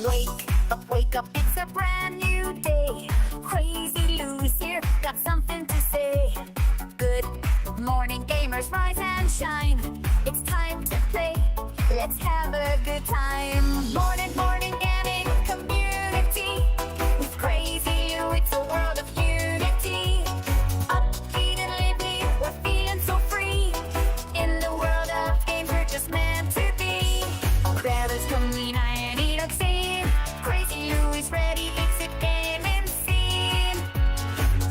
Wake up, it's a brand new day. Crazy Lou's here, got something to say. Good morning, gamers, rise and shine. It's time to play, let's have a good time. Morning, gaming community. With Crazy Lou, it's a world of unity. Upbeat and lively, we're feeling so free. In the world of games, we're just meant to be. Grab coming, I need a scene. Crazy Lou is ready, it's a gaming scene.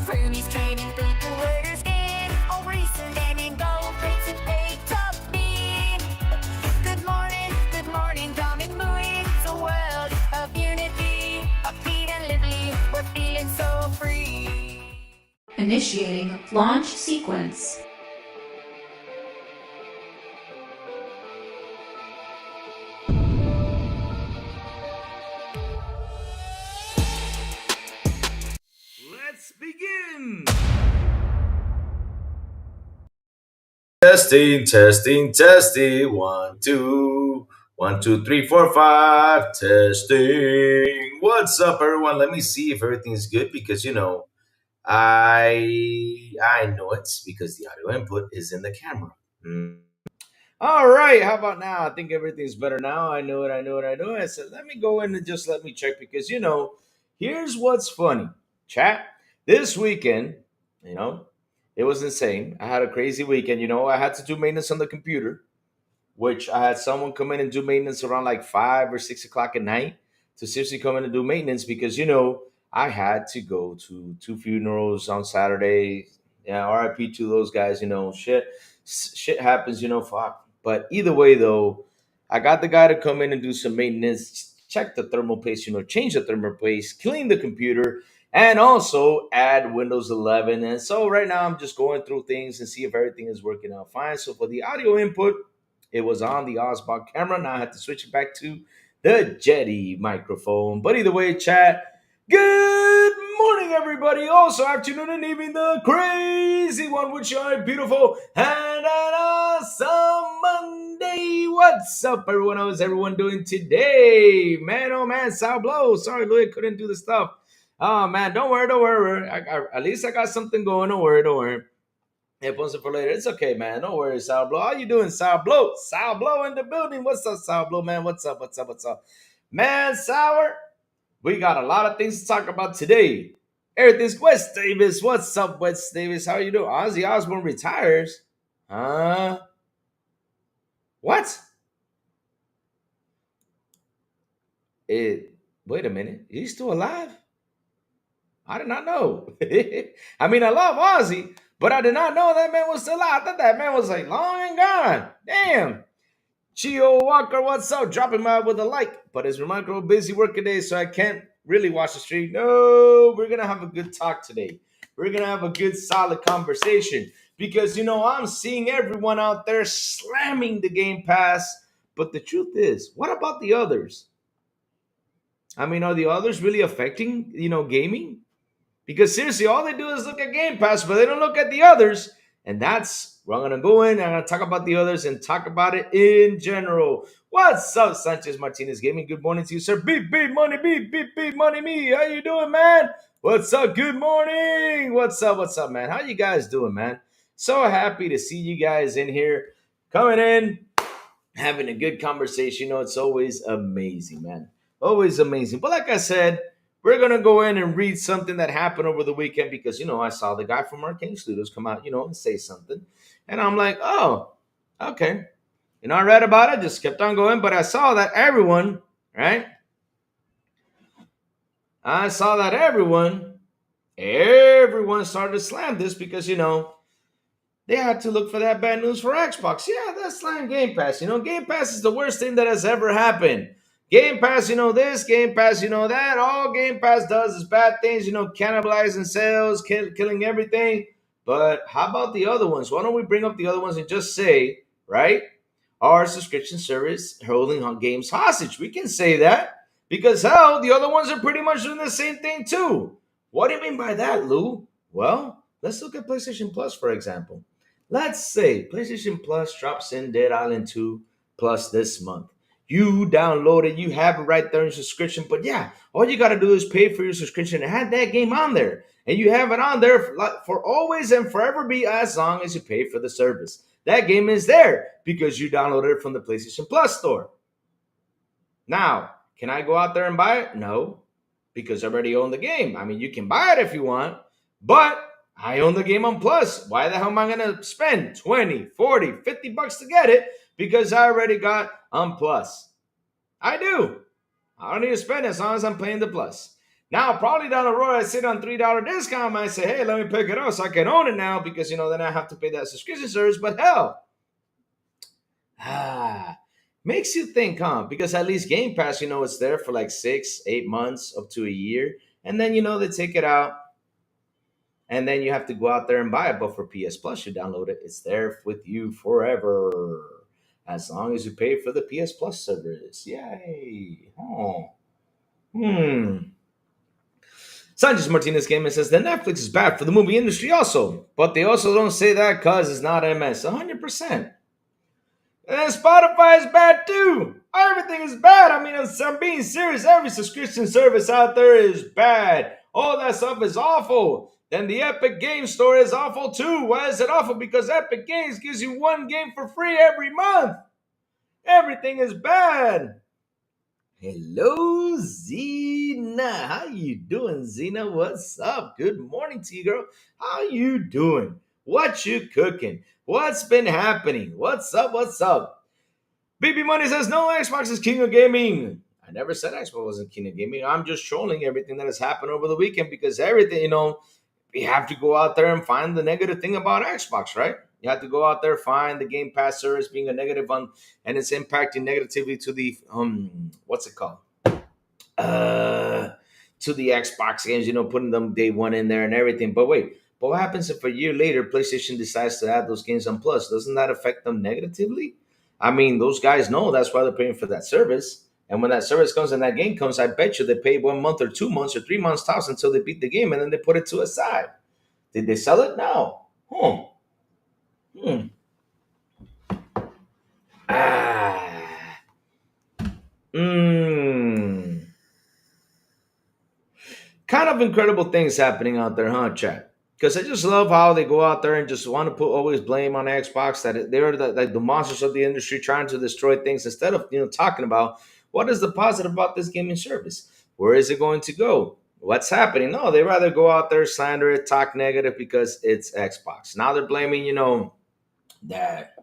Fernie's trading through the worders game. All recent gaming, go race and pay top mean. Good morning, coming moving. It's a world of unity. Upbeat and lively, we're feeling so free. Initiating launch sequence. Let's begin! Testing. 1, 2, 1, 2, 3, 4, 5. Testing. What's up, everyone? Let me see if everything's good because I know it's because the audio input is in the camera. All right, how about now? I think everything's better now. I know it. I said, let me go in and just let me check because here's what's funny, chat. This weekend, you know, it was insane. I had a crazy weekend. I had to do maintenance on the computer, which I had someone come in and do maintenance around like 5 or 6 o'clock at night to seriously come in and do maintenance because I had to go to two funerals on Saturday. Yeah, RIP to those guys. Shit happens. Fuck. But either way, though, I got the guy to come in and do some maintenance, check the thermal paste, change the thermal paste, clean the computer, and also add Windows 11. And so right now I'm just going through things and see if everything is working out fine. So for the audio input, it was on the Osbach camera. Now I had to switch it back to the Jetty microphone. But either way, chat, good morning, everybody. Also, afternoon and evening, the crazy one, which are beautiful and an awesome Monday. What's up, everyone? How's everyone doing today? Man, oh man, Sal Blow. Sorry, Louis, couldn't do the stuff. Oh man, don't worry. At least I got something going. Don't worry. Hey, post it for later. It's okay, man. Don't worry, Sal Blow. How you doing, Sal Blow? Sal Blow in the building. What's up, Sal Blow, man? What's up? Man, Sour, we got a lot of things to talk about today. Everything's West Davis. What's up, West Davis? How you doing? Ozzy Osbourne retires. Huh? What? Wait a minute. He's still alive? I did not know. I mean, I love Ozzy, but I did not know that man was still alive. I thought that man was like long and gone. Damn. Chio Walker, what's up? Dropping by with a like, but it's remarkable busy working day, so I can't really watch the stream. No, we're gonna have a good talk today. We're gonna have a good, solid conversation because I'm seeing everyone out there slamming the Game Pass. But the truth is, what about the others? I mean, are the others really affecting gaming? Because seriously, all they do is look at Game Pass, but they don't look at the others. And that's where I'm going to go in. I'm going to talk about the others and talk about it in general. What's up, Sanchez Martinez Gaming? Good morning to you, sir. Beep, money, beep, money, me. How you doing, man? What's up? Good morning. What's up, man? How you guys doing, man? So happy to see you guys in here, coming in, having a good conversation. It's always amazing, man. Always amazing. But like I said, we're going to go in and read something that happened over the weekend because, I saw the guy from Arkane Studios come out, and say something. And I'm like, oh, okay. I read about it, just kept on going. But I saw that everyone, right? I saw that everyone started to slam this because, they had to look for that bad news for Xbox. Yeah, that's slam Game Pass. Game Pass is the worst thing that has ever happened. Game Pass, this, Game Pass, that. All Game Pass does is bad things, cannibalizing sales, killing everything. But how about the other ones? Why don't we bring up the other ones and just say, right, our subscription service holding on games hostage? We can say that because, hell, the other ones are pretty much doing the same thing too. What do you mean by that, Lou? Well, let's look at PlayStation Plus, for example. Let's say PlayStation Plus drops in Dead Island 2 Plus this month. You download it, you have it right there in your subscription. But yeah, all you got to do is pay for your subscription and have that game on there. And you have it on there for always and forever, be as long as you pay for the service. That game is there because you downloaded it from the PlayStation Plus store. Now, can I go out there and buy it? No, because I already own the game. I mean, you can buy it if you want, but I own the game on Plus. Why the hell am I going to spend 20, 40, 50 bucks to get it? Because I already got on Plus. I do. I don't need to spend as long as I'm paying the Plus. Now, probably down the road, I sit on $3 discount. I might say, hey, let me pick it up so I can own it now because, then I have to pay that subscription service. But hell, makes you think, huh? Because at least Game Pass, it's there for like 6, 8 months up to a year. And then, they take it out. And then you have to go out there and buy it. But for PS Plus, you download it. It's there with you forever. As long as you pay for the PS Plus service. Yay. Oh. Sanchez Martinez came and says, the Netflix is bad for the movie industry also. But they also don't say that because it's not MS. 100%. And Spotify is bad too. Everything is bad. I mean, I'm being serious. Every subscription service out there is bad. All that stuff is awful. Then the Epic Game Store is awful too. Why is it awful? Because Epic Games gives you one game for free every month. Everything is bad. Hello, Zena. How you doing, Zena? What's up? Good morning to you, girl. How you doing? What you cooking? What's been happening? What's up? What's up? BB Money says, no, Xbox is king of gaming. I never said Xbox wasn't king of gaming. I'm just trolling everything that has happened over the weekend because everything, we have to go out there and find the negative thing about Xbox, right? You have to go out there, find the Game Pass service being a negative one, and it's impacting negatively to the, what's it called? To the Xbox games, putting them day one in there and everything. But wait, but what happens if a year later PlayStation decides to add those games on Plus? Doesn't that affect them negatively? I mean, those guys know that's why they're paying for that service. And when that service comes and that game comes, I bet you they pay 1 month or 2 months or 3 months tops until they beat the game, and then they put it to a side. Did they sell it? No. Kind of incredible things happening out there, huh, chat? Because I just love how they go out there and just want to put always blame on Xbox that they're the monsters of the industry trying to destroy things instead of talking about what is the positive about this gaming service. Where is it going to go? What's happening? No, they rather go out there, slander it, talk negative because it's Xbox. Now they're blaming, that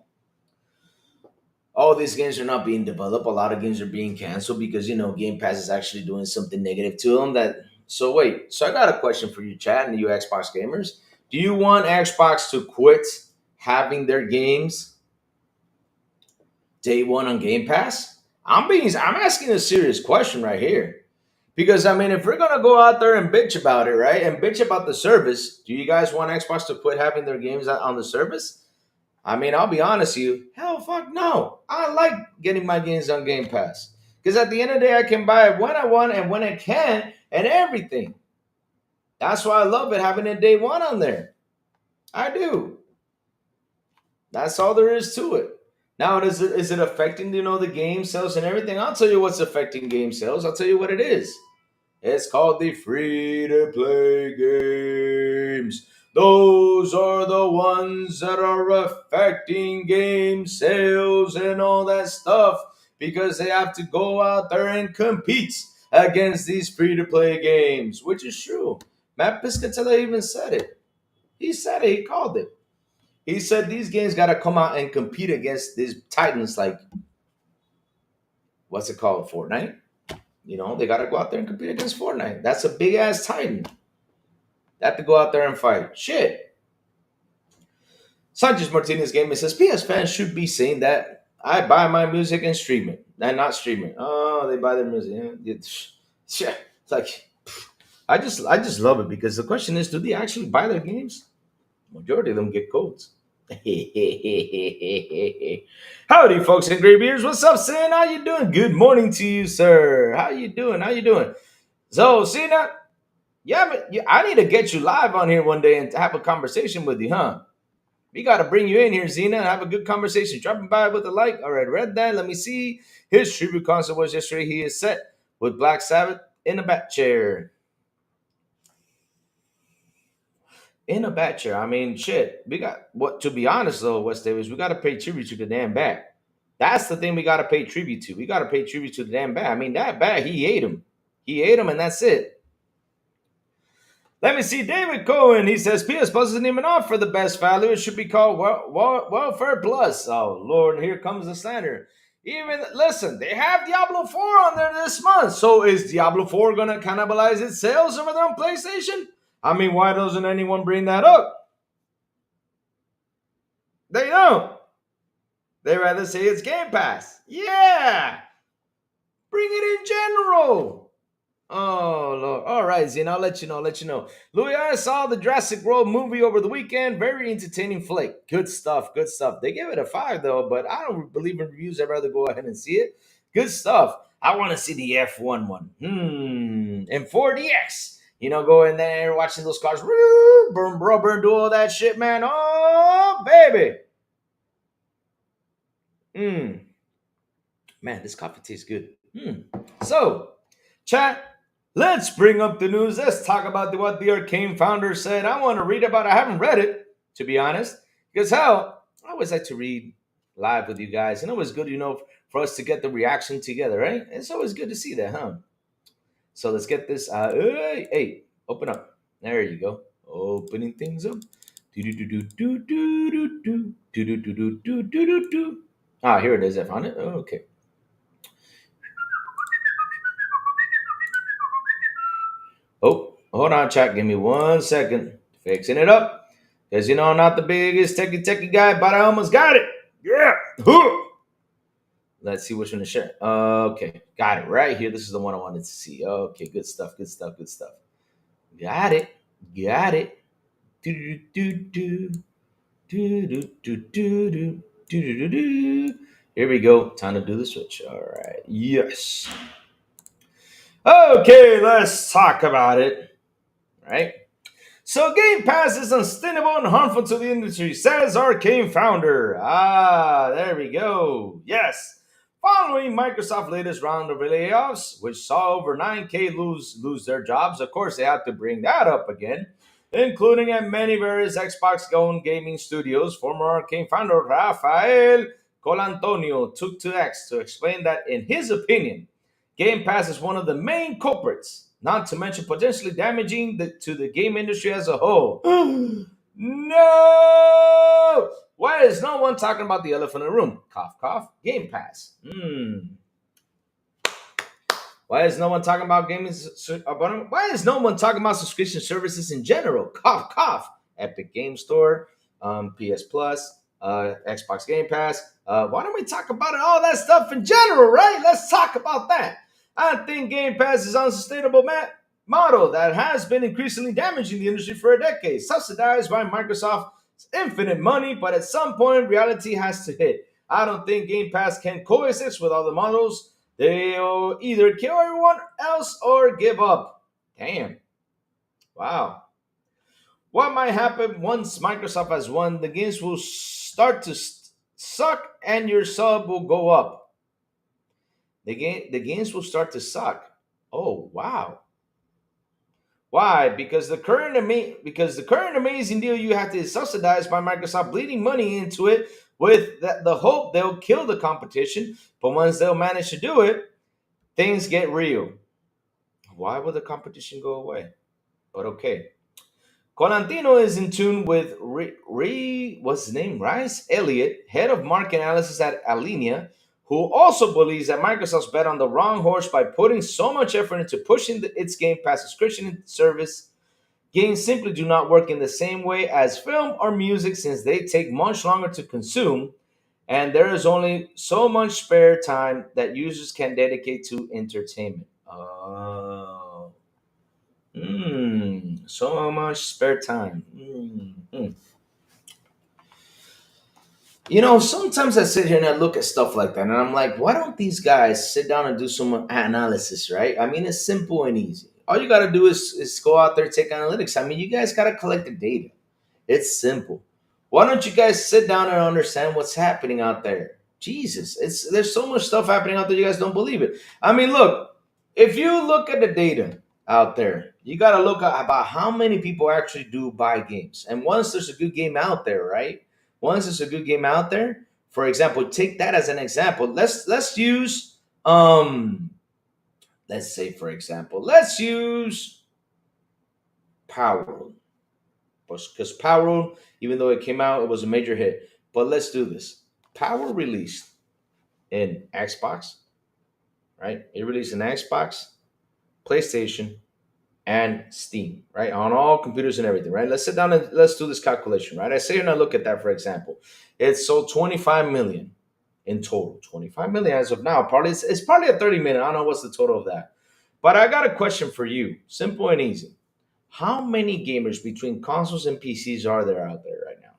all these games are not being developed. A lot of games are being canceled because, Game Pass is actually doing something negative to them. So wait, so I got a question for you, chat, and you Xbox gamers. Do you want Xbox to quit having their games day one on Game Pass? I'm asking a serious question right here. Because, if we're going to go out there and bitch about it, right, and bitch about the service, do you guys want Xbox to quit having their games on the service? I'll be honest with you. Hell, fuck no. I like getting my games on Game Pass. Because at the end of the day, I can buy it when I want and when I can and everything. That's why I love it, having it day one on there. I do. That's all there is to it. Now, is it affecting, the game sales and everything? I'll tell you what's affecting game sales. I'll tell you what it is. It's called the free-to-play games. Those are the ones that are affecting game sales and all that stuff because they have to go out there and compete against these free-to-play games, which is true. Matt Piscatella even said it. He said it. He called it. He said these games got to come out and compete against these titans like, what's it called, Fortnite? They got to go out there and compete against Fortnite. That's a big-ass titan. They have to go out there and fight. Shit. Sanchez Martinez Gaming says, PS fans should be saying that I buy my music and stream it. And not stream it. Oh, they buy their music. Yeah. It's like, I just love it because the question is, do they actually buy their games? Majority of them get codes. Howdy, folks and great beers. What's up, Sin? How you doing? Good morning to you, sir. How you doing? So, Sina, I need to get you live on here one day and have a conversation with you, huh? We got to bring you in here, Zena, and have a good conversation. Dropping by with a like. All right, read that. Let me see. His tribute concert was yesterday. He is set with Black Sabbath in a bat chair. In a bat chair. I mean, shit. We got what? To be honest, though, West Davis, we got to pay tribute to the damn bat. That's the thing we got to pay tribute to. We got to pay tribute to the damn bat. I mean, that bat, he ate him. He ate him, and that's it. Let me see. David Cohen. He says PS Plus isn't even off for the best value. It should be called Welfare Plus. Oh Lord, here comes the slander. Even listen, they have Diablo 4 on there this month. So is Diablo 4 gonna cannibalize its sales over there on PlayStation? I mean, why doesn't anyone bring that up? They don't. They rather say it's Game Pass. Yeah. Bring it in general. Oh Lord! All right, Zin. I'll let you know. Let you know. Louis, I saw the Jurassic World movie over the weekend. Very entertaining flick. Good stuff. Good stuff. They give it a 5 though, but I don't believe in reviews. I'd rather go ahead and see it. Good stuff. I want to see the F1 one. And 4DX. You know, go in there watching those cars, burn rubber, do all that shit, man. Oh baby. Man, this coffee tastes good. So, chat. Let's bring up the news. Let's talk about what the Arkane founder said. I want to read about it. I haven't read it, to be honest, because hell, I always like to read live with you guys. And it was good, for us to get the reaction together, right? It's always good to see that, huh? So let's get this. Hey, open up. There you go. Opening things up. Ah, here it is. I found it. Okay. Oh, hold on, chat. Give me 1 second. Fixing it up. Because, I'm not the biggest techie guy, but I almost got it. Yeah. Let's see which one to share. Okay. Got it right here. This is the one I wanted to see. Okay. Good stuff. Good stuff. Good stuff. Got it. Got it. Here we go. Time to do the switch. All right. Yes. Okay, let's talk about it. Right? So Game Pass is unsustainable and harmful to the industry, says Arkane founder. Ah, there we go. Yes. Following Microsoft's latest round of layoffs, which saw over 9K lose their jobs, of course they have to bring that up again, including at many various Xbox-owned gaming studios. Former Arkane founder Rafael Colantonio took to X to explain that, in his opinion, Game Pass is one of the main culprits, not to mention potentially damaging to the game industry as a whole. No! Why is no one talking about the elephant in the room? Cough, cough. Game Pass. Why is no one talking about gaming? Why is no one talking about subscription services in general? Cough, cough. Epic Game Store, PS Plus, Xbox Game Pass. Why don't we talk about it, all that stuff in general, right? Let's talk about that. I think Game Pass is an unsustainable model that has been increasingly damaging the industry for a decade, subsidized by Microsoft's infinite money, but at some point, reality has to hit. I don't think Game Pass can coexist with other models. They'll either kill everyone else or give up. Damn. Wow. What might happen once Microsoft has won? The games will start to suck and your sub will go up. The games will start to suck. Oh wow! Why? Because the current amazing deal you have to subsidize by Microsoft bleeding money into it with the hope they'll kill the competition. But once they'll manage to do it, things get real. Why would the competition go away? But okay. Colantino is in tune with what's his name? Rice Elliott, head of market analysis at Alinea, who also believes that Microsoft's bet on the wrong horse by putting so much effort into pushing its Game Pass subscription service. Games simply do not work in the same way as film or music, since they take much longer to consume, and there is only so much spare time that users can dedicate to entertainment. Oh. So much spare time. Sometimes I sit here and I look at stuff like that, and I'm like, why don't these guys sit down and do some analysis, right? I mean, it's simple and easy. All you got to do is go out there, take analytics. I mean, you guys got to collect the data. It's simple. Why don't you guys sit down and understand what's happening out there? Jesus, there's so much stuff happening out there. You guys don't believe it. I mean, look, if you look at the data out there, you got to look at about how many people actually do buy games. And once there's a good game out there, right? Once there's a good game out there, for example, take that as an example. Let's use let's say for example, let's use Power, because Power, even though it came out, it was a major hit. But let's do this. Power released in Xbox, right? It released in Xbox, PlayStation, and Steam, right? On all computers and everything, right? Let's sit down and let's do this calculation, right? I say and I look at that, for example. It's sold 25 million in total. 25 million as of now. Probably it's probably a 30 million. I don't know what's the total of that. But I got a question for you. Simple and easy. How many gamers between consoles and PCs are there out there right now?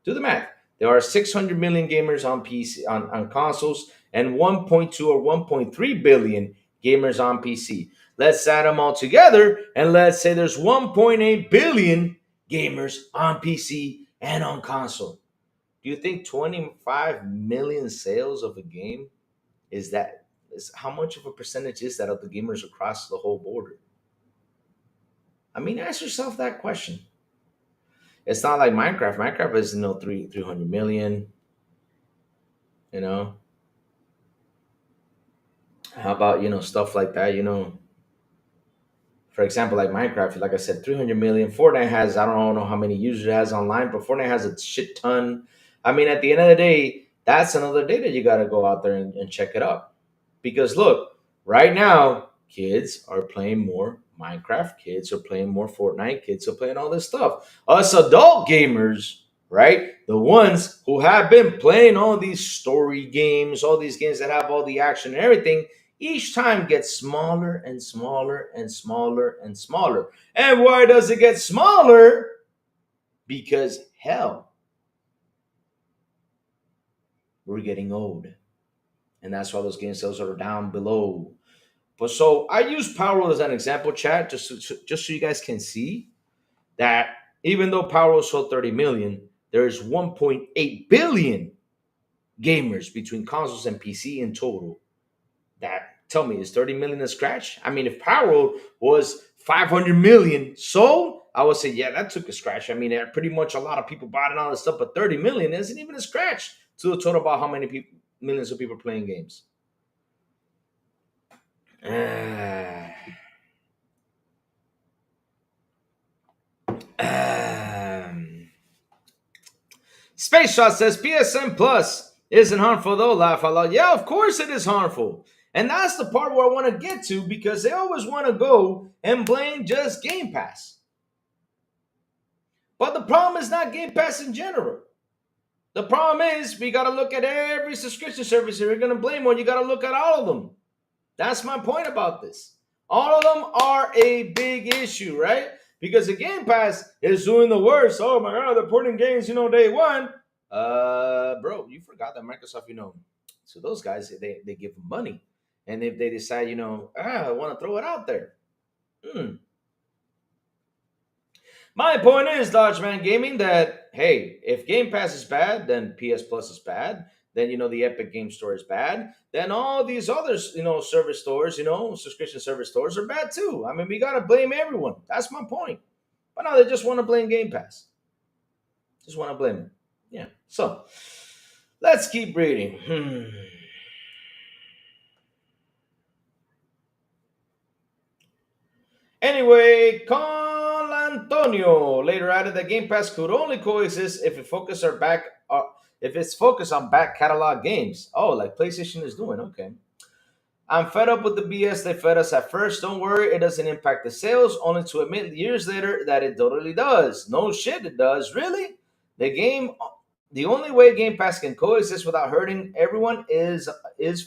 Do the math. There are 600 million gamers on PC on consoles and 1.2 or 1.3 billion gamers on PC. Let's add them all together and let's say there's 1.8 billion gamers on PC and on console. Do you think 25 million sales of a game is how much of a percentage is that of the gamers across the whole border? I mean, ask yourself that question. It's not like Minecraft. Minecraft is 300 million. You know, how about stuff like that? For example, like Minecraft, like I said, 300 million. Fortnite has I don't know how many users it has online, but Fortnite has a shit ton. I mean, at the end of the day, that's another day that you got to go out there and check it out. Because look, right now, kids are playing more Minecraft, kids are playing more Fortnite, kids are playing all this stuff. Us adult gamers, right? The ones who have been playing all these story games, all these games that have all the action and everything, each time gets smaller and smaller and smaller and smaller. And why does it get smaller? Because hell, we're getting old. And that's why those game sales are down below. But so I use Power as an example, chat, just so you guys can see that even though Power sold 30 million, there's 1.8 billion gamers between consoles and PC in total. That tell me, is 30 million a scratch? I mean, if Power was 500 million sold, I would say, yeah, that took a scratch. I mean, pretty much a lot of people bought and all this stuff, but 30 million isn't even a scratch to the total about how many people, millions of people playing games. Space Shot says PSN Plus isn't harmful though. Laugh out loud. Yeah, of course it is harmful. And that's the part where I want to get to because they always want to go and blame just Game Pass. But the problem is not Game Pass in general. The problem is we got to look at every subscription service. If you're going to blame one, you got to look at all of them. That's my point about this. All of them are a big issue, right? Because the Game Pass is doing the worst. Oh my God, they're putting games, day one. Bro, you forgot that Microsoft, so those guys, they give them money. And if they decide, I want to throw it out there. My point is, Dodgeman Gaming, that, hey, if Game Pass is bad, then PS Plus is bad. Then, the Epic Game Store is bad. Then all these other, service stores, subscription service stores are bad too. I mean, we got to blame everyone. That's my point. But no, they just want to blame Game Pass. Just want to blame them. Yeah. So, let's keep reading. Anyway, Con Antonio later added that Game Pass could only coexist if it's focused on back catalog games. Oh, like PlayStation is doing. Okay. I'm fed up with the BS they fed us at first. Don't worry, it doesn't impact the sales, only to admit years later that it totally does. No shit, it does. Really? The only way Game Pass can coexist without hurting everyone is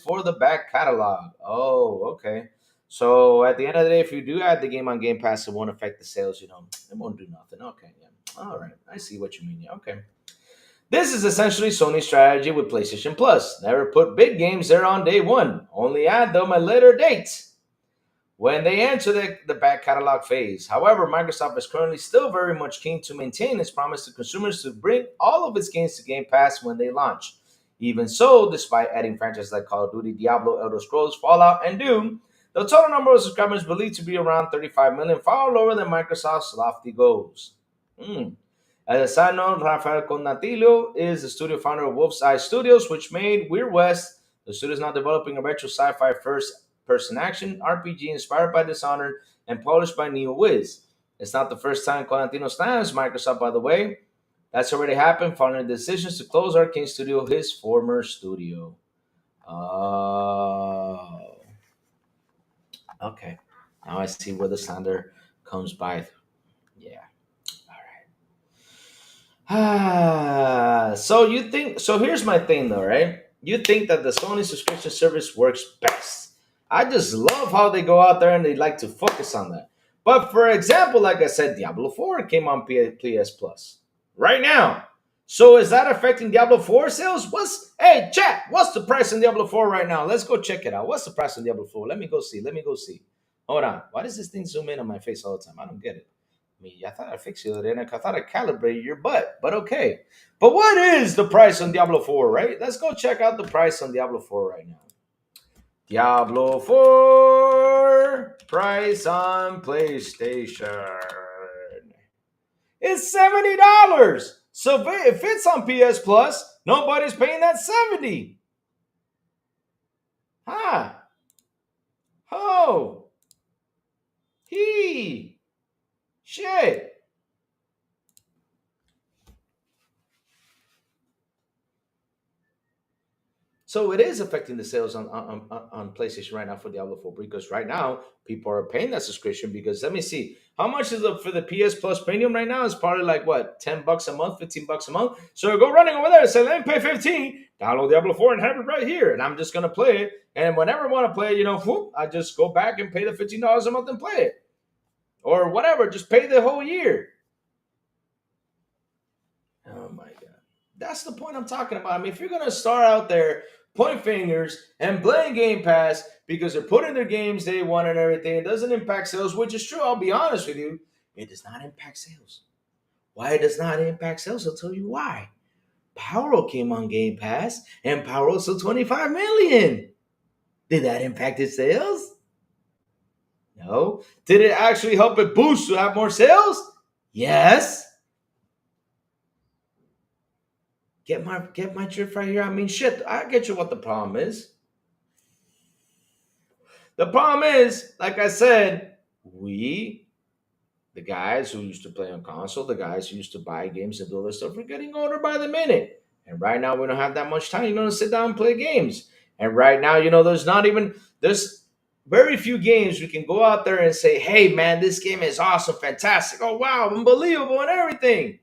for the back catalog. Oh, okay. So at the end of the day, if you do add the game on Game Pass, it won't affect the sales. It won't do nothing. Okay, yeah. All right, I see what you mean. Yeah, okay. This is essentially Sony's strategy with PlayStation Plus. Never put big games there on day one. Only add them at later dates. when they enter the back catalog phase. However, Microsoft is currently still very much keen to maintain its promise to consumers to bring all of its games to Game Pass when they launch. Even so, despite adding franchises like Call of Duty, Diablo, Elder Scrolls, Fallout, and Doom, the total number of subscribers believed to be around 35 million, far lower than Microsoft's lofty goals. As a side note, Rafael Condatillo is the studio founder of Wolf's Eye Studios, which made Weird West. The studio is now developing a retro sci-fi first-person action RPG inspired by Dishonored and published by NeoWiz. It's not the first time Condatillo slammed Microsoft, by the way. That's already happened following the decisions to close Arkane Studio, his former studio. Oh. Okay. Now I see where the slander comes by. Yeah. So here's my thing though, right? You think that the Sony subscription service works best. I just love how they go out there and they like to focus on that. But for example, like I said, Diablo 4 came on PS Plus right now. So is that affecting Diablo 4 sales? Hey, chat, what's the price on Diablo 4 right now? Let's go check it out. What's the price on Diablo 4? Let me go see. Hold on. Why does this thing zoom in on my face all the time? I don't get it. I thought I fixed you the other day. I thought I calibrated your butt, but okay. But what is the price on Diablo 4, right? Let's go check out the price on Diablo 4 right now. Diablo 4 price on PlayStation. It's $70. So if it's on PS Plus, nobody's paying that $70. Huh? Oh. Shit. So it is affecting the sales on PlayStation right now for Diablo 4 because right now people are paying that subscription because let me see how much is it for the PS Plus Premium right now? It's probably like what, $10 a month, $15 a month. So I go running over there and say, let me pay 15, download Diablo 4 and have it right here, and I'm just gonna play it. And whenever I want to play, I just go back and pay the $15 a month and play it, or whatever. Just pay the whole year. Oh my god, that's the point I'm talking about. I mean, if you're gonna start out there point fingers and blame Game Pass because they're putting their games day one and everything, it doesn't impact sales, which is true. I'll be honest with you. It does not impact sales. Why it does not impact sales? I'll tell you why. Power came on Game Pass and Power sold 25 million. Did that impact its sales? No. Did it actually help it boost to have more sales? Yes. Get my drift right here. I mean, shit, I get you what the problem is. The problem is, like I said, the guys who used to play on console, the guys who used to buy games and do all this stuff, are getting older by the minute. And right now, we don't have that much time, to sit down and play games. And right now, there's very few games we can go out there and say, hey, man, this game is awesome, fantastic. Oh, wow, unbelievable and everything.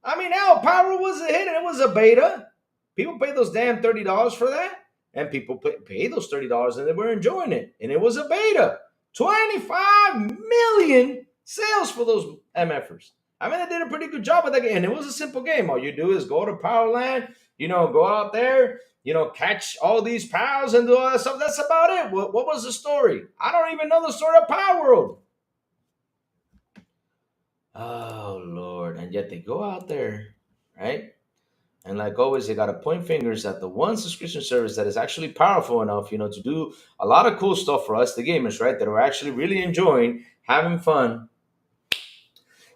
I mean, Power was a hit and it was a beta. People paid those damn $30 for that. And people paid those $30 and they were enjoying it. And it was a beta. 25 million sales for those MFers. I mean, they did a pretty good job with that game. And it was a simple game. All you do is go to Powerland, go out there, catch all these pals and do all that stuff. That's about it. What was the story? I don't even know the story of Power World. Oh, Lord. And yet they go out there, right? And like always, they got to point fingers at the one subscription service that is actually powerful enough, to do a lot of cool stuff for us, the gamers, right? That are actually really enjoying, having fun.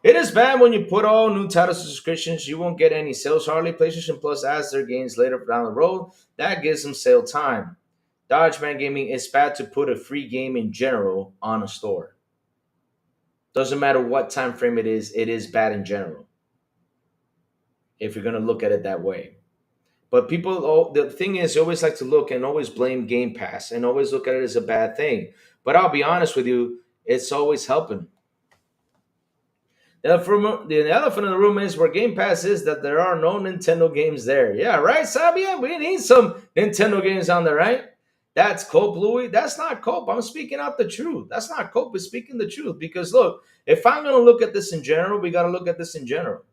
It is bad when you put all new titles to subscriptions. You won't get any sales hardly. PlayStation Plus adds their games later down the road. That gives them sale time. Dodgeman Gaming, it's bad to put a free game in general on a store. Doesn't matter what time frame it is bad in general. If you're going to look at it that way. But the thing is, they always like to look and always blame Game Pass and always look at it as a bad thing. But I'll be honest with you, it's always helping. The elephant in the room is where Game Pass is that there are no Nintendo games there. Yeah, right, Sabia? We need some Nintendo games on there, right? That's cope, Louis. That's not cope. I'm speaking out the truth. That's not cope. It's speaking the truth. Because look, if I'm going to look at this in general, we got to look at this in general.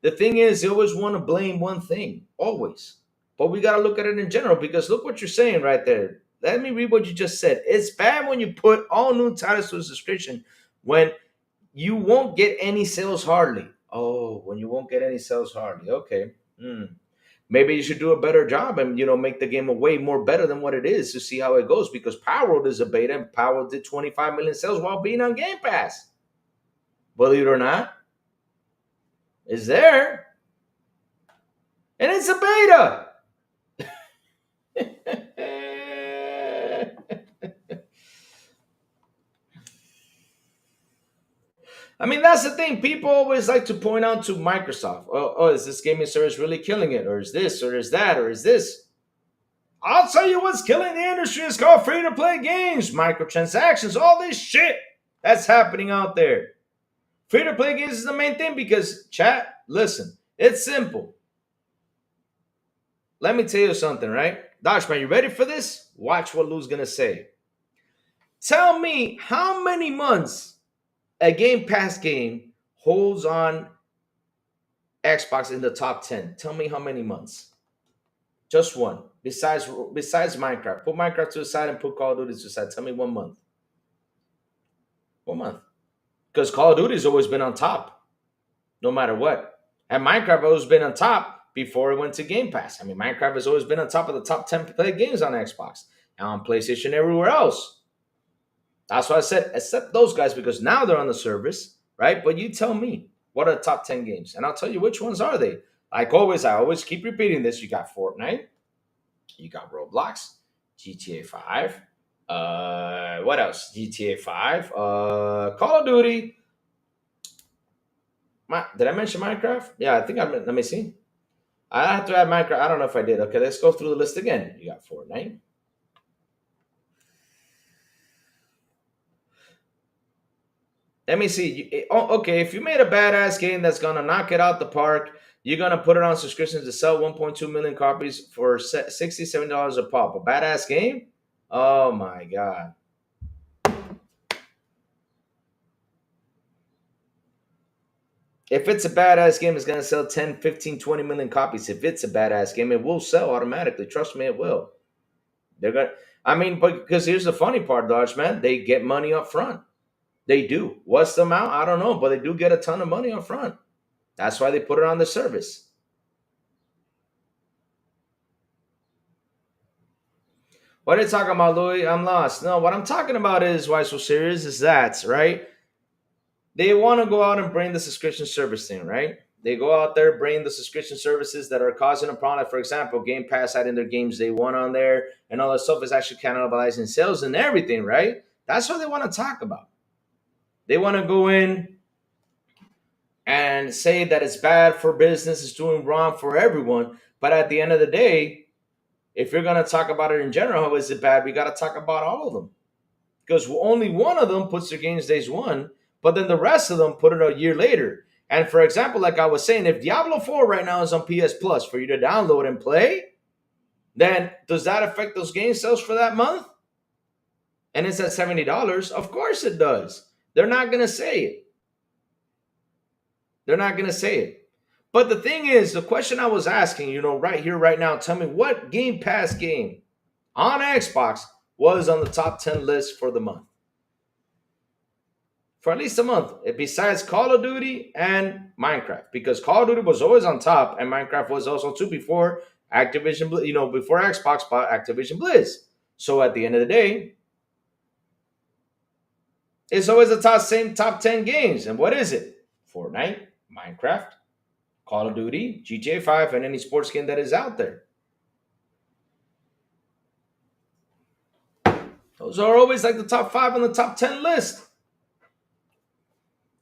The thing is, you always want to blame one thing. Always. But we got to look at it in general. Because look what you're saying right there. Let me read what you just said. It's bad when you put all new titles to a subscription when you won't get any sales hardly. Oh, when you won't get any sales hardly. Okay. Hmm. Maybe you should do a better job and make the game a way more better than what it is to see how it goes, because Power World is a beta and Power World did 25 million sales while being on Game Pass. Believe it or not, it's there. And it's a beta. I mean, that's the thing. People always like to point out to Microsoft, is this gaming service really killing it? Or is this, or is that, or is this? I'll tell you what's killing the industry is called free to play games, microtransactions, all this shit that's happening out there. Free to play games is the main thing because, chat, listen, it's simple. Let me tell you something, right? Dashman, you ready for this? Watch what Lou's gonna say. Tell me how many months a Game Pass game holds on Xbox in the top 10. Tell me how many months. Just one. Besides Minecraft. Put Minecraft to the side and put Call of Duty to the side. Tell me 1 month. 1 month. Because Call of Duty's always been on top, no matter what. And Minecraft always been on top before it went to Game Pass. I mean, Minecraft has always been on top of the top 10 played games on Xbox and on PlayStation everywhere else. That's why I said, except those guys, because now they're on the service, right? But you tell me, what are the top 10 games? And I'll tell you which ones are they. Like always, I always keep repeating this. You got Fortnite, you got Roblox, GTA 5. What else? GTA 5, Call of Duty. Did I mention Minecraft? Yeah, I think I meant. Let me see. I have to add Minecraft. I don't know if I did. Okay, let's go through the list again. You got Fortnite. Let me see. Okay, if you made a badass game that's gonna knock it out the park, you're gonna put it on subscriptions to sell 1.2 million copies for $60-70 a pop. A badass game? Oh my god. If it's a badass game, it's going to sell 10, 15, 20 million copies. If it's a badass game, it will sell automatically. Trust me, it will. They're going to, I mean, but because here's the funny part, Dodge, man. They get money up front. They do. What's the amount? I don't know, but they do get a ton of money up front. That's why they put it on the service. What are you talking about, Louis? I'm lost. No, what I'm talking about is why it's so serious is that, right? They want to go out and bring the subscription service thing, right? They go out there, bring the subscription services that are causing a problem. Like, for example, Game Pass adding their games day one on there, and all that stuff is actually cannibalizing sales and everything, right? That's what they want to talk about. They want to go in and say that it's bad for business, it's doing wrong for everyone. But at the end of the day, if you're going to talk about it in general, how is it bad? We got to talk about all of them. Because only one of them puts their games days one, but then the rest of them put it a year later. And for example, like I was saying, if Diablo 4 right now is on PS Plus for you to download and play, then does that affect those game sales for that month? And it's at $70? Of course it does. They're not going to say it. They're not going to say it. But the thing is, the question I was asking, right here, right now, tell me what Game Pass game on Xbox was on the top 10 list for the month. For at least a month, besides Call of Duty and Minecraft, because Call of Duty was always on top, and Minecraft was also too before Activision, before Xbox bought Activision Blizz. So at the end of the day, it's always the same top 10 games. And what is it? Fortnite, Minecraft, Call of Duty, GTA 5, and any sports game that is out there. Those are always like the top 5 on the top 10 list.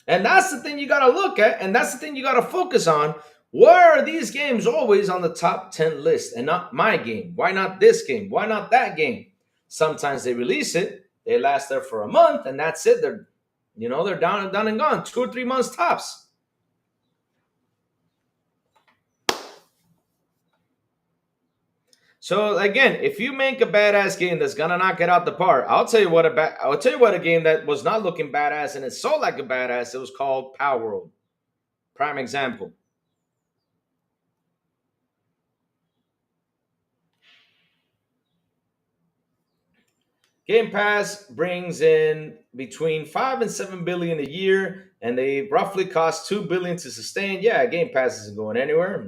And that's the thing you got to look at, and that's the thing you got to focus on. Why are these games always on the top 10 list and not my game? Why not this game? Why not that game? Sometimes they release it, they last there for a month, and that's it. They're done and gone. 2 or 3 months tops. So again, if you make a badass game that's gonna knock it out the park, I'll tell you what a game that was not looking badass and it sold like a badass. It was called Power World. Prime example. Game Pass brings in between 5 and 7 billion a year, and they roughly cost 2 billion to sustain. Yeah, Game Pass isn't going anywhere.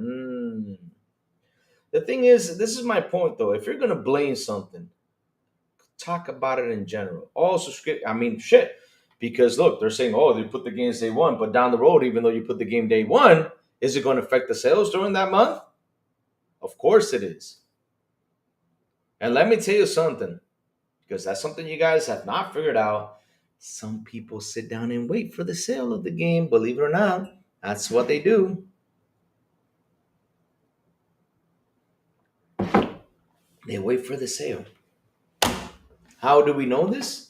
The thing is, this is my point though. If you're gonna blame something, talk about it in general. All subscription, I mean, shit. Because look, they're saying, oh, they put the games day one, but down the road, even though you put the game day one, is it going to affect the sales during that month? Of course it is. And let me tell you something, because that's something you guys have not figured out. Some people sit down and wait for the sale of the game. Believe it or not, that's what they do. They wait for the sale. How do we know this?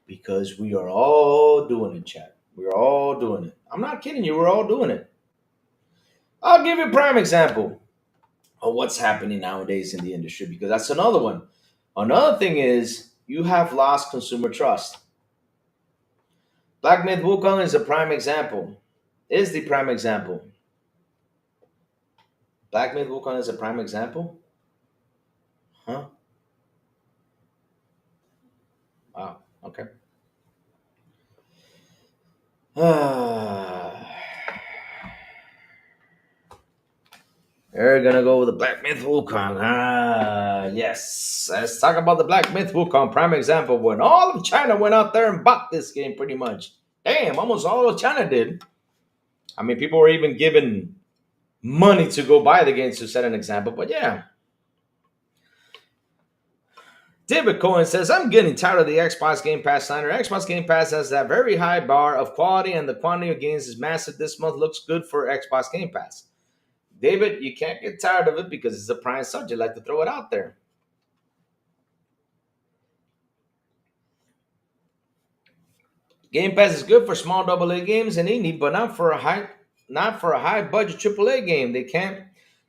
Because we are all doing it, chat. We are all doing it. I'm not kidding you. We're all doing it. I'll give you a prime example of what's happening nowadays in the industry because that's another one. Another thing is you have lost consumer trust. Black Myth Wukong is a prime example. Is the prime example. Black Myth Wukong is a prime example? Huh? Wow. Okay. We're gonna go with the Black Myth Wukong. Yes. Let's talk about the Black Myth Wukong. Prime example when all of China went out there and bought this game pretty much. Damn, almost all of China did. I mean, people were even given money to go buy the game to set an example, but yeah. David Cohen says, I'm getting tired of the Xbox Game Pass slander. Xbox Game Pass has that very high bar of quality and the quantity of games is massive. This month looks good for Xbox Game Pass. David, you can't get tired of it because it's a prime subject. I like to throw it out there. Game Pass is good for small AA games and indie, but not for a high budget AAA game. They can't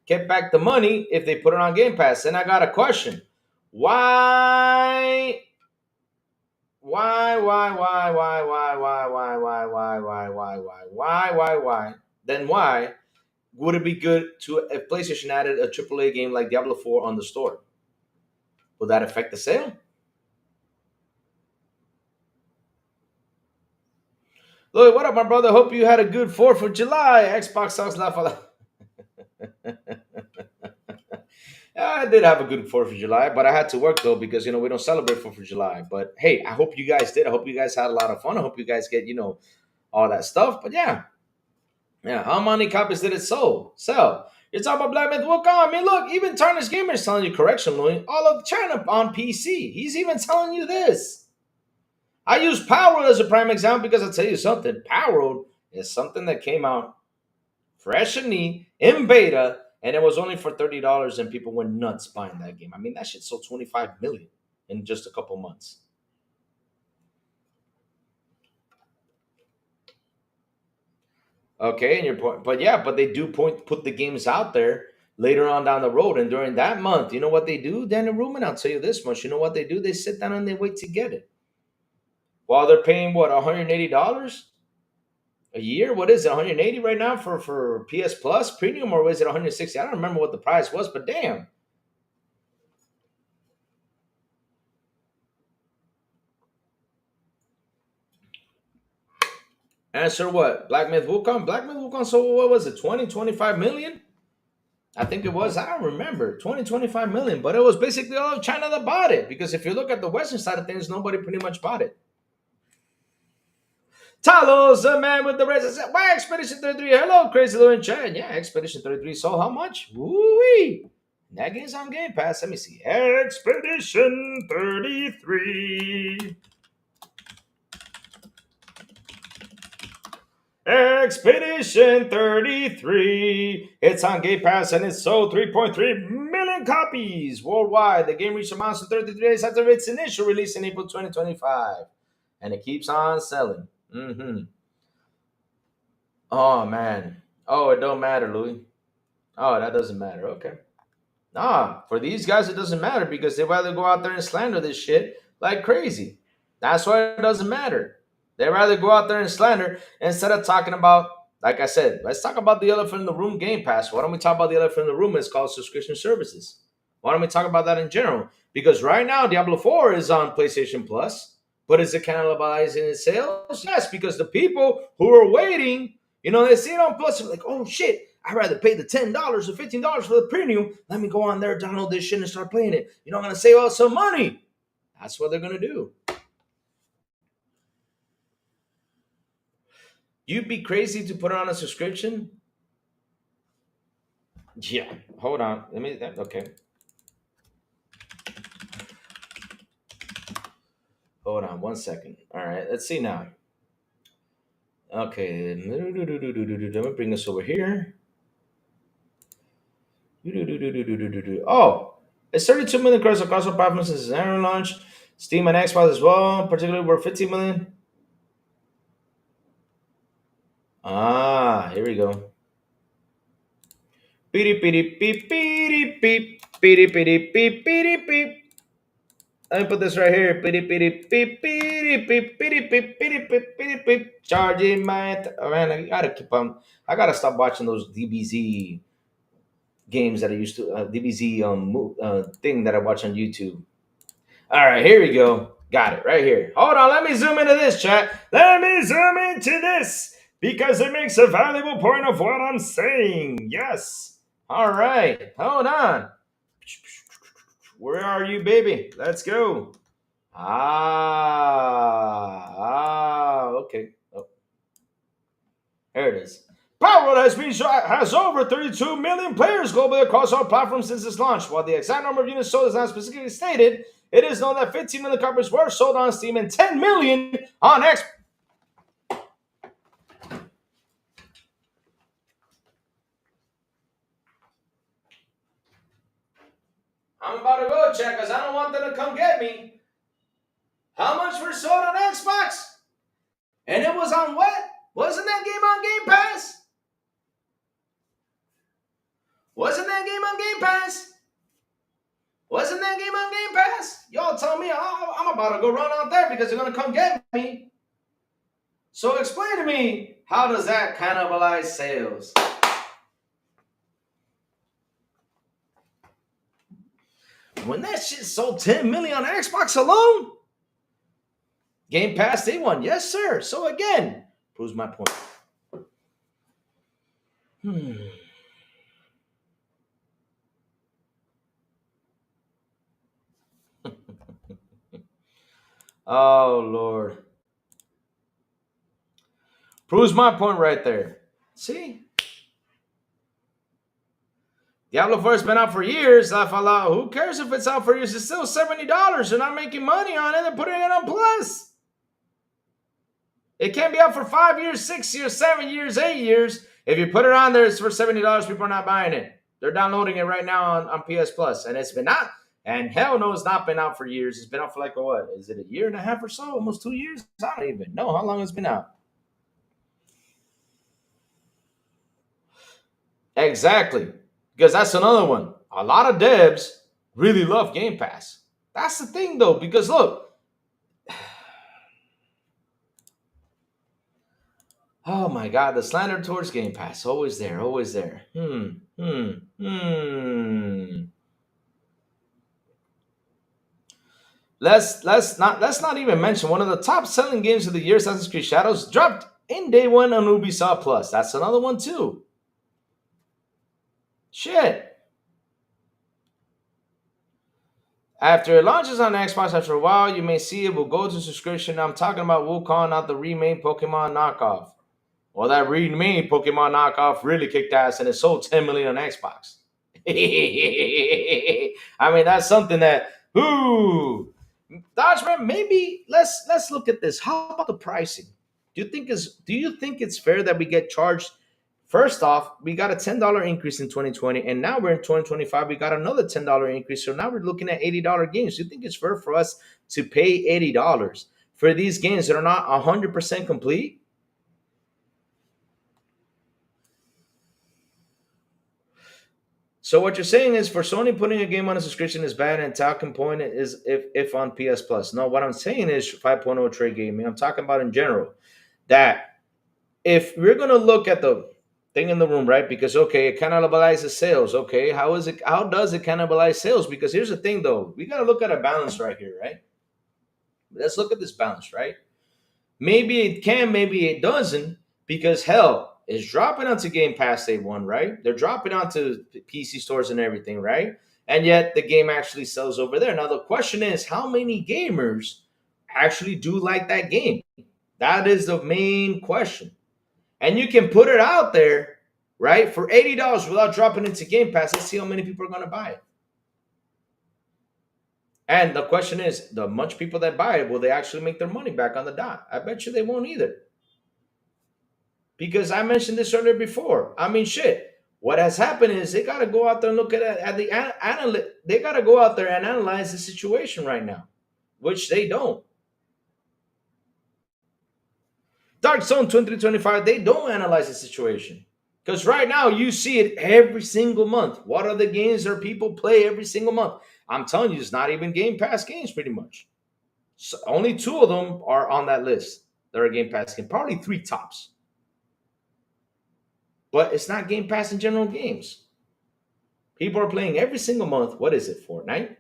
get back the money if they put it on Game Pass. And I got a question. Why? Then why would it be good to if PlayStation added a AAA game like Diablo 4 on the store? Would that affect the sale? Look, what up, my brother? Hope you had a good 4th of July. Xbox sucks, laugh a lot. I did have a good 4th of July, but I had to work though because we don't celebrate 4th of July. But hey, I hope you guys did. I hope you guys had a lot of fun. I hope you guys get all that stuff. But yeah, how many copies did it sell? You're talking about Black Myth Wukong. I mean, look, even Tarnished Gamer is telling you correction, Louis. All of China on PC. He's even telling you this. I use Power Road as a prime example because I'll tell you something. Power Road is something that came out fresh and neat in beta, and it was only for $30, and people went nuts buying that game. I mean, that shit sold 25 million in just a couple months. Okay, and your point, but they do put the games out there later on down the road, and during that month, you know what they do? Daniel Ruman, I'll tell you this much. You know what they do? They sit down and they wait to get it. While they're paying what, $180 a year? What is it, 180 right now for PS Plus Premium, or was it 160? I don't remember what the price was, but damn. Answer what? Black Myth Wukong? Black Myth Wukong sold, what was it, 20, 25 million? I think it was, I don't remember, 20, 25 million. But it was basically all of China that bought it. Because if you look at the Western side of things, nobody pretty much bought it. Talos, the man with the red, says, why Expedition 33? Hello, Crazy Lou in chat. Yeah, Expedition 33 sold how much? Woo-wee. That game's on Game Pass. Let me see. Expedition 33. Expedition 33. It's on Game Pass and it sold 3.3 million copies worldwide. The game reached a milestone 33 days after its initial release in April 2025. And it keeps on selling. Oh, man. Oh, it don't matter, Louis. Oh, that doesn't matter. Okay. For these guys, it doesn't matter because they'd rather go out there and slander this shit like crazy. That's why it doesn't matter. They'd rather go out there and slander instead of talking about, like I said, let's talk about the elephant in the room, Game Pass. Why don't we talk about the elephant in the room? It's called subscription services. Why don't we talk about that in general? Because right now, Diablo 4 is on PlayStation Plus, but is it cannibalizing its sales? Yes, because the people who are waiting, they see it on Plus, they're like, oh shit, I'd rather pay the $10 or $15 for the premium. Let me go on there, download this shit, and start playing it. I'm going to save out some money. That's what they're going to do. You'd be crazy to put on a subscription? Yeah. Hold on. Okay. Hold on 1 second. All right. Let's see now. Okay. Let me bring this over here. Oh, it's 32 million credits across all platforms since its annual launch. Steam and Xbox as well, particularly were 15 million. Here we go. Beep beep beep beep beep beep beep beep beep beep. Let me put this right here. Beep beep beep beep beep beep beep beep beep beep beep. Charging my. Oh man, I gotta stop watching those DBZ games that I used to. DBZ thing that I watch on YouTube. All right, here we go. Got it right here. Hold on, let me zoom into this, chat. Let me zoom into this because it makes a valuable point of what I'm saying. Yes. All right, hold on. Where are you, baby? Let's go. Okay. Oh, there it is. Powerworld has over 32 million players globally across all platforms since its launch. While the exact number of units sold is not specifically stated, it is known that 15 million copies were sold on Steam and 10 million on Xbox. I'm about to go check because I don't want them to come get me. How much were sold on Xbox? And it was on what? Wasn't that game on Game Pass? Wasn't that game on Game Pass? Wasn't that game on Game Pass? Y'all tell me I'm about to go run out there because they're going to come get me. So explain to me, how does that cannibalize sales? When that shit sold 10 million on Xbox alone, Game Pass, they won. Yes, sir. So again, proves my point. Oh, Lord. Proves my point right there. See? Diablo 4 has been out for years. Who cares if it's out for years? It's still $70. They're not making money on it. They're putting it on Plus. It can't be out for 5 years, 6 years, 7 years, 8 years. If you put it on there, it's for $70. People are not buying it. They're downloading it right now on PS Plus. And it's been out. And hell no, it's not been out for years. It's been out for like, what? Is it a year and a half or so? Almost 2 years? I don't even know how long it's been out. Exactly. Because that's another one. A lot of devs really love Game Pass. That's the thing, though. Because look. Oh my God, the slander towards Game Pass. Always there, always there. Let's not even mention one of the top selling games of the year, Assassin's Creed Shadows, dropped in day one on Ubisoft Plus. That's another one too. Shit. After it launches on Xbox, after a while, you may see it will go to subscription. I'm talking about Wukong, not the remade Pokemon knockoff. Well, that remade Pokemon knockoff really kicked ass and it sold 10 million on Xbox. I mean, that's something that, Dodgeman, maybe let's look at this. How about the pricing? Do you think it's fair that we get charged? First off, we got a $10 increase in 2020, and now we're in 2025. We got another $10 increase. So now we're looking at $80 games. Do you think it's fair for us to pay $80 for these games that are not 100% complete? So what you're saying is for Sony putting a game on a subscription is bad, and talking point is if on PS Plus. No, what I'm saying is 5.0 trade gaming. I'm talking about in general that if we're going to look at the thing in the room, right? Because okay, it cannibalizes sales. Okay, how is it? How does it cannibalize sales? Because here's the thing, though, we got to look at a balance right here, right? Let's look at this balance, right? Maybe it can, maybe it doesn't, because hell is dropping onto Game Pass Day One, right? They're dropping onto PC stores and everything, right? And yet the game actually sells over there. Now the question is, how many gamers actually do like that game? That is the main question. And you can put it out there, right, for $80 without dropping into Game Pass. Let's see how many people are going to buy it. And the question is, the much people that buy it, will they actually make their money back on the dot? I bet you they won't either. Because I mentioned this earlier before. I mean, shit. What has happened is they got to go out there and look at the they got to go out there and analyze the situation right now, which they don't. Dark Zone 2325, they don't analyze the situation. Because right now you see it every single month. What are the games that people play every single month? I'm telling you, it's not even Game Pass games pretty much. So only two of them are on that list that are Game Pass games. Probably three tops. But it's not Game Pass in general games. People are playing every single month. What is it? Fortnite,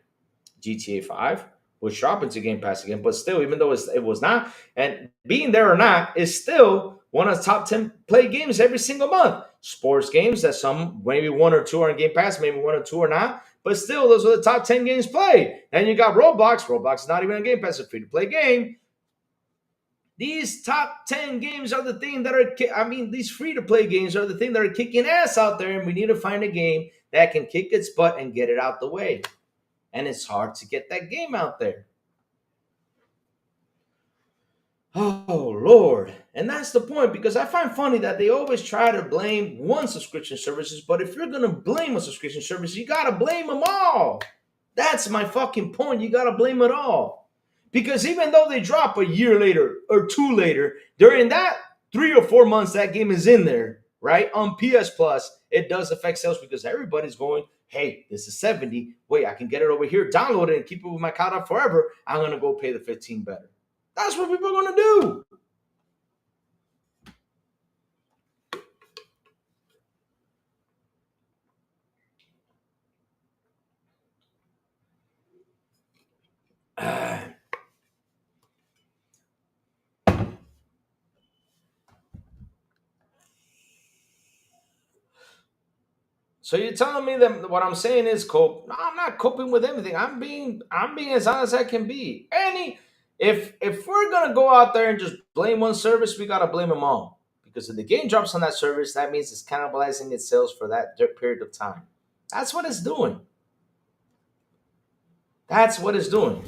GTA 5, which drop into Game Pass again. But still, even though it was not, and being there or not, is still one of the top 10 play games every single month. Sports games that some, maybe one or two are in Game Pass, maybe one or two are not. But still, those are the top 10 games played. Then you got Roblox. Roblox is not even on Game Pass. It's a free-to-play game. These top 10 games are the thing that are, these free-to-play games are the thing that are kicking ass out there. And we need to find a game that can kick its butt and get it out the way. And it's hard to get that game out there. Oh, Lord. And that's the point, because I find funny that they always try to blame one subscription services, but if you're going to blame a subscription service, you got to blame them all. That's my fucking point. You got to blame it all. Because even though they drop a year later or two later, during that 3 or 4 months that game is in there, right, on PS Plus, it does affect sales because everybody's going, hey, this is 70. Wait, I can get it over here, download it, and keep it with my cloud forever. I'm going to go pay the 15 better. That's what people are going to do. So you're telling me that what I'm saying is cope? No, I'm not coping with anything. I'm being as honest as I can be. If we're gonna go out there and just blame one service, we gotta blame them all. Because if the game drops on that service, that means it's cannibalizing its sales for that period of time. That's what it's doing. That's what it's doing.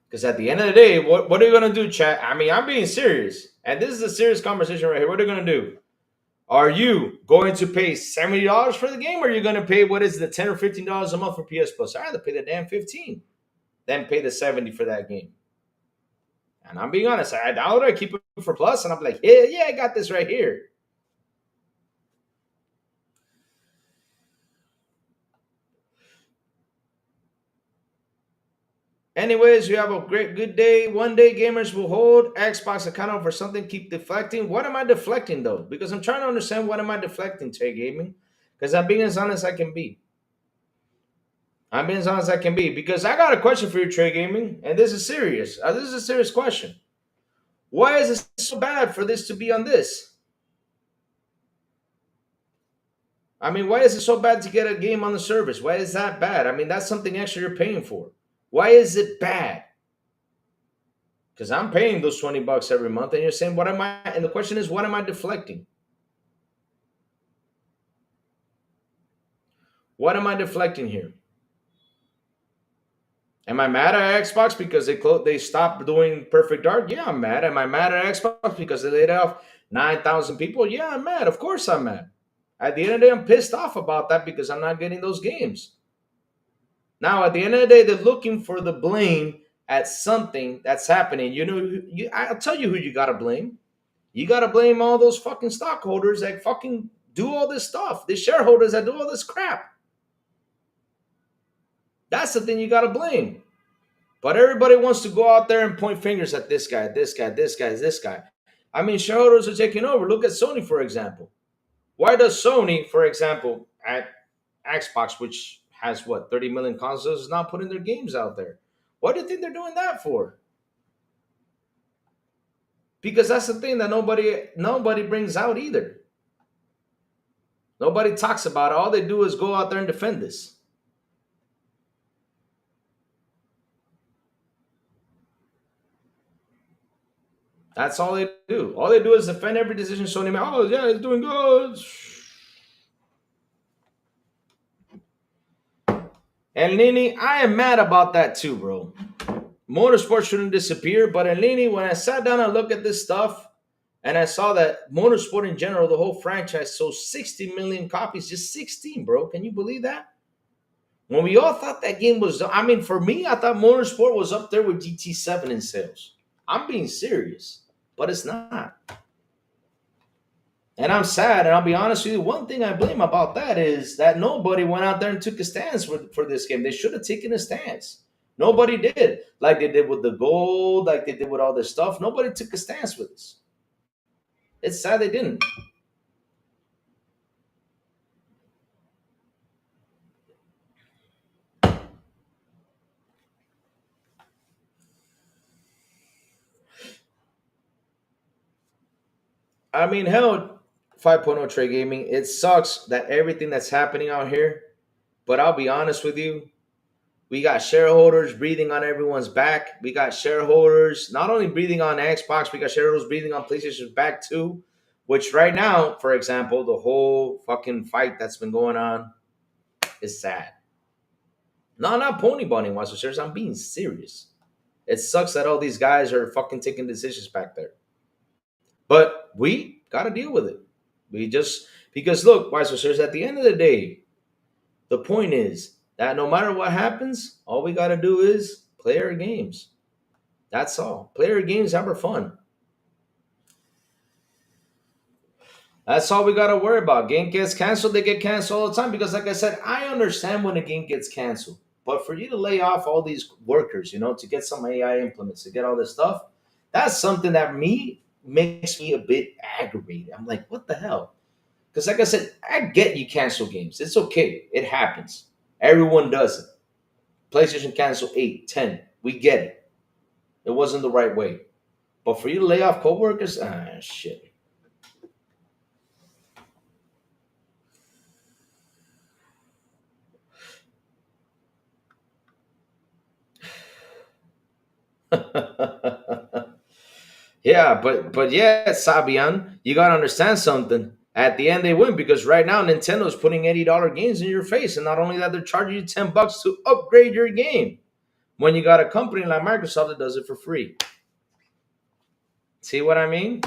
Because at the end of the day, what are you gonna do, chat? I mean, I'm being serious, and this is a serious conversation right here. What are you gonna do? Are you going to pay $70 for the game, or are you going to pay, what is it, $10 or $15 a month for PS Plus? I'd rather pay the damn 15 than pay the 70 for that game. And I'm being honest, I download it, I keep it for Plus, and I'm like, yeah, I got this right here. Anyways, you have a good day. One day gamers will hold Xbox account for something, keep deflecting. What am I deflecting though? Because I'm trying to understand, what am I deflecting, Tay Gaming? Because I'm being as honest as I can be. I'm being as honest as I can be. Because I got a question for you, Trey Gaming, and this is serious. This is a serious question. Why is it so bad for this to be on this? I mean, why is it so bad to get a game on the service? Why is that bad? I mean, that's something extra you're paying for. Why is it bad? Because I'm paying those $20 every month, and you're saying, what am I? And the question is, what am I deflecting? What am I deflecting here? Am I mad at Xbox because they stopped doing Perfect Dark? Yeah, I'm mad. Am I mad at Xbox because they laid off 9,000 people? Yeah, I'm mad. Of course I'm mad. At the end of the day, I'm pissed off about that because I'm not getting those games. Now, at the end of the day, they're looking for the blame at something that's happening. You know, I'll tell you who you got to blame. You got to blame all those fucking stockholders that fucking do all this stuff. The shareholders that do all this crap. That's the thing you got to blame. But everybody wants to go out there and point fingers at this guy, this guy, this guy, this guy. I mean, shareholders are taking over. Look at Sony, for example. Why does Sony, for example, at Xbox, which has what 30 million consoles, is not putting their games out there? What do you think they're doing that for? Because that's the thing that nobody brings out either. Nobody talks about it. All they do is go out there and defend this. That's all they do. All they do is defend every decision Sony made. Oh yeah, it's doing good. And Nini, I am mad about that too, bro. Motorsport shouldn't disappear, but in Nini, when I sat down and looked at this stuff, and I saw that motorsport in general, the whole franchise sold 60 million copies, just 16, bro. Can you believe that? When we all thought that game was, I mean, for me, I thought motorsport was up there with GT7 in sales. I'm being serious, but it's not. And I'm sad, and I'll be honest with you. One thing I blame about that is that nobody went out there and took a stance for this game. They should have taken a stance. Nobody did, like they did with the gold, like they did with all this stuff. Nobody took a stance with this. It's sad they didn't. I mean, hell, 5.0 trade gaming. It sucks that everything that's happening out here. But I'll be honest with you. We got shareholders breathing on everyone's back. We got shareholders not only breathing on Xbox, we got shareholders breathing on PlayStation's back too. Which right now, for example, the whole fucking fight that's been going on is sad. No, not pony bunny wants to serious. I'm being serious. It sucks that all these guys are fucking taking decisions back there. But we got to deal with it. We just, because look, why so serious? At the end of the day, the point is that no matter what happens, all we got to do is play our games. That's all. Play our games, have our fun. That's all we got to worry about. Game gets canceled, they get canceled all the time because, like I said, I understand when a game gets canceled. But for you to lay off all these workers, to get some AI implements, to get all this stuff, that's something that makes me a bit aggravated. I'm like, what the hell? Because, like I said, I get you cancel games. It's okay. It happens. Everyone does it. PlayStation cancel 8, 10. We get it. It wasn't the right way. But for you to lay off coworkers, shit. Yeah, but yeah, Sabian, you gotta understand something. At the end, they win because right now Nintendo's putting $80 games in your face, and not only that, they're charging you $10 to upgrade your game. When you got a company like Microsoft that does it for free, see what I mean?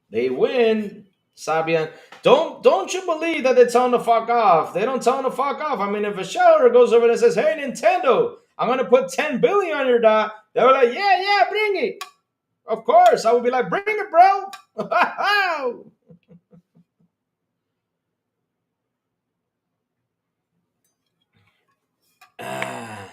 They win, Sabian. Don't you believe that they tell them to fuck off? They don't tell them to fuck off. I mean, if a shareholder goes over and says, "Hey, Nintendo, I'm gonna put 10 billion on your dot," they were like, "Yeah, yeah, bring it." Of course, I would be like, "Bring it, bro." Ah.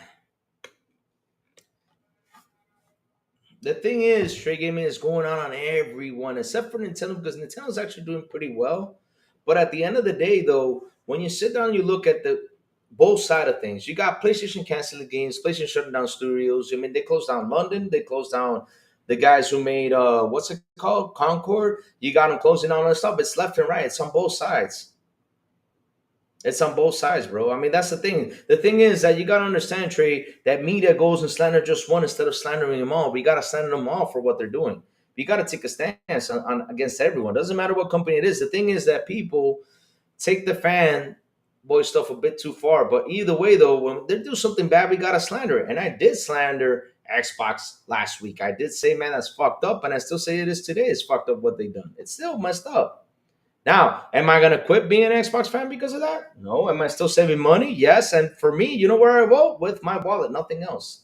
The thing is, trade gaming is going on everyone except for Nintendo because Nintendo's actually doing pretty well. But at the end of the day, though, when you sit down, and you look at the both side of things. You got PlayStation canceling games, PlayStation shutting down studios. I mean, they closed down London. They closed down the guys who made what's it called, Concord. You got them closing down and stuff. It's left and right. It's on both sides. It's on both sides, bro. I mean, that's the thing. The thing is that you gotta understand, Trey, that media goes and slander just one instead of slandering them all. We gotta slander them all for what they're doing. We gotta take a stance on against everyone. Doesn't matter what company it is. The thing is that people take the fan boy stuff a bit too far. But either way, though, when they do something bad, we gotta slander it. And I did slander Xbox last week. I did say, man, that's fucked up, and I still say it is today. It's fucked up what they done. It's still messed up. Now, am I going to quit being an Xbox fan because of that? No. Am I still saving money? Yes. And for me, you know where I vote? With my wallet, nothing else.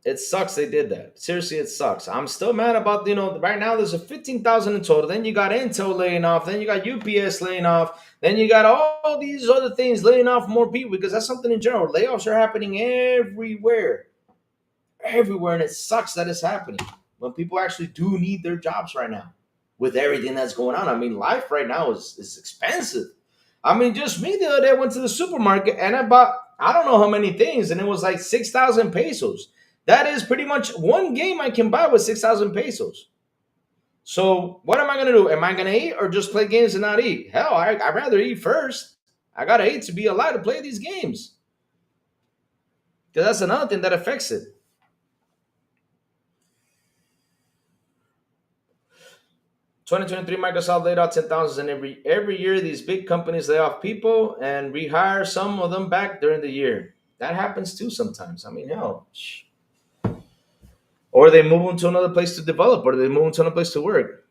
It sucks they did that. Seriously, it sucks. I'm still mad about, right now there's a 15,000 in total. Then you got Intel laying off. Then you got UPS laying off. Then you got all these other things laying off more people because that's something in general. Layoffs are happening everywhere. Everywhere. And it sucks that it's happening when people actually do need their jobs right now with everything that's going on. I mean, life right now is expensive. I mean, just me the other day, I went to the supermarket and I bought, I don't know how many things, and it was like 6,000 pesos. That is pretty much one game I can buy with 6,000 pesos. So, what am I going to do? Am I going to eat or just play games and not eat? Hell, I'd rather eat first. I got to eat to be allowed to play these games. Because that's another thing that affects it. 2023, Microsoft laid off 10,000 every year. These big companies lay off people and rehire some of them back during the year. That happens too sometimes. I mean, hell. Or they move them to another place to develop, or they move them to another place to work.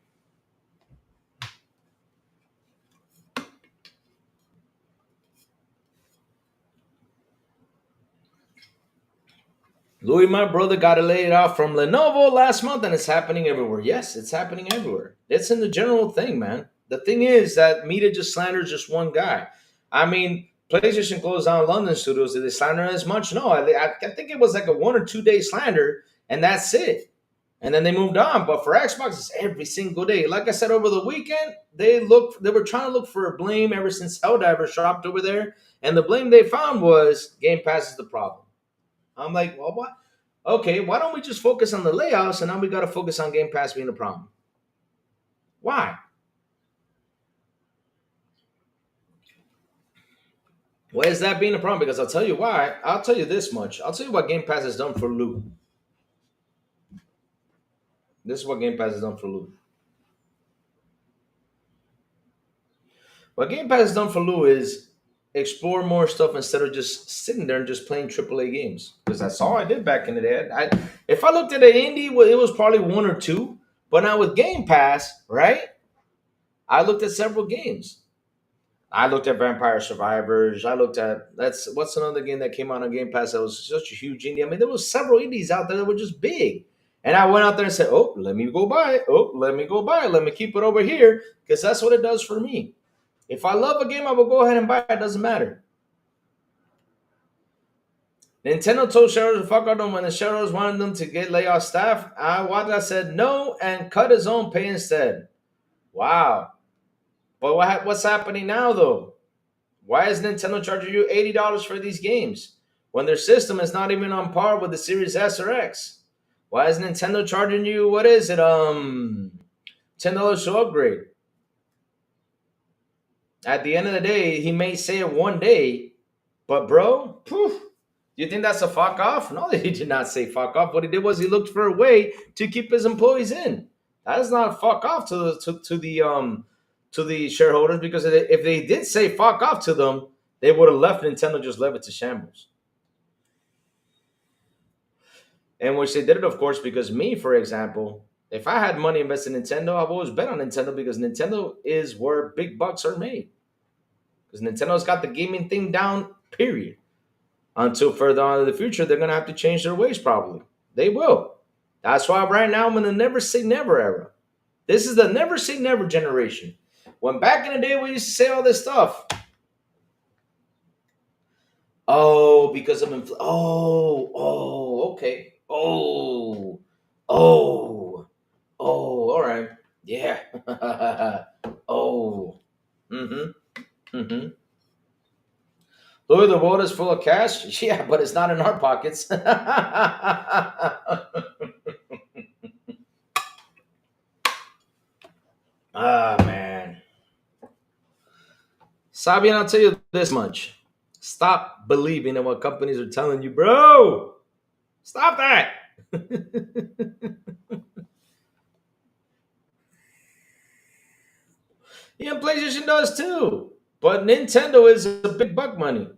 Louis, my brother, got laid off from Lenovo last month, and it's happening everywhere. Yes, it's happening everywhere. It's in the general thing, man. The thing is that media just slanders just one guy. I mean, PlayStation closed down London studios. Did they slander as much? No, I think it was like a 1 or 2 day slander, and that's it. And then they moved on. But for Xbox, it's every single day. Like I said, over the weekend, they were trying to look for a blame ever since Helldiver shopped over there, and the blame they found was Game Pass is the problem. I'm like, well, what? Okay, why don't we just focus on the layoffs and now we got to focus on Game Pass being the problem? Why? Why is that being a problem? Because I'll tell you why. I'll tell you this much. I'll tell you what Game Pass has done for Lou. This is what Game Pass has done for Lou. What Game Pass has done for Lou is explore more stuff instead of just sitting there and just playing AAA games. Because that's all I did back in the day. If I looked at an indie, well, it was probably one or two. But now with Game Pass, right? I looked at several games. I looked at Vampire Survivors. I looked at what's another game that came out on Game Pass that was such a huge indie. I mean, there was several indies out there that were just big. And I went out there and said, "Oh, let me go buy it. Oh, let me go buy it. Let me keep it over here because that's what it does for me." If I love a game, I will go ahead and buy it. It doesn't matter. Nintendo told shareholders to fuck out them when the shareholders wanted them to get layoff staff. Wada said no and cut his own pay instead. Wow. But what's happening now, though? Why is Nintendo charging you $80 for these games when their system is not even on par with the Series S or X? Why is Nintendo charging you, what is it, $10 to upgrade? At the end of the day, he may say it one day, but bro, poof, you think that's a fuck off? No, he did not say fuck off. What he did was he looked for a way to keep his employees in. That is not fuck off to the shareholders, because if they did say fuck off to them, they would have left Nintendo, just left it to shambles. And which they did it, of course, because me, for example, if I had money invested in Nintendo, I've always bet on Nintendo because Nintendo is where big bucks are made. Because Nintendo's got the gaming thing down, period. Until further on in the future, they're going to have to change their ways probably. They will. That's why right now I'm in the never say never era. This is the never say never generation. When back in the day we used to say all this stuff. Oh, because of okay. All right. Yeah. Oh. Mm-hmm. Louis, the world is full of cash. Yeah, but it's not in our pockets. Man. Sabian, I'll tell you this much. Stop believing in what companies are telling you, bro. Stop that. Yeah, PlayStation does too. But Nintendo is a big buck money.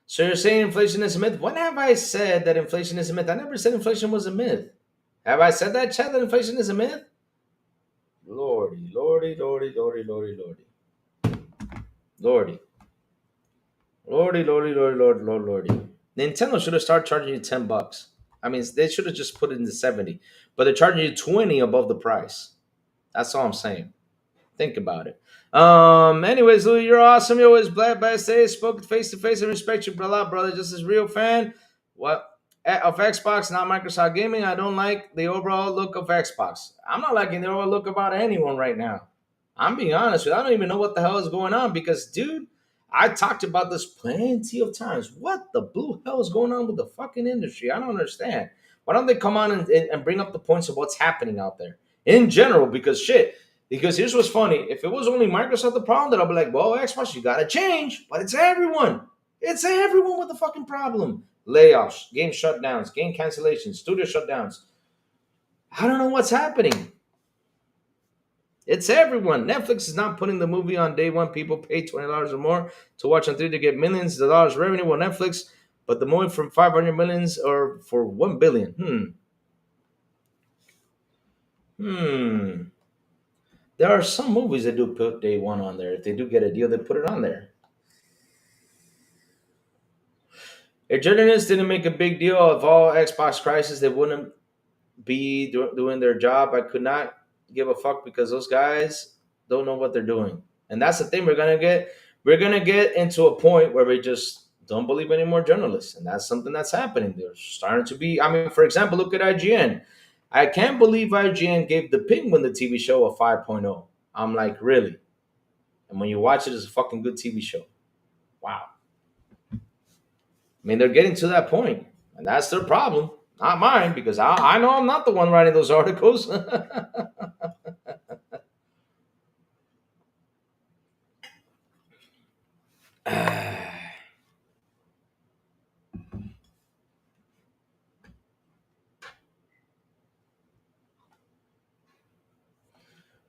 So you're saying inflation is a myth? When have I said that inflation is a myth? I never said inflation was a myth. Have I said that, Chad, that inflation is a myth? Lordy, lordy, lordy, lordy, lordy, lordy. Lordy. Lordy, lordy, lordy, lordy, lordy, lordy. Nintendo should have started charging you $10. I mean, they should have just put it in the 70, but they're charging you 20 above the price. That's all I'm saying. Think about it. Anyways, Louis, you're awesome. You're always black by say, spoken face to face, and respect you, brother. Just as real fan. What of Xbox, not Microsoft Gaming. I don't like the overall look of Xbox. I'm not liking the overall look about anyone right now. I'm being honest with you. I don't even know what the hell is going on because, dude, I talked about this plenty of times. What the blue hell is going on with the fucking industry? I don't understand. Why don't they come on and bring up the points of what's happening out there in general? Because shit. Because here's what's funny. If it was only Microsoft the problem, then I'll be like, well, Xbox, you gotta change. But it's everyone. It's everyone with the fucking problem. Layoffs, game shutdowns, game cancellations, studio shutdowns. I don't know what's happening. It's everyone. Netflix is not putting the movie on day one. People pay $20 or more to watch on 3 to get millions of dollars revenue on Netflix, but the movie from 500 millions or for 1 billion. There are some movies that do put day one on there. If they do get a deal, they put it on there. If journalists didn't make a big deal of all Xbox crisis, they wouldn't be doing their job. I could not give a fuck because those guys don't know what they're doing. And that's the thing we're gonna get. We're gonna get into a point where we just don't believe any more journalists, and that's something that's happening. They're starting to be. I mean, for example, look at IGN. I can't believe IGN gave The Penguin, the TV show, a 5.0. I'm like, really? And when you watch it, it's a fucking good TV show. Wow. I mean, they're getting to that point, and that's their problem, not mine, because I know I'm not the one writing those articles. All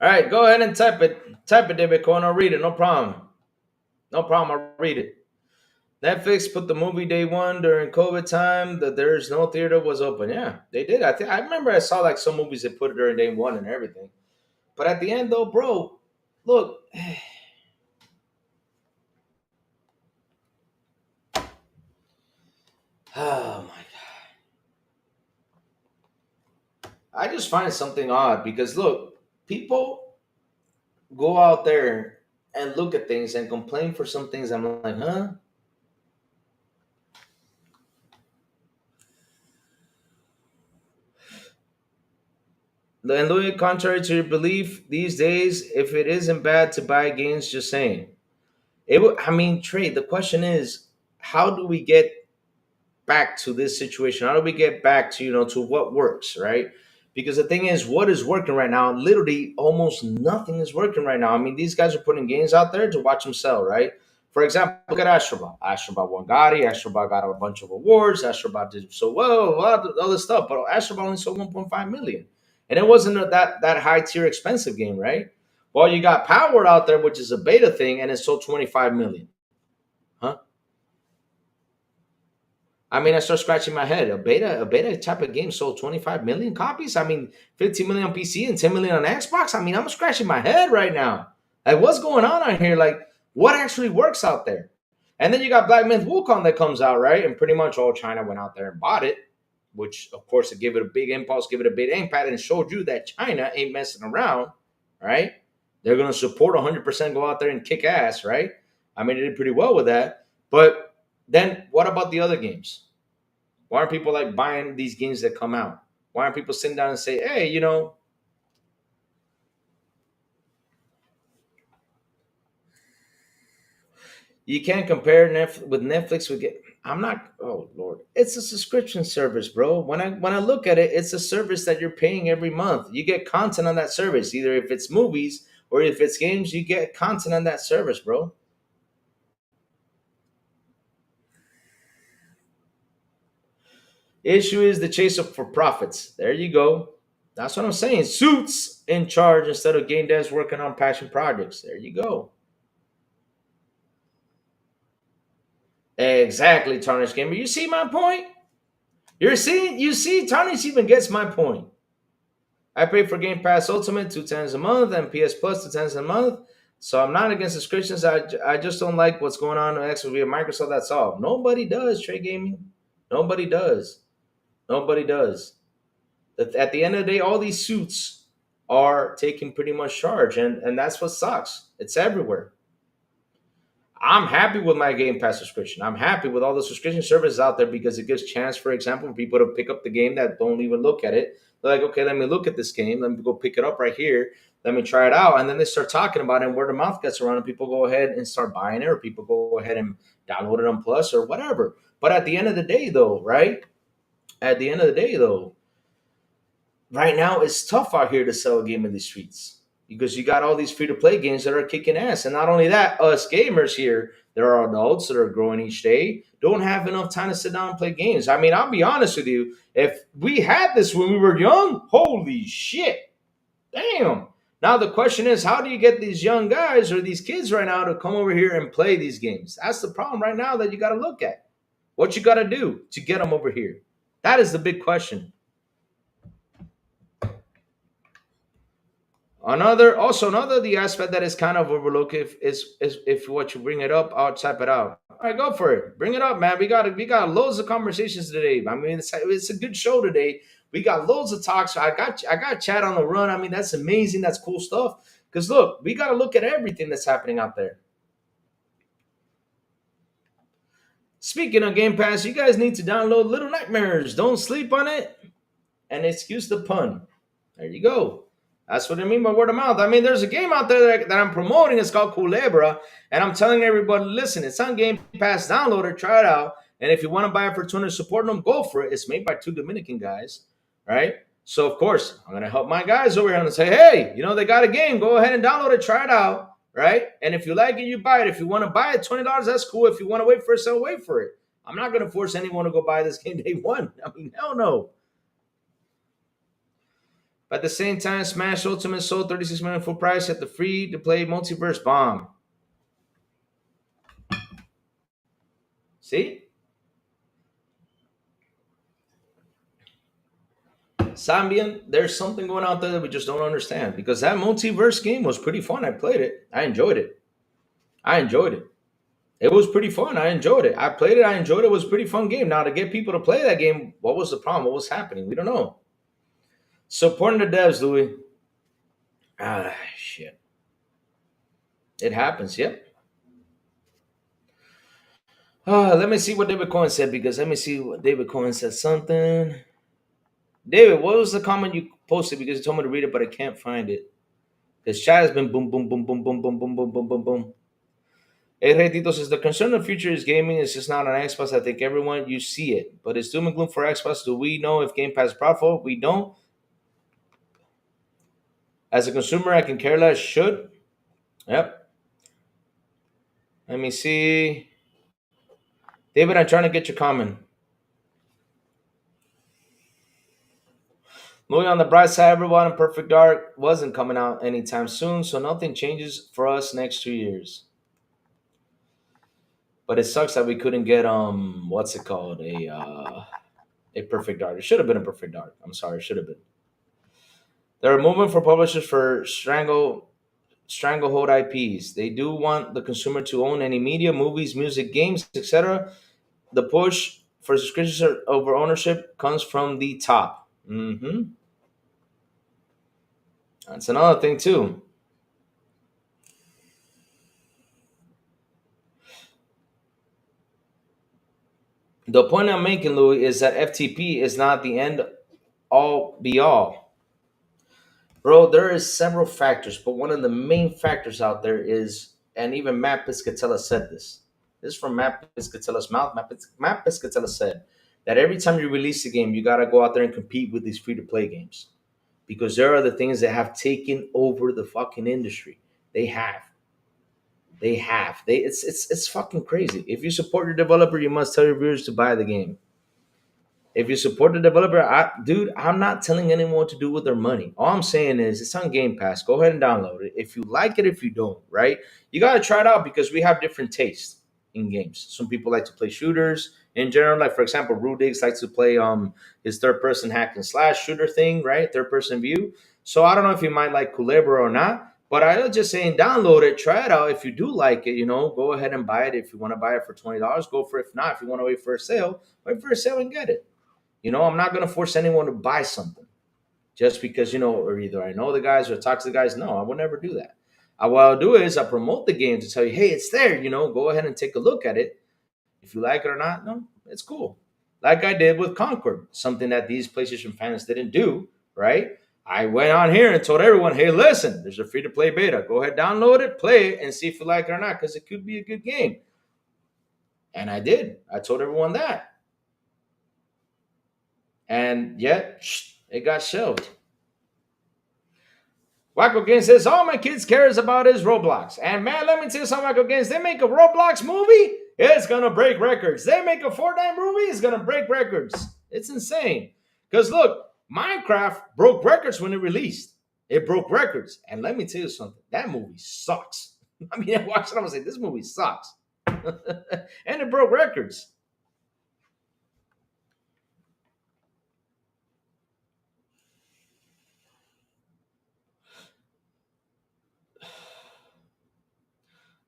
right, go ahead and type it. Type it, David Cohen. I'll read it. No problem. No problem. I'll read it. Netflix put the movie day one during COVID time that there's no theater was open. Yeah, they did. I remember I saw like some movies that put it during day one and everything. But at the end though, bro, look. Oh my god. I just find something odd because look, people go out there and look at things and complain for some things. I'm like, huh? And Louis, contrary to your belief, these days, if it isn't bad to buy games, just saying. I mean, Trey, the question is, how do we get back to this situation? How do we get back to, to what works, right? Because the thing is, what is working right now? Literally, almost nothing is working right now. I mean, these guys are putting games out there to watch them sell, right? For example, look at Astrobot. Astrobot won Gotti. Astrobot got a bunch of awards. Astrobot did so well, a lot of other stuff. But Astrobot only sold 1.5 million. And it wasn't that high tier expensive game, right? Well, you got Power out there, which is a beta thing, and it sold 25 million. Huh? I mean, I start scratching my head. A beta type of game sold 25 million copies. I mean, 15 million on PC and 10 million on Xbox. I mean, I'm scratching my head right now. Like, what's going on here? Like, what actually works out there? And then you got Black Myth Wukong that comes out, right? And pretty much all China went out there and bought it, which, of course, it gave it a big impulse, gave it a big impact, and showed you that China ain't messing around, right? They're going to support 100%, go out there and kick ass, right? I mean, they did pretty well with that. But then what about the other games? Why aren't people like buying these games that come out? Why aren't people sitting down and say, hey, you can't compare with Netflix with I'm not. Oh Lord, it's a subscription service, bro. When I look at it, it's a service that you're paying every month. You get content on that service, either if it's movies or if it's games. You get content on that service, bro. Issue is the chase for profits. There you go. That's what I'm saying. Suits in charge instead of game devs working on passion projects. There you go. Exactly, Tarnish Gamer. You see my point? You see, Tarnish even gets my point. I pay for Game Pass Ultimate 2 times a month and PS Plus 2 times a month. So I'm not against subscriptions. I just don't like what's going on with Xbox via Microsoft. That's all. Nobody does, Trey Gaming. Nobody does. Nobody does. At the end of the day, all these suits are taking pretty much charge, and that's what sucks. It's everywhere. I'm happy with my Game Pass subscription. I'm happy with all the subscription services out there because it gives chance, for example, for people to pick up the game that don't even look at it. They're like, okay, let me look at this game. Let me go pick it up right here. Let me try it out. And then they start talking about it, and word of mouth gets around, and people go ahead and start buying it, or people go ahead and download it on Plus or whatever. But at the end of the day, though, right? At the end of the day, though, right now it's tough out here to sell a game in these streets because you got all these free to play games that are kicking ass. And not only that, us gamers here, there are adults that are growing each day, don't have enough time to sit down and play games. I mean, I'll be honest with you. If we had this when we were young, holy shit. Damn. Now the question is, how do you get these young guys or these kids right now to come over here and play these games? That's the problem right now that you got to look at. What you got to do to get them over here? That is the big question. Another the aspect that is kind of overlooked is if what you bring it up, I'll type it out. All right, go for it. Bring it up, man. We got loads of conversations today. I mean, it's a good show today. We got loads of talks. I got chat on the run. I mean, that's amazing. That's cool stuff. Because look, we got to look at everything that's happening out there. Speaking of Game Pass, you guys need to download Little Nightmares. Don't sleep on it. And excuse the pun. There you go. That's what I mean by word of mouth. I mean, there's a game out there that I'm promoting. It's called Culebra. And I'm telling everybody, listen, it's on Game Pass. Download it. Try it out. And if you want to buy it for 200, support them, go for it. It's made by two Dominican guys, right? So, of course, I'm going to help my guys over here and say, hey, they got a game. Go ahead and download it. Try it out, right? And if you like it, you buy it. If you want to buy it, $20, that's cool. If you want to wait for it, so wait for it. I'm not going to force anyone to go buy this game day one. I mean, hell no. But at the same time, Smash Ultimate sold 36 million full price at the free-to-play multiverse bomb. See? Sambian, there's something going out there that we just don't understand. Because that multiverse game was pretty fun. I played it. I enjoyed it. It was pretty fun. I enjoyed it. I played it. I enjoyed it. It was a pretty fun game. Now, to get people to play that game, what was the problem? What was happening? We don't know. Supporting the devs, Louis. Shit. It happens, yep. Let me see what David Cohen said, because let me see what David Cohen said something. David, what was the comment you posted? Because you told me to read it, but I can't find it. Because chat has been boom, boom, boom, boom, boom, boom, boom, boom, boom, boom, boom. Hey, Retito says, the concern of the future is gaming. It's just not on Xbox. I think everyone, you see it. But it's doom and gloom for Xbox. Do we know if Game Pass is profitable? We don't. As a consumer, I can care less. Should. Yep. Let me see. David, I'm trying to get your comment. Moving on the bright side, everyone in Perfect Dark wasn't coming out anytime soon, so nothing changes for us next 2 years. But it sucks that we couldn't get what's it called? A Perfect Dark. It should have been a Perfect Dark. I'm sorry, it should have been. There are movement for publishers for stranglehold IPs. They do want the consumer to own any media, movies, music, games, etc. The push for subscriptions over ownership comes from the top. That's another thing too. The point I'm making, Louis, is that FTP is not the end all be all. Bro, there is several factors, but one of the main factors out there is, and even Matt Piscatella said this. This is from Matt Piscatella's mouth. Matt Piscatella said that every time you release a game, you got to go out there and compete with these free-to-play games. Because there are the things that have taken over the fucking industry. They have. It's fucking crazy. If you support your developer, you must tell your viewers to buy the game. If you support the developer, I'm not telling anyone what to do with their money. All I'm saying is it's on Game Pass. Go ahead and download it. If you like it, if you don't, right? You got to try it out because we have different tastes in games. Some people like to play shooters in general. Like, for example, Rudiggs likes to play his third-person hack and slash shooter thing, right? Third-person view. So I don't know if you might like Culebra or not. But I was just saying, download it, try it out. If you do like it, go ahead and buy it. If you want to buy it for $20, go for it. If not, if you want to wait for a sale and get it. I'm not going to force anyone to buy something just because, or either I know the guys or talk to the guys. No, I would never do that. What I'll do is I promote the game to tell you, hey, it's there, go ahead and take a look at it. If you like it or not, no, it's cool. Like I did with Concord, something that these PlayStation fans didn't do, right? I went on here and told everyone, hey, listen, there's a free to play beta. Go ahead, download it, play it, and see if you like it or not, because it could be a good game. And I did. I told everyone that. And yet, it got shelved. Wacko Games says, all my kids cares about is Roblox. And man, let me tell you something, Wacko Games, they make a Roblox movie, it's going to break records. They make a Fortnite movie, it's going to break records. It's insane. Because look, Minecraft broke records when it released. It broke records. And let me tell you something, that movie sucks. I mean, I watched it, I was like, this movie sucks. And it broke records.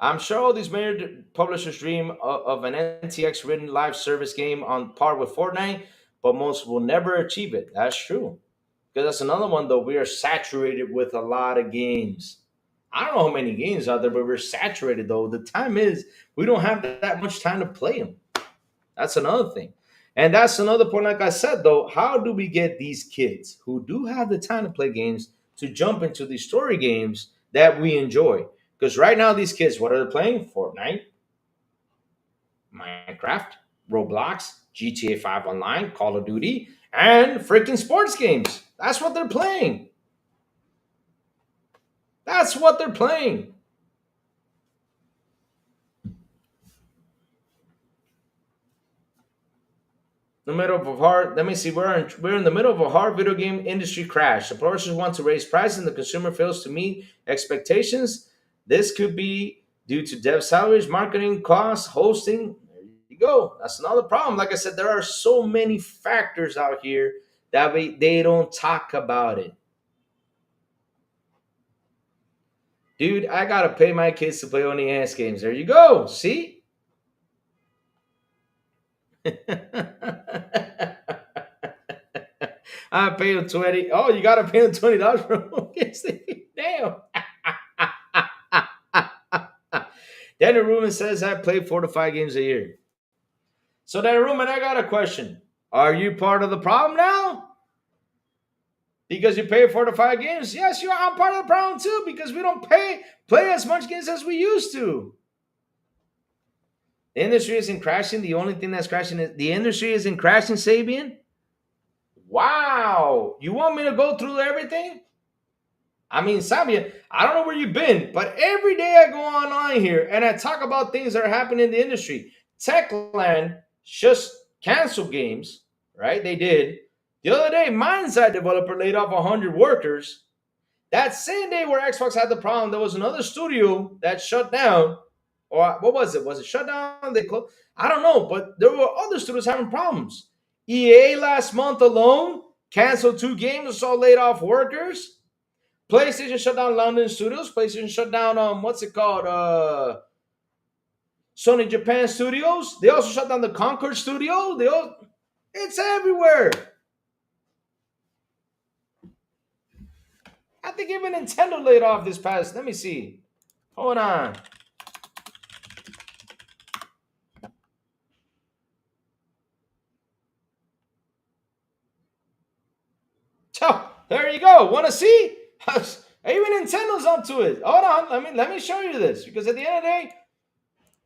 I'm sure all these major publishers dream of an NTX written live service game on par with Fortnite, but most will never achieve it. That's true. Because that's another one, though. We are saturated with a lot of games. I don't know how many games out there, but we're saturated, though. The time is, we don't have that much time to play them. That's another thing. And that's another point, like I said, though. How do we get these kids who do have the time to play games to jump into these story games that we enjoy? Because right now, these kids, what are they playing? Fortnite, Minecraft, Roblox, GTA 5 Online, Call of Duty, and freaking sports games. That's what they're playing. That's what they're playing. The middle of a hard, let me see, we're in the middle of a hard video game industry crash. The publishers want to raise prices and the consumer fails to meet expectations. This could be due to dev salaries, marketing costs, hosting. There you go. That's another problem. Like I said, there are so many factors out here that they don't talk about it. Dude, I got to pay my kids to play only ass games. There you go. See? I pay them 20. Oh, you got to pay them $20 for damn. Daniel Ruben says I play 4 to 5 games a year. So Daniel Ruben, I got a question. Are you part of the problem now? Because you pay 4 to 5 games? Yes, you are. I'm part of the problem too, because we don't play as much games as we used to. The industry isn't crashing. The only thing that's crashing is the industry isn't crashing, Sabian. Wow. You want me to go through everything? I mean, Sabian, I don't know where you've been, but every day I go online here and I talk about things that are happening in the industry. Techland just canceled games, right? They did. The other day, Mindside developer laid off 100 workers. That same day where Xbox had the problem, there was another studio that shut down. Or what was it? Was it shut down? They closed? I don't know, but there were other studios having problems. EA last month alone canceled 2 games, saw laid off workers. PlayStation shut down London studios. PlayStation shut down what's it called? Sony Japan studios. They also shut down the Concord studio. It's everywhere. I think even Nintendo laid off this past. Let me see. Hold on. Oh, there you go. Want to see? Even Nintendo's up to it. Hold on. Let me show you this. Because at the end of the day,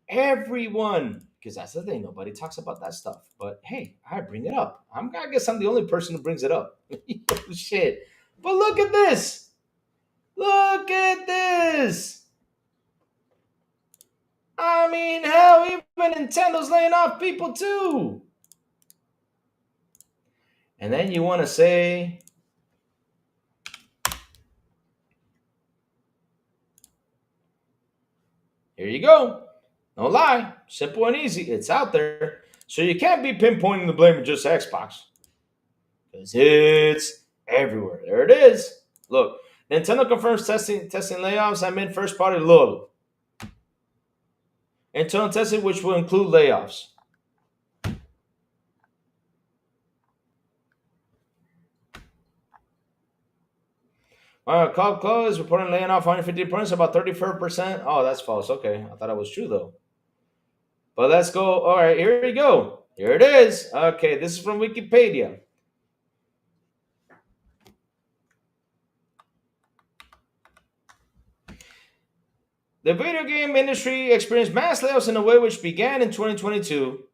everyone, because that's the thing, nobody talks about that stuff. But hey, I bring it up. I guess I'm the only person who brings it up. Shit. But look at this. Look at this. I mean, hell, even Nintendo's laying off people too. And then you want to say, here you go. No lie. Simple and easy. It's out there. So you can't be pinpointing the blame of just Xbox. Because it's everywhere. There it is. Look, Nintendo confirms testing layoffs amid first party lull. Internal testing, which will include layoffs. Call close, reporting laying off 150 points, about 34%. Oh, that's false. Okay. I thought it was true, though. But let's go. All right, here we go. Here it is. Okay, this is from Wikipedia. The video game industry experienced mass layoffs in a way which began in 2022,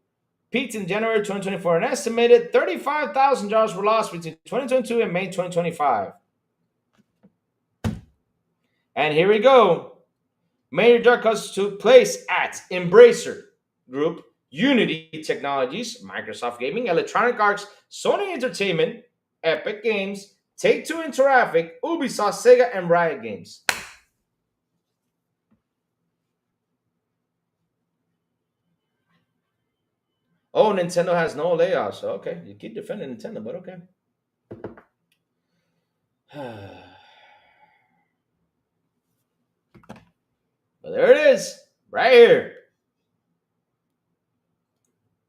peaked in January 2024. An estimated 35,000 jobs were lost between 2022 and May 2025. And here we go. Major job cuts took place at Embracer Group, Unity Technologies, Microsoft Gaming, Electronic Arts, Sony Entertainment, Epic Games, Take-Two Interactive, Ubisoft, Sega, and Riot Games. Oh, Nintendo has no layoffs. Okay, you keep defending Nintendo, but okay. But there it is, right here.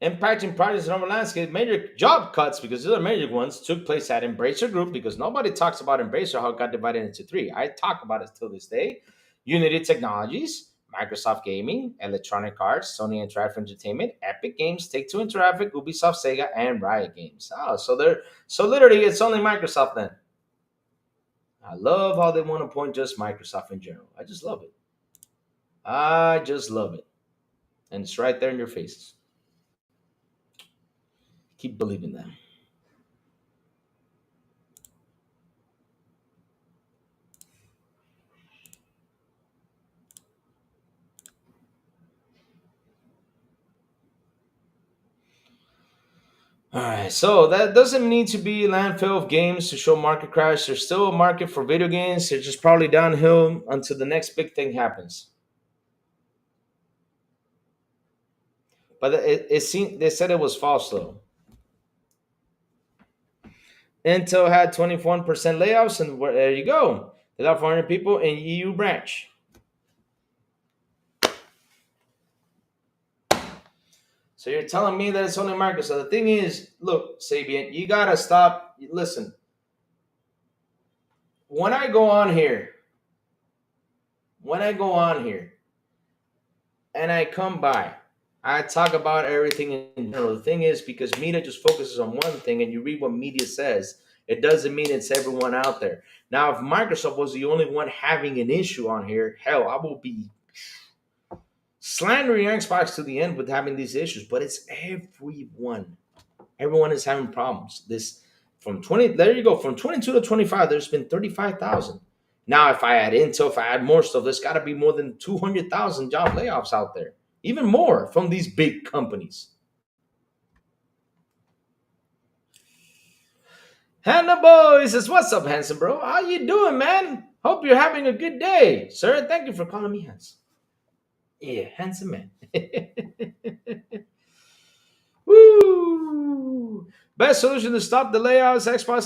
Impacting projects in our landscape, major job cuts, because these are major ones, took place at Embracer Group, because nobody talks about Embracer, how it got divided into three. I talk about it till this day. Unity Technologies, Microsoft Gaming, Electronic Arts, Sony Interactive Entertainment, Epic Games, Take-Two Interactive, Ubisoft, Sega, and Riot Games. Oh, so literally it's only Microsoft then. I love how they want to point just Microsoft in general. I just love it. I just love it. And it's right there in your faces. Keep believing that. All right, so that doesn't need to be landfill of games to show market crash. There's still a market for video games. They're just probably downhill until the next big thing happens. But it seemed they said it was false though. Intel had 21% layoffs, and there you go. They lost 400 people in EU branch. So you're telling me that it's only Microsoft. So the thing is, look, Sabian, you gotta stop. Listen, when I go on here, and I come by, I talk about everything in general. The thing is, because media just focuses on one thing and you read what media says, it doesn't mean it's everyone out there. Now, if Microsoft was the only one having an issue on here, hell, I will be slandering Xbox to the end with having these issues, but it's everyone. Everyone is having problems. This from 20, there you go, from 22 to 25, there's been 35,000. Now, if I add Intel, if I add more stuff, there's got to be more than 200,000 job layoffs out there. Even more from these big companies. Hannah Boy says, "What's up, handsome bro? How you doing, man? Hope you're having a good day, sir. Thank you for calling me handsome. Yeah, handsome man." Woo! Best solution to stop the layoffs: Xbox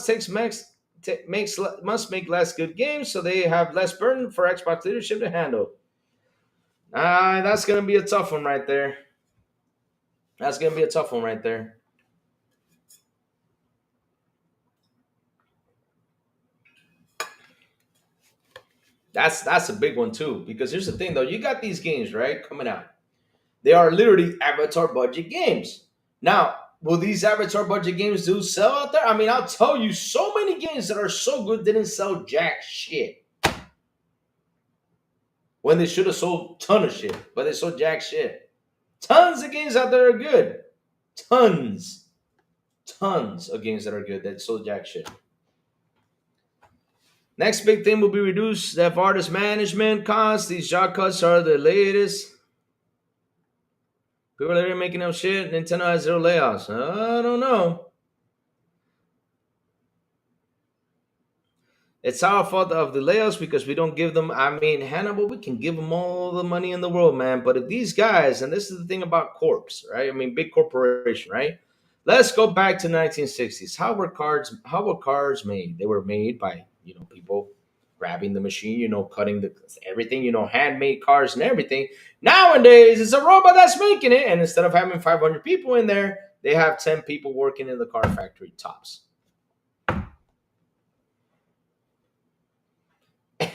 must make less good games, so they have less burden for Xbox leadership to handle. That's gonna be a tough one right there. That's gonna be a tough one right there. That's a big one too, because here's the thing though, you got these games right coming out. They are literally avatar budget games. Now, will these avatar budget games do sell out there? I mean, I'll tell you, so many games that are so good didn't sell jack shit. When they should have sold a ton of shit, but they sold jack shit. Tons of games out there are good. Tons of games that are good that sold jack shit. Next big thing will be reduced dev artist management costs. These job cuts are the latest. People are making up shit. Nintendo has 0 layoffs. I don't know. It's our fault of the layoffs because we don't give them. I mean, Hannibal, we can give them all the money in the world, man. But if these guys, and this is the thing about corps, right? I mean, big corporation, right? Let's go back to 1960s. How were cars made? They were made by people grabbing the machine, cutting everything, handmade cars and everything. Nowadays, it's a robot that's making it, and instead of having 500 people in there, they have 10 people working in the car factory tops.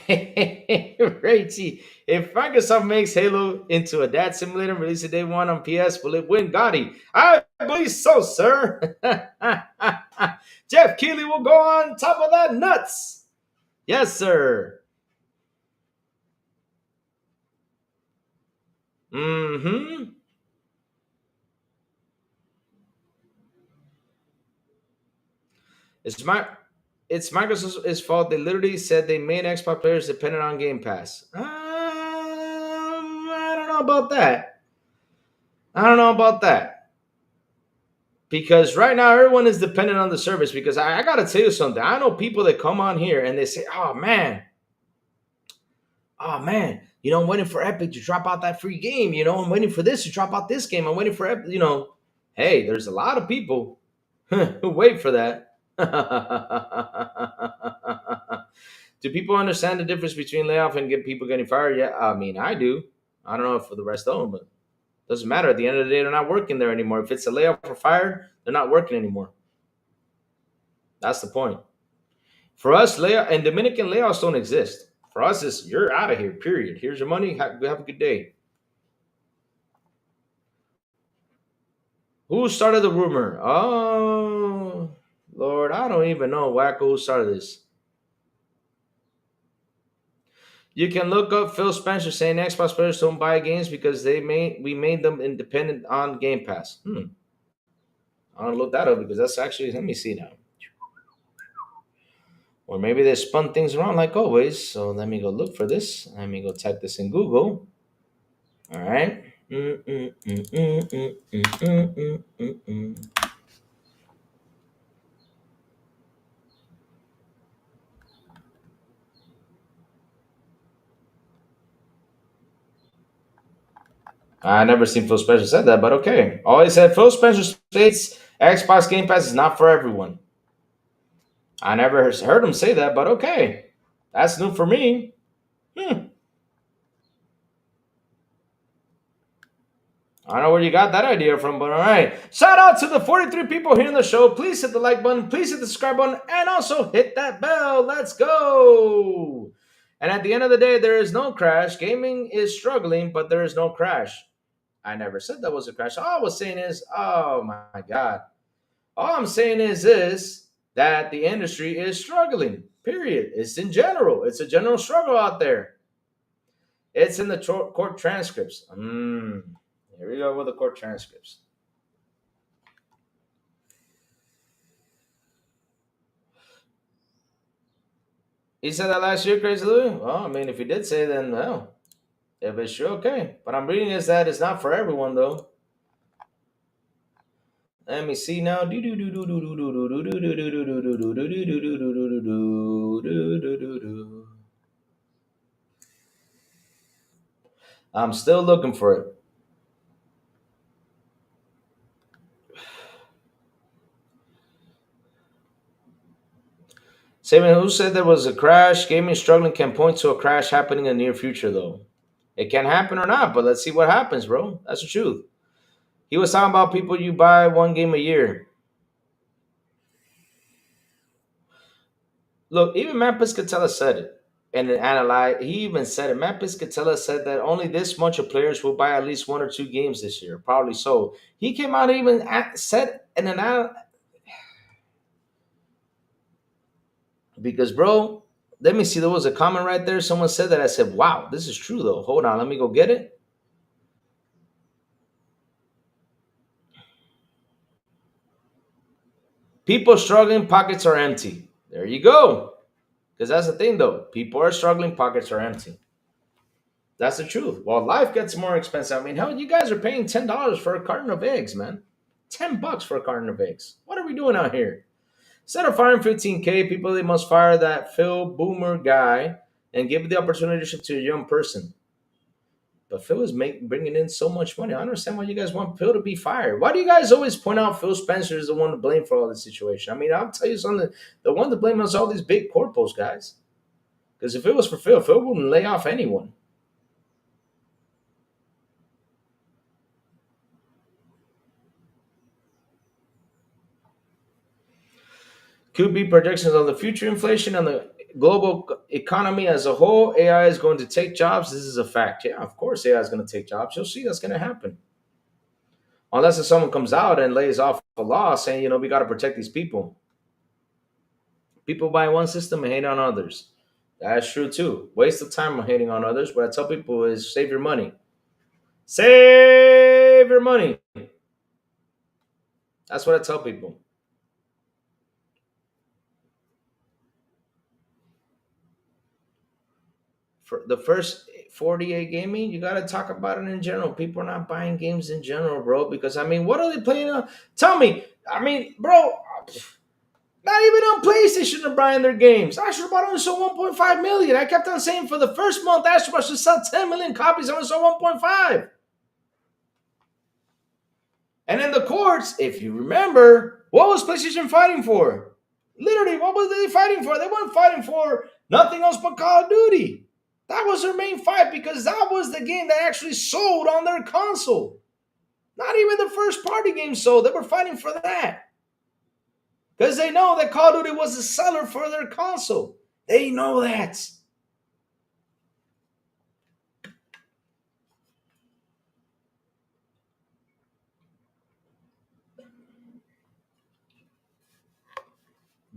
Rachy, if Microsoft makes Halo into a dad simulator, release it day one on PS, will it win Gotti? I believe so, sir. Jeff Keighley will go on top of that nuts. Yes, sir. Mm-hmm. It's my it's Microsoft's fault. They literally said they made Xbox players dependent on Game Pass. I don't know about that. I don't know about that. Because right now everyone is dependent on the service. Because I gotta tell you something. I know people that come on here and they say, oh man, I'm waiting for Epic to drop out that free game. I'm waiting for this to drop out this game. I'm waiting for Epic. Hey, there's a lot of people who wait for that. Do people understand the difference between layoff and get people getting fired? Yeah, I mean, I do. I don't know for the rest of them, but it doesn't matter. At the end of the day, they're not working there anymore. If it's a layoff or fired, they're not working anymore. That's the point. For us, layoff and Dominican layoffs don't exist. For us, it's you're out of here. Period. Here's your money. Have a good day. Who started the rumor? Oh, Lord, I don't even know, Wacko, who started this. You can look up Phil Spencer saying Xbox players don't buy games because we made them independent on Game Pass. I don't look that up because that's actually, let me see now. Or maybe they spun things around like always. So let me go look for this. Let me go type this in Google. All right. I never seen Phil Spencer said that, but okay. Always said Phil Spencer states Xbox Game Pass is not for everyone. I never heard him say that, but okay. That's new for me. I don't know where you got that idea from, but all right. Shout out to the 43 people here in the show. Please hit the like button, please hit the subscribe button, and also hit that bell. Let's go. And at the end of the day, there is no crash. Gaming is struggling, but there is no crash. I never said that was a crash. All I was saying is, oh my God. All I'm saying is this, that the industry is struggling, period. It's in general. It's a general struggle out there. It's in the court transcripts. Here we go with the court transcripts. He said that last year, Crazy Louie? Well, I mean, if he did say, then well, if it's true, okay. But I'm reading is that it's not for everyone, though. Let me see now. I'm still looking for it. Saban, who said there was a crash? Gaming struggling can point to a crash happening in the near future, though. It can happen or not, but let's see what happens, bro. That's the truth. He was talking about people you buy one game a year. Look, even Matt Piscatella said it. And then analyze, he even said it. Matt Piscatella said that only this much of players will buy at least one or two games this year. Probably so. He came out and even said in an because, bro, let me see. There was a comment right there. Someone said that. I said, wow, this is true, though. Hold on. Let me go get it. People struggling, pockets are empty. There you go. Because that's the thing, though. People are struggling, pockets are empty. That's the truth. Well, life gets more expensive. I mean, hell, you guys are paying $10 for a carton of eggs, man. $10 for a carton of eggs. What are we doing out here? Instead of firing 15K people, they must fire that Phil Boomer guy and give the opportunity to a young person. But Phil is bringing in so much money. I understand why you guys want Phil to be fired. Why do you guys always point out Phil Spencer is the one to blame for all this situation? I mean, I'll tell you something. The one to blame is all these big corpos, guys. Because if it was for Phil wouldn't lay off anyone. Could be projections on the future inflation and the global economy as a whole, AI is going to take jobs. This is a fact. Yeah, of course, AI is going to take jobs. You'll see that's going to happen. Unless if someone comes out and lays off a law saying, we got to protect these people. People buy one system and hate on others. That's true too. Waste of time hating on others. What I tell people is save your money. Save your money. That's what I tell people. For the first 48 gaming, you got to talk about it in general. People are not buying games in general, bro. Because what are they playing on? Tell me. Bro, not even on PlayStation they're buying their games. Astrobot only sold 1.5 million. I kept on saying for the first month, Astrobot should sell 10 million copies. I only sold 1.5. And in the courts, if you remember, what was PlayStation fighting for? Literally, what was they fighting for? They weren't fighting for nothing else but Call of Duty. That was their main fight because that was the game that actually sold on their console. Not even the first party game sold. They were fighting for that. Because they know that Call of Duty was a seller for their console. They know that.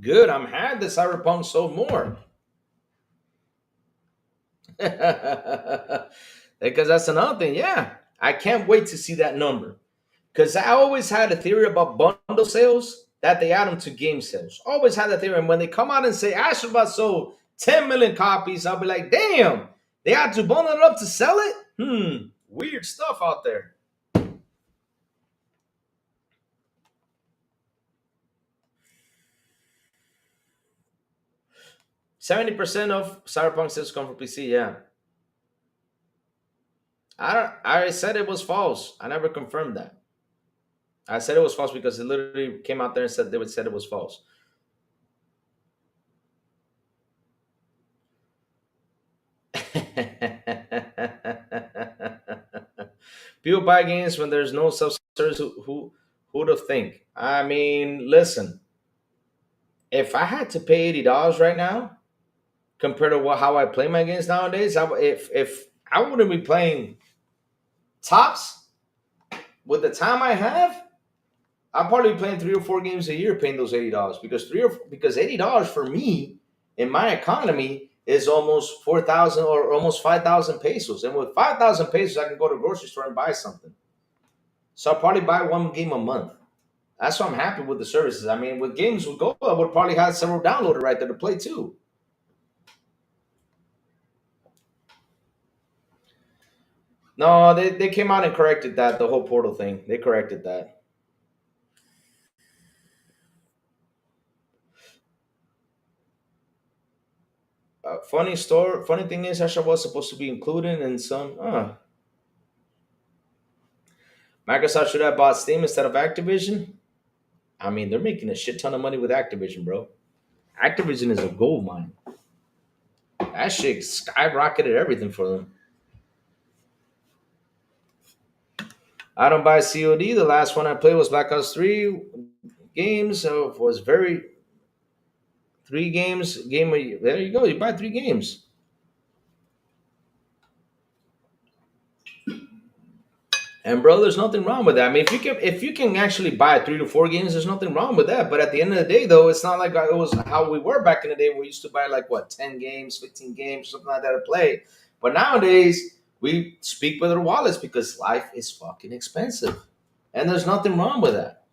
Good, I'm happy that Cyberpunk sold more. Because that's another thing. Yeah, I can't wait to see that number. Because I always had a theory about bundle sales that they add them to game sales. Always had that theory. And when they come out and say Astrobot sold 10 million copies, I'll be like, damn, they had to bundle it up to sell it? Weird stuff out there. 70% of Cyberpunk sales come from PC, yeah. I said it was false. I never confirmed that. I said it was false because it literally came out there and said it was false. People buy games when there's no self-service. Who'd have think? Listen. If I had to pay $80 right now, compared to how I play my games nowadays, if I wouldn't be playing tops with the time I have, I'll probably be playing 3 or 4 games a year, paying those $80 because $80 for me in my economy is almost 4,000 or almost 5,000 pesos, and with 5,000 pesos, I can go to a grocery store and buy something. So I'll probably buy one game a month. That's why I'm happy with the services. With games with Gold, I would probably have several downloaded right there to play too. No, they came out and corrected that, the whole portal thing. They corrected that. Funny thing is, Asha was supposed to be included in some. Microsoft should have bought Steam instead of Activision. They're making a shit ton of money with Activision, bro. Activision is a gold mine. That shit skyrocketed everything for them. I don't buy COD. The last one I played was Black Ops 3 games. So it was very 3 games. There you go. You buy 3 games. And bro, there's nothing wrong with that. If you can actually buy 3 to 4 games, there's nothing wrong with that. But at the end of the day, though, it's not like it was how we were back in the day. Where we used to buy 10 games, 15 games, something like that to play. But nowadays, we speak with our wallets because life is fucking expensive, and there's nothing wrong with that.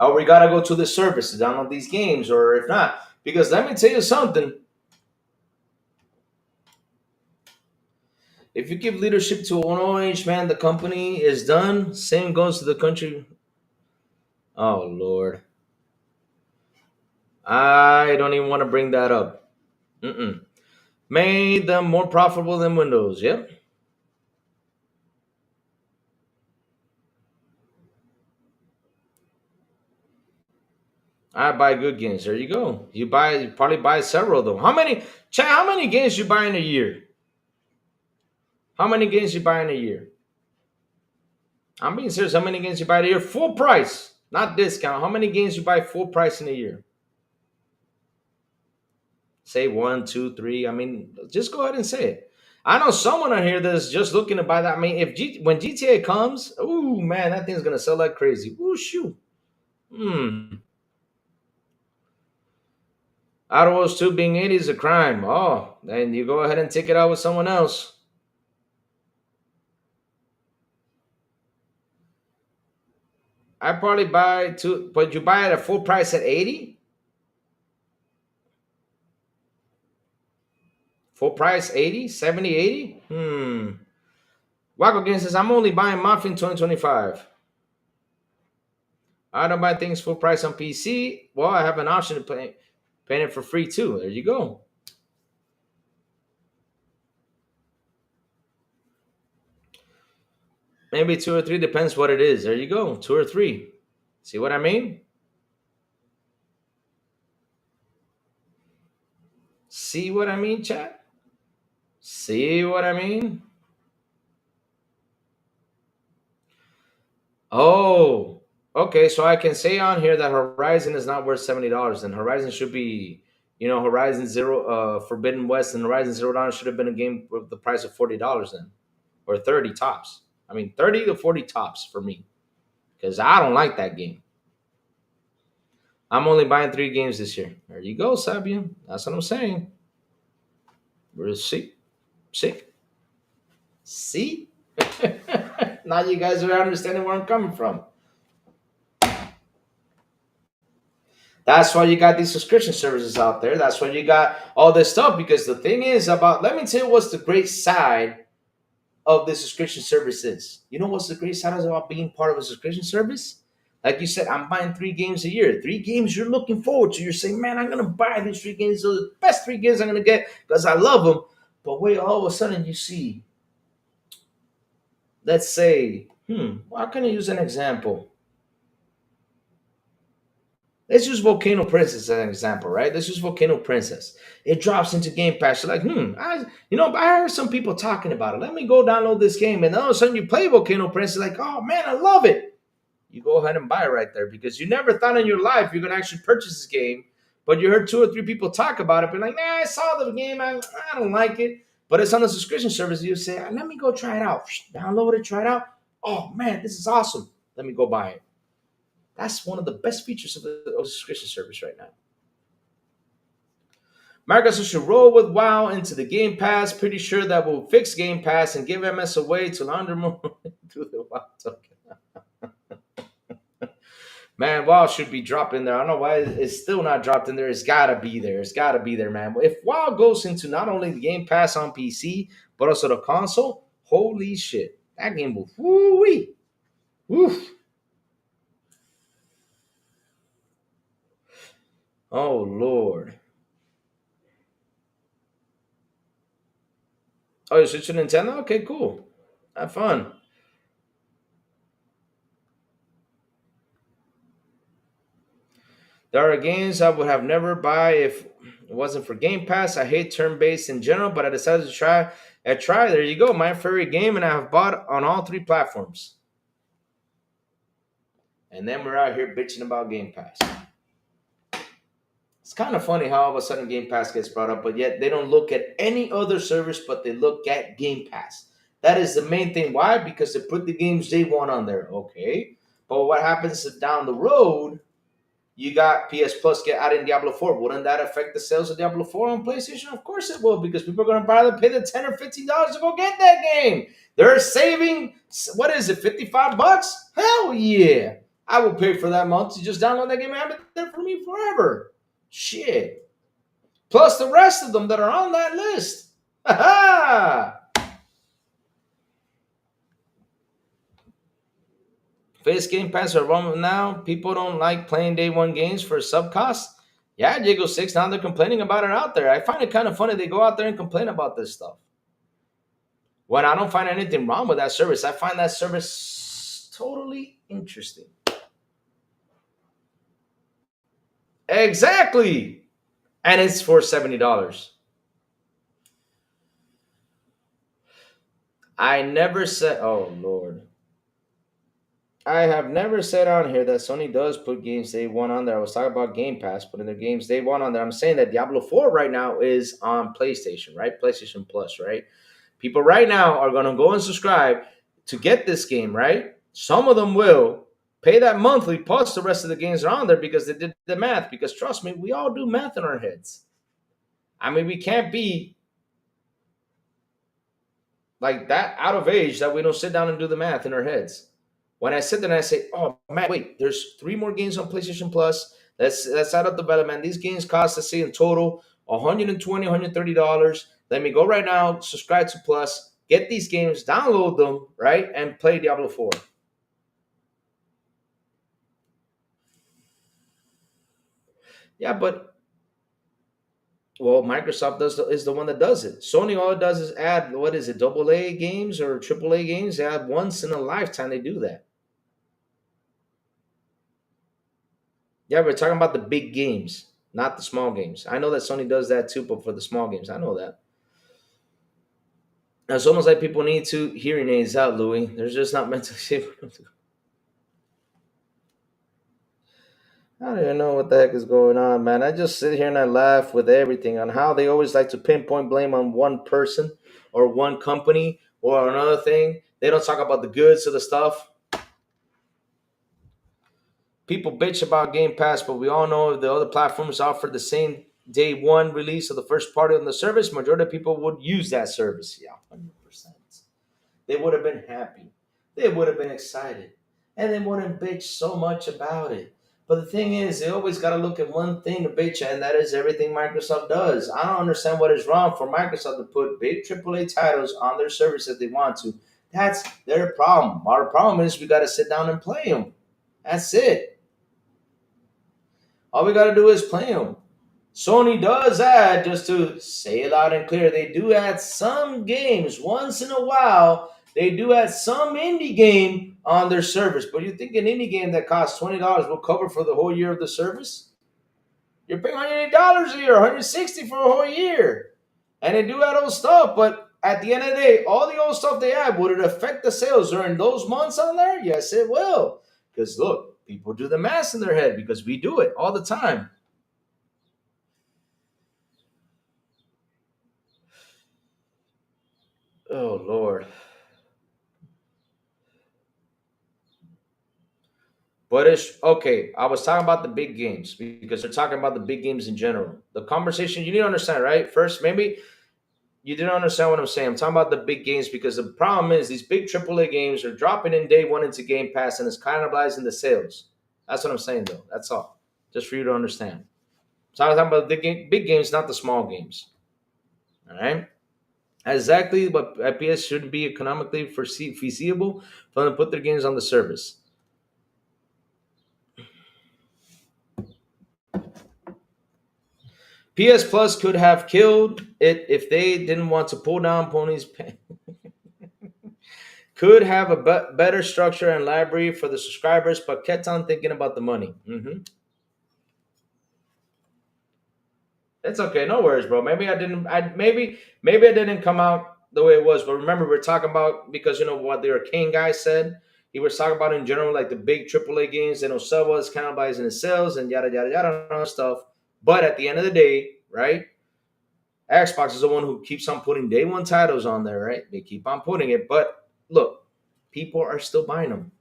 Or we gotta go to the service to download these games, or if not, because let me tell you something. If you give leadership to an old age man, the company is done. Same goes to the country. Oh Lord, I don't even want to bring that up. Mm-mm. Made them more profitable than Windows. Yep. I buy good games. There you go. You probably buy several of them. How many? Chad, how many games you buy in a year? How many games you buy in a year? I'm being serious. How many games you buy in a year? Full price, not discount. How many games you buy full price in a year? Say one, two, three. I mean, just go ahead and say it. I know someone on here that's just looking to buy that. I mean, when GTA comes, ooh man, that thing's gonna sell like crazy. Ooh shoot. Hmm. Out of those two, being 80 is a crime. Oh, then you go ahead and take it out with someone else. I probably buy two, but you buy it at full price at 80. Full price 80, 70, 80. Wacko Game says, I'm only buying Mafia in 2025. I don't buy things full price on PC. Well, I have an option to pay it for free too. There you go. Maybe two or three, depends what it is. There you go. Two or three. See what I mean? See what I mean, chat? See what I mean? Oh, okay. So I can say on here that Horizon is not worth $70. Then Horizon should be, Horizon Zero, Forbidden West, and Horizon Zero Dawn should have been a game with the price of $40 then, or 30 tops. I mean, 30 to 40 tops for me, because I don't like that game. I'm only buying 3 games this year. There you go, Sabian. That's what I'm saying. We'll see. See? See? Now you guys are understanding where I'm coming from. That's why you got these subscription services out there. That's why you got all this stuff. Because the thing is about, let me tell you what's the great side of the subscription service is. You know what's the great side about being part of a subscription service? Like you said, I'm buying 3 games a year. 3 games you're looking forward to. You're saying, man, I'm going to buy these 3 games. Those are the best 3 games I'm going to get because I love them. But wait, all of a sudden you see, let's say, how can I use an example? Let's use Volcano Princess as an example, right? Let's use Volcano Princess. It drops into Game Pass. You're like, I heard some people talking about it. Let me go download this game. And all of a sudden you play Volcano Princess, like, oh man, I love it. You go ahead and buy it right there because you never thought in your life you're going to actually purchase this game. But you heard 2 or 3 people talk about it. But like, I saw the game. I don't like it. But it's on the subscription service. You say, let me go try it out. Download it, try it out. Oh man, this is awesome. Let me go buy it. That's one of the best features of the subscription service right now. Microsoft should roll with WoW into the Game Pass. Pretty sure that will fix Game Pass and give MS a way to launder more to the WoW token. Man, WoW should be dropped in there. I don't know why it's still not dropped in there. It's gotta be there. It's gotta be there, man. If WoW goes into not only the Game Pass on PC, but also the console, holy shit. That game will woo-wee. Woof. Oh Lord. Oh, you switch to Nintendo? Okay, cool. Have fun. There are games I would have never buy if it wasn't for Game Pass. I hate turn-based in general, but I decided to try. I try. There you go. My favorite game, and I have bought on all 3 platforms. And then we're out here bitching about Game Pass. It's kind of funny how all of a sudden Game Pass gets brought up, but yet they don't look at any other service, but they look at Game Pass. That is the main thing. Why? Because they put the games they want on there. Okay. But what happens if down the road you got PS Plus get added in Diablo 4? Wouldn't that affect the sales of Diablo 4 on PlayStation? Of course it will, because people are going to probably pay the $10 or $15 to go get that game. They're saving, what is it, $55? Hell yeah. I will pay for that month to just download that game and have it there for me forever. Shit. Plus the rest of them that are on that list. Ha ha! Face Game Pass are wrong now. People don't like playing day one games for sub cost. Yeah, Jago 6, now they're complaining about it out there. I find it kind of funny they go out there and complain about this stuff. When I don't find anything wrong with that service, I find that service totally interesting. Exactly. And it's for $70. I never said, oh Lord. I have never said on here that Sony does put games day one on there. I was talking about Game Pass putting their games day one on there. I'm saying that Diablo 4 right now is on PlayStation, right? PlayStation Plus, right? People right now are going to go and subscribe to get this game, right? Some of them will pay that monthly, plus the rest of the games are on there because they did the math. Because trust me, we all do math in our heads. I mean, we can't be like that out of age that we don't sit down and do the math in our heads. When I sit there and I say, "Oh man, wait, there's three more games on PlayStation Plus. Let's add up the development. These games cost, let's say in total, 120, $130. Let me go right now, subscribe to Plus, get these games, download them, right, and play Diablo 4." Yeah, but well, Microsoft is the one that does it. Sony all it does is add what is it, double A games or triple A games? They add once in a lifetime. They do that. Yeah, we're talking about the big games, not the small games. I know that Sony does that too, but for the small games, I know that. It's almost like people need to hearing aids out, Louis. They're just not mentally safe. I don't even know what the heck is going on, man. I just sit here and I laugh with everything on how they always like to pinpoint blame on one person or one company or another thing. They don't talk about the goods of the stuff. People bitch about Game Pass, but we all know if the other platforms offer the same day one release of the first party on the service, majority of people would use that service. Yeah, 100%. They would have been happy. They would have been excited. And they wouldn't bitch so much about it. But the thing is, they always got to look at one thing to bitch at, and that is everything Microsoft does. I don't understand what is wrong for Microsoft to put big AAA titles on their service if they want to. That's their problem. Our problem is we got to sit down and play them. That's it. All we got to do is play them. Sony does add, just to say it loud and clear, they do add some games once in a while. They do add some indie game on their service. But you think an indie game that costs $20 will cover for the whole year of the service? You're paying $180 a year, 160 for a whole year. And they do add old stuff, but at the end of the day, all the old stuff they add, would it affect the sales during those months on there? Yes, it will. Because look, people do the math in their head because we do it all the time. Oh Lord. But it's okay. I was talking about the big games because they're talking about the big games in general. The conversation you need to understand, right? First, maybe you didn't understand what I'm saying. I'm talking about the big games because the problem is these big AAA games are dropping in day one into Game Pass and it's cannibalizing the sales. That's what I'm saying, though. That's all. Just for you to understand. So I was talking about the big games, not the small games. All right. Exactly, but IPS should be economically feasible for them to put their games on the service. PS Plus could have killed it if they didn't want to pull down Pony's pen. Could have a better structure and library for the subscribers, but kept on thinking about the money. It's okay, no worries, bro. Maybe I didn't. Maybe I didn't come out the way it was. But remember, we're talking about because you know what the Arcane guy said. He was talking about in general, like the big AAA games. They know sell was cannibalizing the sales and yada yada yada and stuff. But at the end of the day, right? Xbox is the one who keeps on putting day one titles on there, right? They keep on putting it, but look, people are still buying them.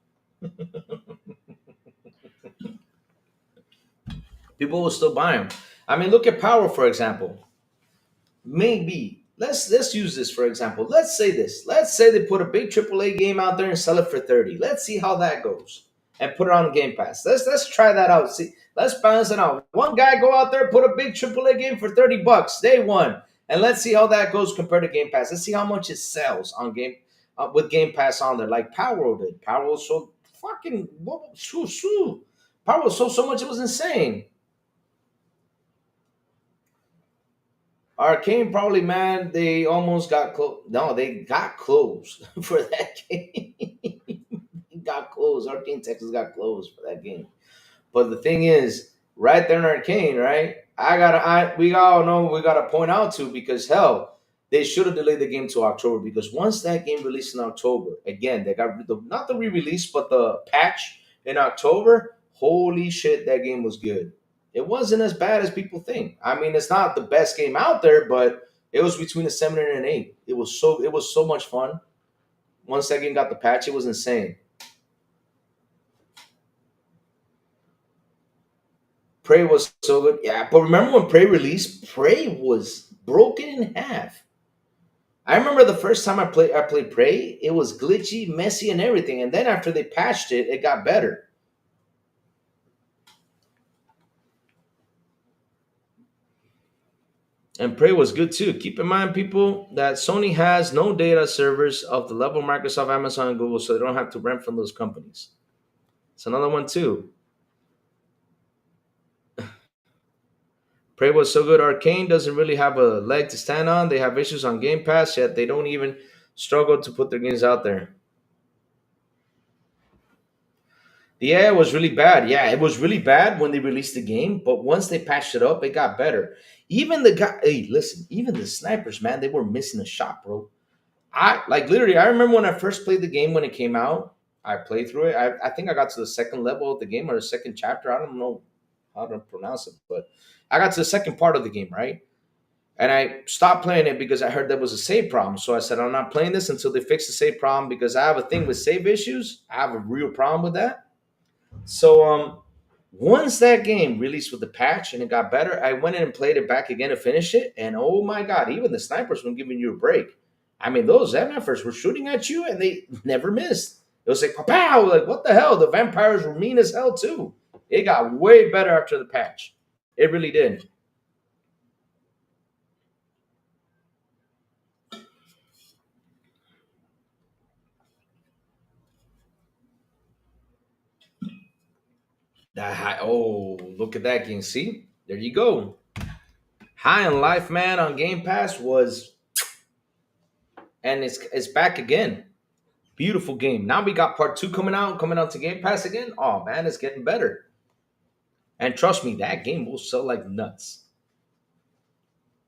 People will still buy them. I mean, look at Power for example. Maybe let's use this for example. Let's say this. Let's say they put a big AAA game out there and sell it for 30. Let's see how that goes, and put it on Game Pass. Let's try that out. See, let's balance it out. One guy go out there put a big AAA game for $30 day one, and let's see how that goes compared to Game Pass. Let's see how much it sells on Game with Game Pass on there, like Power did. Power was so fucking Power was so much it was insane. Arcane probably, man, they almost got close. No, they got closed for that game. Got closed. Arcane Texas got closed for that game. But the thing is, right there in Arcane, right? We all know we gotta point out to because hell, They should have delayed the game to October because once that game released in October, again, they got not the re-release, but the patch in October. Holy shit, that game was good. It wasn't as bad as people think. I mean, it's not the best game out there, but it was between a 7 and an 8. It was so much fun. Once that game got the patch, it was insane. Prey was so good. Yeah, but remember when Prey released? Prey was broken in half. I remember the first time I played Prey, it was glitchy, messy, and everything. And then after they patched it, it got better. And Prey was good too. Keep in mind, people, that Sony has no data servers of the level of Microsoft, Amazon, and Google, so they don't have to rent from those companies. It's another one too. Prey was so good. Arcane doesn't really have a leg to stand on. They have issues on Game Pass, yet they don't even struggle to put their games out there. Yeah, it was really bad. Yeah, it was really bad when they released the game, but once they patched it up, it got better. Even the guy, hey, listen, even the snipers, man, they were missing a shot, bro. I like literally. I remember when I first played the game when it came out. I played through it. I think I got to the second level of the game or the second chapter. I don't know how to pronounce it, but I got to the second part of the game, right? And I stopped playing it because I heard there was a save problem. So I said, I'm not playing this until they fix the save problem because I have a thing with save issues. I have a real problem with that. So once that game released with the patch and it got better, I went in and played it back again to finish it. And oh my god, even the snipers were giving you a break. I mean, those MFers were shooting at you and they never missed. It was like pow, like what the hell? The vampires were mean as hell too. It got way better after the patch. It really did. That high, oh, look at that game. See? There you go. High on Life, man, on Game Pass was, and it's back again. Beautiful game. Now we got part two coming out to Game Pass again. Oh man, it's getting better. And trust me, that game will sell like nuts.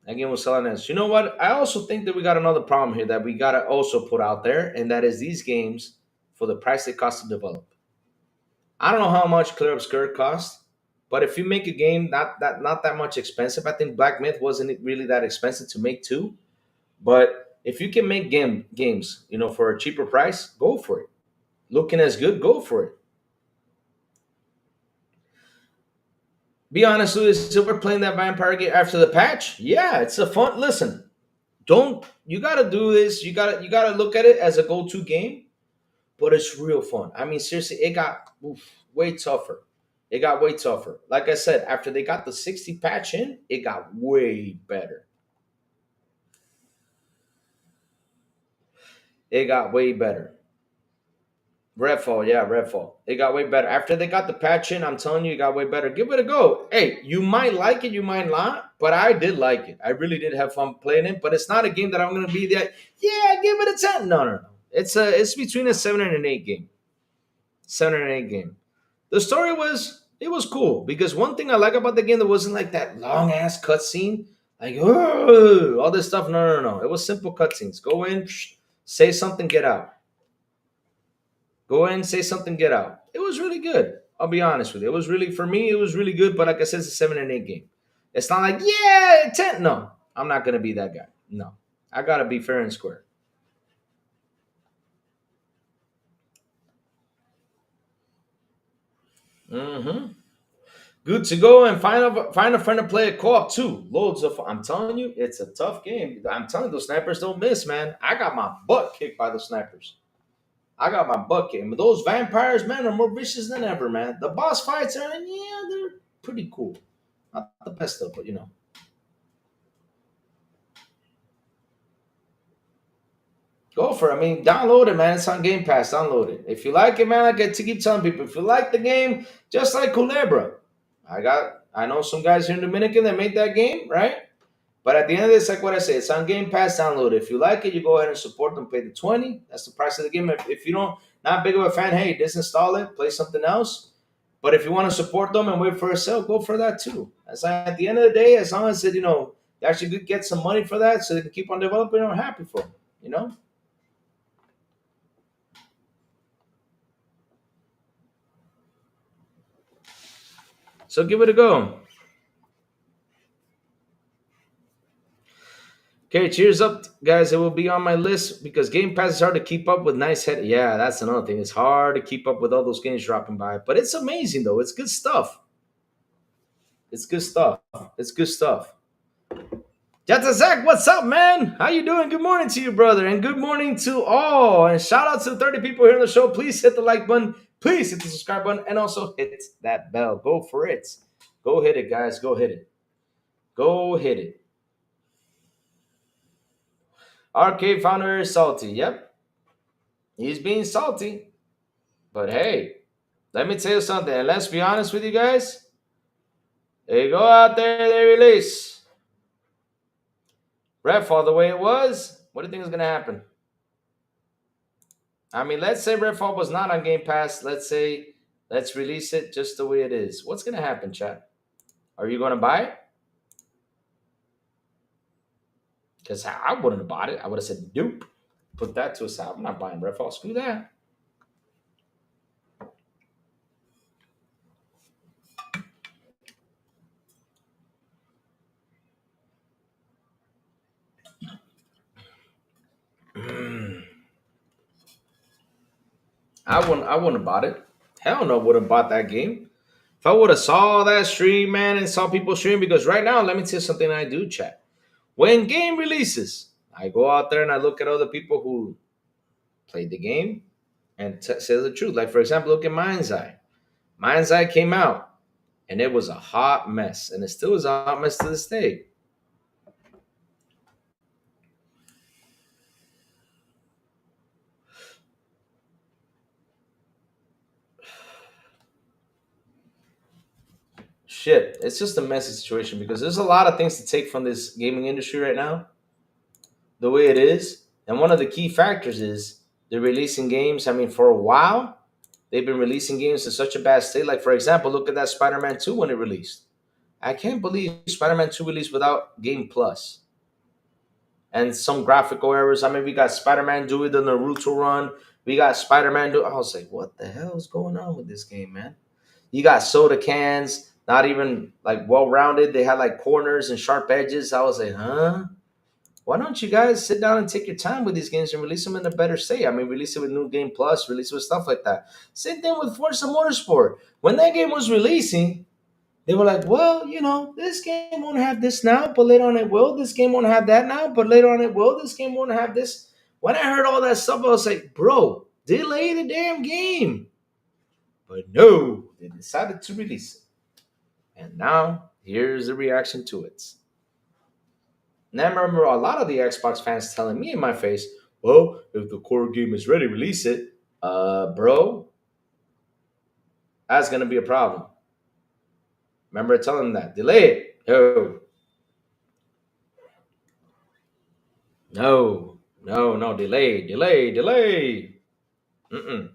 That game will sell like nuts. You know what? I also think that we got another problem here that we gotta also put out there, and that is these games for the price they cost to develop. I don't know how much Clear Obscure cost, but if you make a game not that much expensive, I think Black Myth wasn't really that expensive to make too. But if you can make games, for a cheaper price, go for it. Looking as good, go for it. Be honest with you, Silver playing that vampire game after the patch. Yeah, it's a fun. Listen, don't you gotta do this? You gotta look at it as a go-to game, but it's real fun. I mean, seriously, it got way tougher. It got way tougher. Like I said, after they got the 60 patch in, it got way better. It got way better. Redfall, yeah, Redfall. It got way better. After they got the patch in, I'm telling you, it got way better. Give it a go. Hey, you might like it, you might not, but I did like it. I really did have fun playing it, but it's not a game that I'm gonna be there. Yeah, give it a 10. No, no, no. It's between a 7 and an 8 game. 7 and 8 game. The story was cool because one thing I like about the game that wasn't like that long ass cutscene, like all this stuff. No, no, no. It was simple cutscenes. Go in, say something, get out. Go in, say something, get out. It was really good. I'll be honest with you. It was really for me. It was really good. But like I said, it's a 7 and 8 game. It's not like yeah, 10. No, I'm not gonna be that guy. No, I gotta be fair and square. Mm-hmm. Good to go and find a friend to play a co-op too. Loads of fun. I'm telling you, it's a tough game. I'm telling you, those snipers don't miss, man. I got my butt kicked by the snipers. I got my butt kicked. But those vampires, man, are more vicious than ever, man. The boss fights are, yeah, they're pretty cool. Not the best though, but go for it. I mean, download it, man. It's on Game Pass. Download it. If you like it, man, I get to keep telling people. If you like the game, just like Culebra, I know some guys here in Dominican that made that game, right? But at the end of this, like what I say, it's on Game Pass. Download it. If you like it, you go ahead and support them. Pay the 20. That's the price of the game. If you don't, not big of a fan, hey, disinstall it. Play something else. But if you want to support them and wait for a sale, go for that too. As at the end of the day, as long as it They actually could get some money for that, so they can keep on developing. I'm happy for them. You know. So give it a go. Okay, cheers up, guys. It will be on my list because Game Pass is hard to keep up with. Nice head. Yeah, that's another thing. It's hard to keep up with all those games dropping by, but it's amazing though. It's good stuff. It's good stuff. It's good stuff. Jetta Zach, what's up, man? How you doing? Good morning to you, brother, and good morning to all. And shout out to the 30 people here on the show. Please hit the like button. Please hit the subscribe button, and also hit that bell. Go for it. Go hit it, guys. Go hit it. Go hit it. Arcade founder is salty. Yep, he's being salty. But hey, let me tell you something. And let's be honest with you guys. They go out there, they release Redfall the way it was. What do you think is going to happen? I mean, let's say Redfall was not on Game Pass. Let's release it just the way it is. What's going to happen, chat? Are you going to buy it? Because I wouldn't have bought it. I would have said, nope. Put that to a side. I'm not buying Redfall. Screw that. I wouldn't have bought it. Hell no, would have bought that game. If I would have saw that stream, man, and saw people stream, because right now, let me tell you something I do, chat. When game releases, I go out there and I look at other people who played the game and say the truth. Like, for example, look at Mind's Eye. Mind's Eye came out, and it was a hot mess, and it still is a hot mess to this day. Shit, it's just a messy situation because there's a lot of things to take from this gaming industry right now, the way it is. And one of the key factors is they're releasing games. I mean, for a while, they've been releasing games in such a bad state. Like, for example, look at that Spider-Man 2 when it released. I can't believe Spider-Man 2 released without Game Plus. And some graphical errors. I mean, we got Spider-Man doing the Naruto run. We got Spider-Man do. I was like, what the hell is going on with this game, man? You got soda cans, not even like well-rounded. They had like corners and sharp edges. I was like, huh? Why don't you guys sit down and take your time with these games and release them in a better state? I mean, release it with New Game Plus, release it with stuff like that. Same thing with Forza Motorsport. When that game was releasing, they were like, well, this game won't have this now, but later on it will. This game won't have that now, but later on it will. This game won't have this. When I heard all that stuff, I was like, bro, delay the damn game. But no, they decided to release it. And now, here's the reaction to it. And I remember a lot of the Xbox fans telling me in my face, well, if the core game is ready, release it. Bro, that's going to be a problem. Remember telling them that. Delay it. No. Delay. Mm-mm.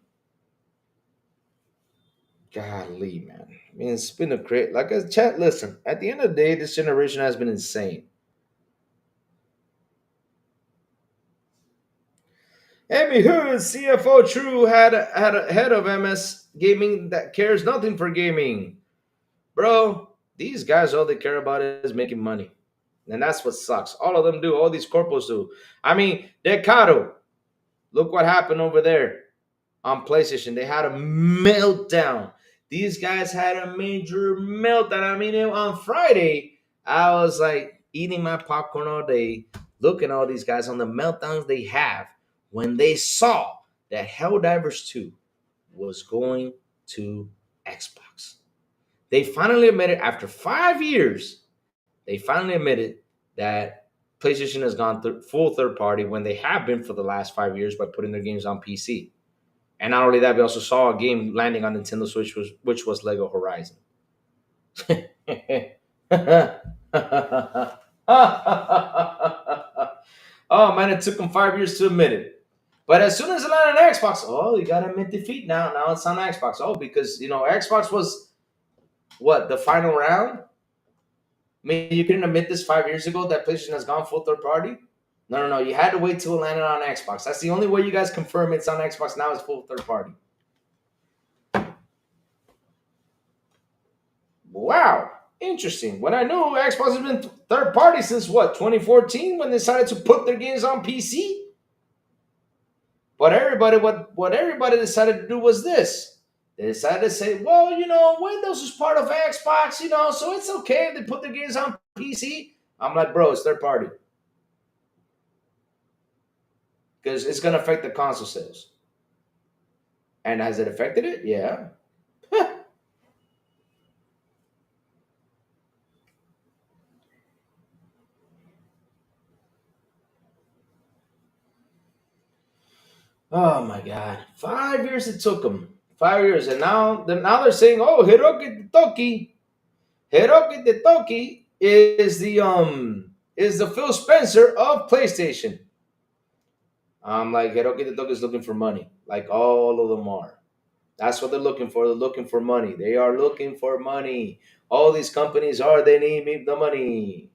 Golly, man. I mean, it's been a great, like a chat. Listen, at the end of the day, this generation has been insane. Amy Hood, CFO True, had a head of MS Gaming that cares nothing for gaming. Bro, these guys, all they care about is making money. And that's what sucks. All of them do. All these corporals do. I mean, Decado, look what happened over there on PlayStation. They had a meltdown. These guys had a major meltdown. I mean, on Friday, I was like eating my popcorn all day, looking at all these guys on the meltdowns they have when they saw that Helldivers 2 was going to Xbox. They finally admitted, after 5 years, they finally admitted that PlayStation has gone full third party when they have been for the last 5 years by putting their games on PC. And not only that, we also saw a game landing on Nintendo Switch, which was Lego Horizon. Oh, man, it took them 5 years to admit it. But as soon as it landed on Xbox, you got to admit defeat now. Now it's on Xbox. Because, Xbox was, what, the final round? mean, you couldn't admit this 5 years ago that PlayStation has gone full third party. No, no, no. You had to wait till it landed on Xbox. That's the only way you guys confirm it's on Xbox now is full third party. Wow, interesting. When I knew Xbox has been third party since what, 2014, when they decided to put their games on PC. But what everybody decided to do was this. They decided to say, well, Windows is part of Xbox, so it's okay if they put their games on PC. I'm like, bro, it's third party. Because it's going to affect the console sales. And has it affected it? Yeah. Oh my God! 5 years it took them. 5 years, and now they're saying, "Oh, Hiroki Toki is the Phil Spencer of PlayStation." I'm like, Hiroki Toki is looking for money, like all of them are. That's what they're looking for. They're looking for money. They are looking for money. All these companies are. They need the money.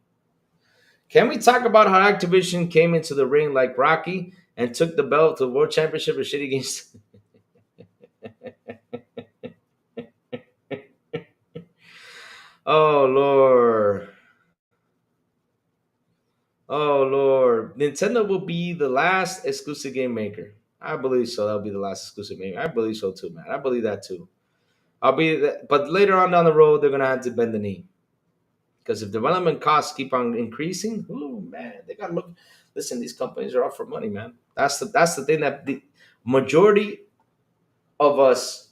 Can we talk about how Activision came into the ring like Rocky and took the belt to the World Championship of Shitty Games? Oh Lord. Oh Lord. Nintendo will be the last exclusive game maker. I believe so. That'll be the last exclusive game. I believe so too, man. I believe that too. But later on down the road, they're gonna have to bend the knee. Because if development costs keep on increasing, oh man, they gotta look. Listen, these companies are out for money, man. That's the thing that the majority of us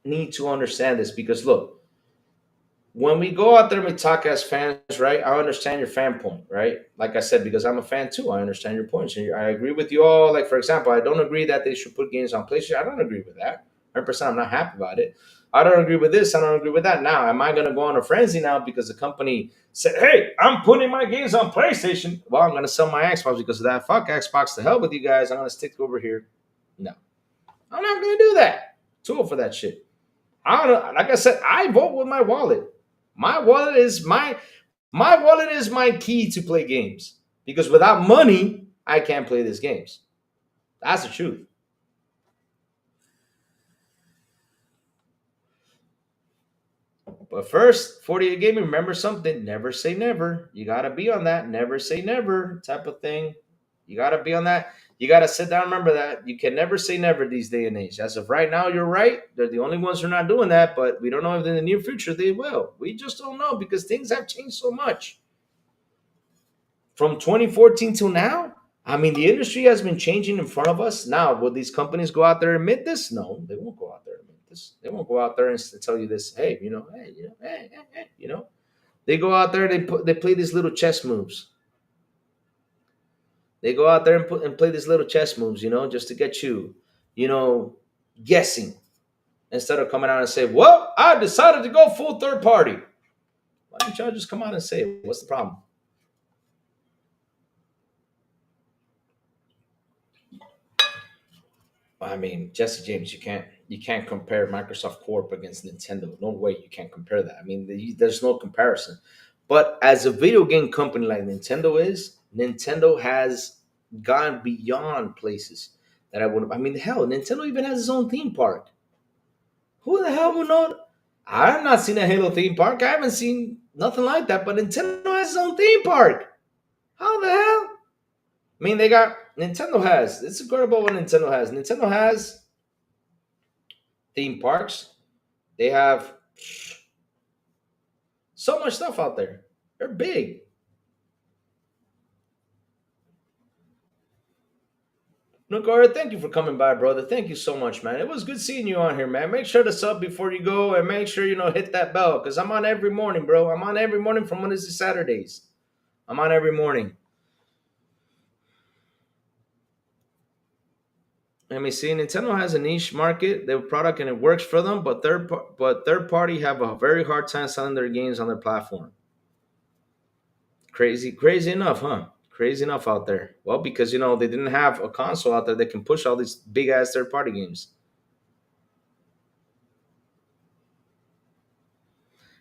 need to understand this. Because look, when we go out there and we talk as fans, right? I understand your fan point, right? Like I said, because I'm a fan too, I understand your points. And I agree with you all. Like, for example, I don't agree that they should put games on PlayStation. I don't agree with that. 100%, I'm not happy about it. I don't agree with this. I don't agree with that. Now, am I going to go on a frenzy now because the company said, hey, I'm putting my games on PlayStation? Well, I'm going to sell my Xbox because of that. Fuck Xbox. To hell with you guys. I'm going to stick over here. No, I'm not going to do that. Too old for that shit. I don't know. Like I said, I vote with my wallet. My wallet is my key to play games. Because without money, I can't play these games. That's the truth. But first, 48 Gaming, remember something. Never say never. You got to be on that. Never say never type of thing. You got to be on that. You got to sit down and remember that. You can never say never these day and age. As of right now, you're right. They're the only ones who are not doing that, but we don't know if in the near future they will. We just don't know because things have changed so much. From 2014 till now, I mean, the industry has been changing in front of us. Now, will these companies go out there and admit this? No, they won't go out there and admit this. They won't go out there and tell you this. Hey, They go out there. They play these little chess moves. They go out there and play these little chess moves. Just to get you, guessing instead of coming out and say, "Well, I decided to go full third party." Why don't y'all just come out and say it? What's the problem? I mean, Jesse James, you can't compare Microsoft Corp against Nintendo. No way you can't compare that. I mean, there's no comparison. But as a video game company like Nintendo has gone beyond places that I would. I mean, hell, Nintendo even has its own theme park. Who the hell would know? I have not seen a Halo theme park. I haven't seen nothing like that. But Nintendo has its own theme park. How the hell? I mean, Nintendo has. It's incredible what Nintendo has. Nintendo has theme parks. They have so much stuff out there. They're big. Nagara, thank you for coming by, brother. Thank you so much, man. It was good seeing you on here, man. Make sure to sub before you go and make sure, hit that bell because I'm on every morning, bro. I'm on every morning from Mondays to Saturdays. I'm on every morning. Let me see. Nintendo has a niche market, their product, and it works for them. But third party have a very hard time selling their games on their platform. Crazy enough, huh? Crazy enough out there. Well, because they didn't have a console out there that can push all these big ass third party games.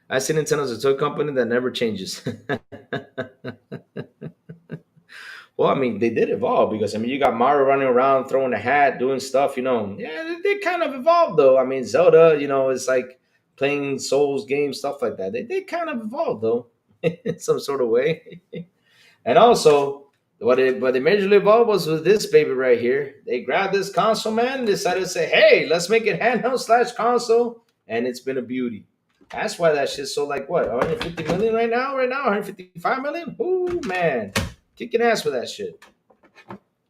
I see Nintendo's a toy company that never changes. Well, I mean, they did evolve because I mean, you got Mario running around, throwing a hat, doing stuff. Yeah, they kind of evolved though. I mean, Zelda, it's like playing Souls games, stuff like that. They kind of evolved though, in some sort of way. And also, what they majorly evolved was with this baby right here. They grabbed this console, man, and decided to say, "Hey, let's make it handheld slash console," and it's been a beauty. That's why that shit sold like what 150 million right now. Right now, 155 million. Ooh, man, kicking ass with that shit.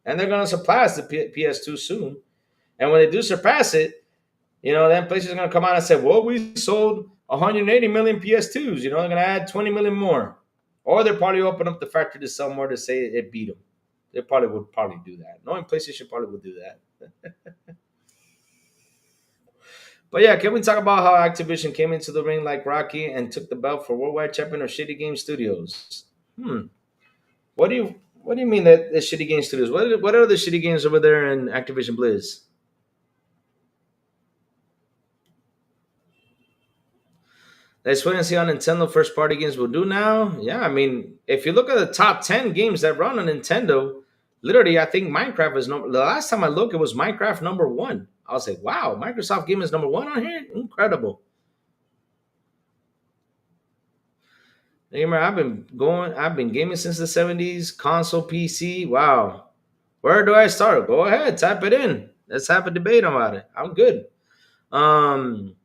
And they're gonna surpass the PS2 soon. And when they do surpass it, then PlayStation's gonna come out and say, "Well, we sold 180 million PS2s. They're gonna add 20 million more." Or they'll probably open up the factory to sell more to say it beat them. They probably would do that. Knowing PlayStation probably would do that. But yeah, can we talk about how Activision came into the ring like Rocky and took the belt for worldwide champion of Shitty Game Studios? What do you mean that the Shitty Game Studios? What are the shitty games over there in Activision Blizz? Let's wait and see how Nintendo first party games will do now. Yeah, I mean, if you look at the top 10 games that run on Nintendo, literally, I think Minecraft is number. The last time I looked, it was Minecraft number one. I was like, wow, Microsoft game is number one on here? Incredible. Remember, I've been gaming since the 70s, console, PC. Wow. Where do I start? Go ahead, type it in. Let's have a debate about it. I'm good. Um,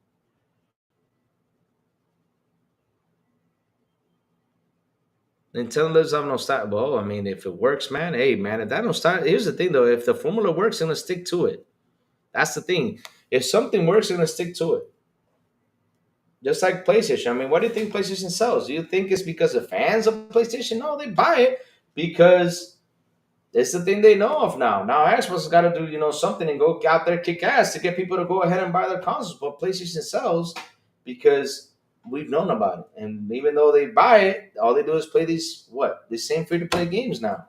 Nintendo lives off nostalgia. Well, I mean, if it works, man, hey, man, if that nostalgia, here's the thing though, if the formula works, it's gonna stick to it. That's the thing. If something works, it's gonna stick to it. Just like PlayStation. I mean, what do you think PlayStation sells? Do you think it's because of fans of PlayStation? No, they buy it because it's the thing they know of now. Now Xbox has got to do, something and go out there kick ass to get people to go ahead and buy their consoles. But PlayStation sells because we've known about it. And even though they buy it, all they do is play these same free to play games now.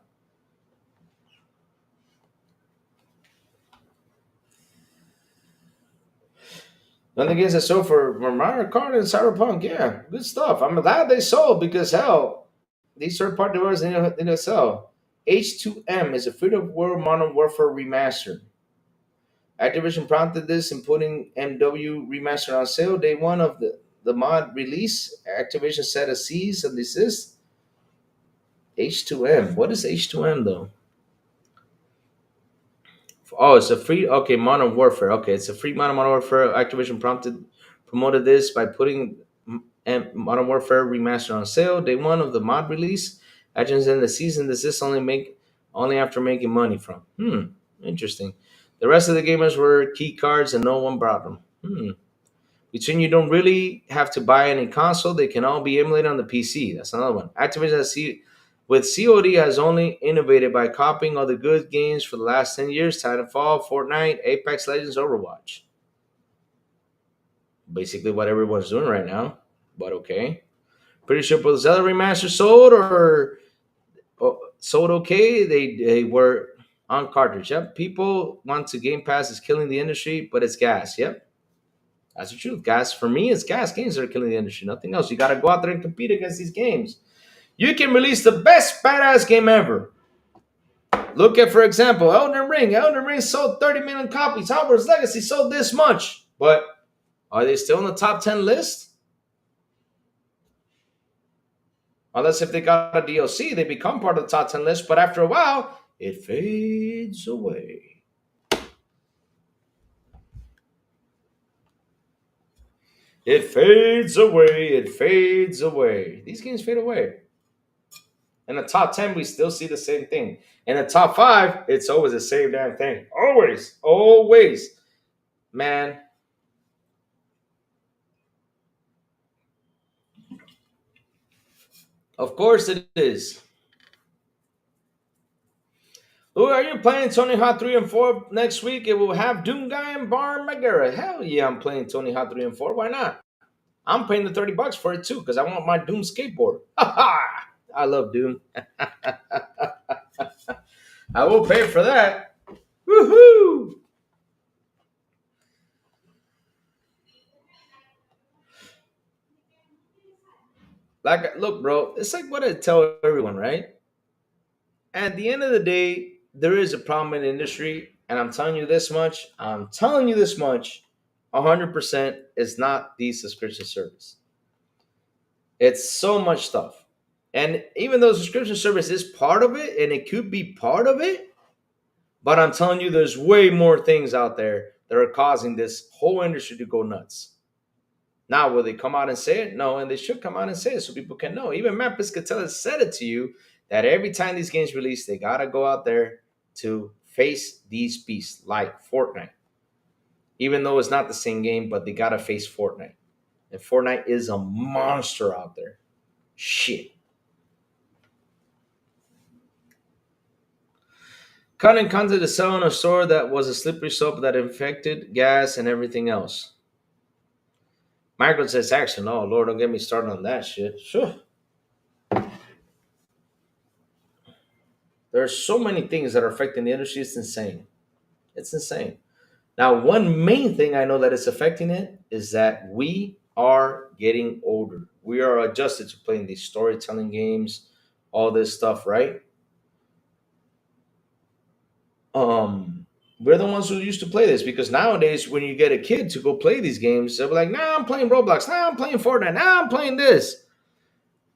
Then the games that sold for Mario Kart and Cyberpunk, yeah, good stuff. I'm glad they sold because hell, these third party developers they don't sell. H2M is a free to world Modern Warfare remaster. Activision prompted this in putting MW remaster on sale day one of the mod release. Activision set a cease and desist. H2M. What is H2M though? Oh, it's a free. Okay, Modern Warfare. Okay, it's a free Modern Warfare. Activision promoted this by putting Modern Warfare remaster on sale day one of the mod release. Activision in the season desist only after making money from. Interesting. The rest of the gamers were key cards and no one brought them. Between you don't really have to buy any console; they can all be emulated on the PC. That's another one. Activision with COD has only innovated by copying all the good games for the last 10 years: Titanfall, Fortnite, Apex Legends, Overwatch. Basically what everyone's doing right now, but okay. Pretty sure the Zelda remaster sold okay. They were on cartridge. Yep. People want to Game Pass is killing the industry, but it's gas. Yep. That's the truth. Gas for me, it's gas games that are killing the industry. Nothing else. You gotta go out there and compete against these games. You can release the best badass game ever. Look at, for example, Elden Ring. Elden Ring sold 30 million copies. Hogwarts Legacy sold this much. But are they still in the top 10 list? Unless if they got a DLC, they become part of the top 10 list. But after a while, it fades away. It fades away. It fades away. These games fade away. In the top 10, we still see the same thing. In the top 5, it's always the same damn thing. Always. Always. Man. Of course it is. Who are you playing Tony Hawk 3 and 4 next week? It will have Doom Guy and Bar Magara. Hell yeah, I'm playing Tony Hawk 3 and 4. Why not? I'm paying the $30 for it too, because I want my Doom skateboard. I love Doom. I will pay for that. Woohoo! Like, look, bro, it's like what I tell everyone, right? At the end of the day, there is a problem in the industry, and I'm telling you this much. I'm telling you this much. 100% is not the subscription service. It's so much stuff. And even though subscription service is part of it and it could be part of it, but I'm telling you, there's way more things out there that are causing this whole industry to go nuts. Now, will they come out and say it? No, and they should come out and say it so people can know. Even Matt Piscatella said it to you that every time these games release, they gotta go out there to face these beasts like Fortnite. Even though it's not the same game, but they gotta face Fortnite. And Fortnite is a monster out there. Shit. Cutting content to sell in a store that was a slippery slope that infected gas and everything else. Microtransaction. Oh Lord, don't get me started on that shit. Sure. There are so many things that are affecting the industry. It's insane. It's insane. Now, one main thing I know that is affecting it is that we are getting older. We are adjusted to playing these storytelling games, all this stuff, right? We're the ones who used to play this because nowadays, when you get a kid to go play these games, they'll be like, "Nah, I'm playing Roblox. Nah, I'm playing Fortnite. Nah, I'm playing this."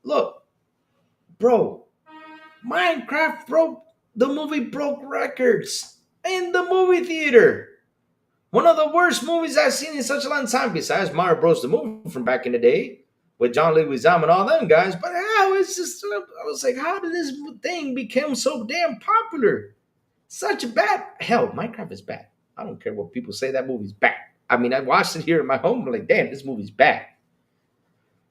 Look, bro, Minecraft broke the movie broke records in the movie theater. One of the worst movies I've seen in such a long time, besides Mario Bros. The movie from back in the day with John Leguizamo and all them guys. But how it's just, I was like, how did this thing become so damn popular? Such a bad hell. Minecraft is bad. I don't care what people say. That movie's bad. I mean, I watched it here in my home. I'm like, damn, this movie's bad.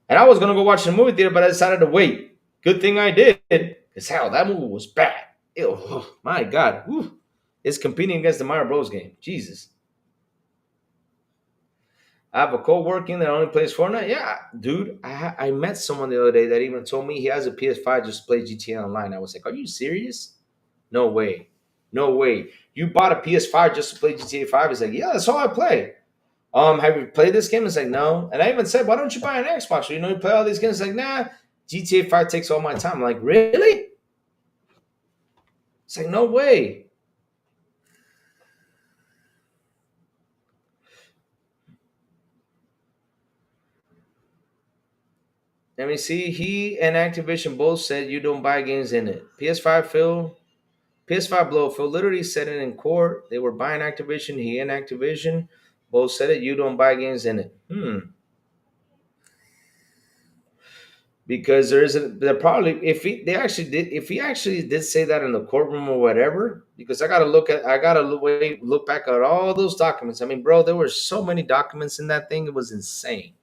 And I was gonna go watch the movie theater, but I decided to wait. Good thing I did, because hell, that movie was bad. Ew, oh, my God, whew. It's competing against the Mario Bros. Game. Jesus. I have a co-working that only plays Fortnite. Yeah, dude, I met someone the other day that even told me he has a PS5 just to play GTA Online. I was like, are you serious? No way. No way. You bought a PS5 just to play GTA 5? He's like, yeah, that's all I play. Have you played this game? It's like, no. And I even said, why don't you buy an Xbox? So, you play all these games. It's like, nah, GTA 5 takes all my time. I'm like, really? It's like, no way. Let me see. He and Activision both said you don't buy games in it. PS5 blow. Phil literally said it in court. They were buying Activision. He and Activision both said it. You don't buy games in it. Because there probably if he actually did say that in the courtroom or whatever. Because I gotta look back at all those documents. I mean, bro, there were so many documents in that thing. It was insane.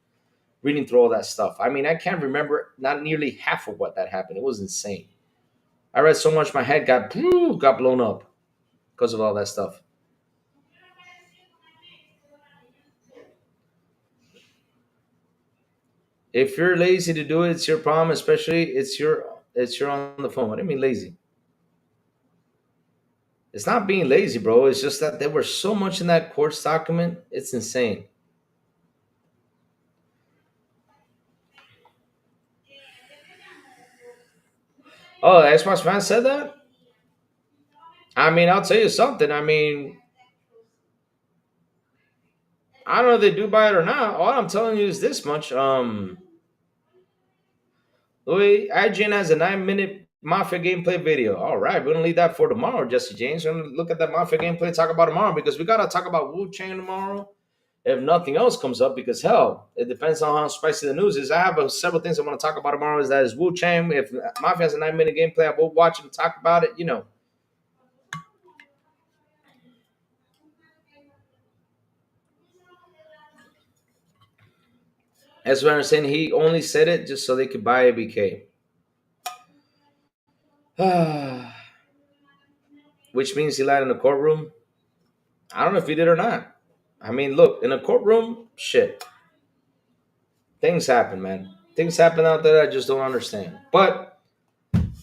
Reading through all that stuff. I mean, I can't remember not nearly half of what that happened. It was insane. I read so much, my head got blown up because of all that stuff. If you're lazy to do it, it's your problem. Especially it's your on the phone. What do you mean lazy? It's not being lazy, bro. It's just that there was so much in that course document. It's insane. Oh, the Xbox fan said that. I mean, I'll tell you something. I mean, I don't know if they do buy it or not. All I'm telling you is this much. Louis, IGN has a 9-minute Mafia gameplay video. All right, we're gonna leave that for tomorrow, Jesse James. We're gonna look at that Mafia gameplay, talk about tomorrow because we gotta talk about Wu Chang tomorrow. If nothing else comes up, because hell, it depends on how spicy the news is. I have several things I want to talk about tomorrow. Is Wu Chang? If Mafia has a 9-minute gameplay, I will watch it and talk about it. That's what I'm saying. He only said it just so they could buy a BK. Which means he lied in the courtroom. I don't know if he did or not. I mean, look, in a courtroom, shit. Things happen, man. Things happen out there I just don't understand. But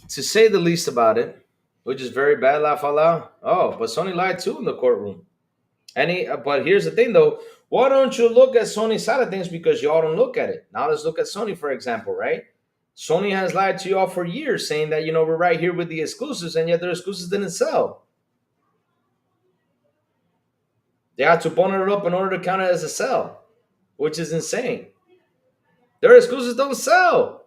to say the least about it, which is very bad, laugh out loud. Oh, but Sony lied too in the courtroom. But here's the thing, though. Why don't you look at Sony's side of things? Because y'all don't look at it. Now let's look at Sony, for example, right? Sony has lied to you all for years, saying that we're right here with the exclusives, and yet their exclusives didn't sell. They had to bundle it up in order to count it as a sell, which is insane. Their exclusives don't sell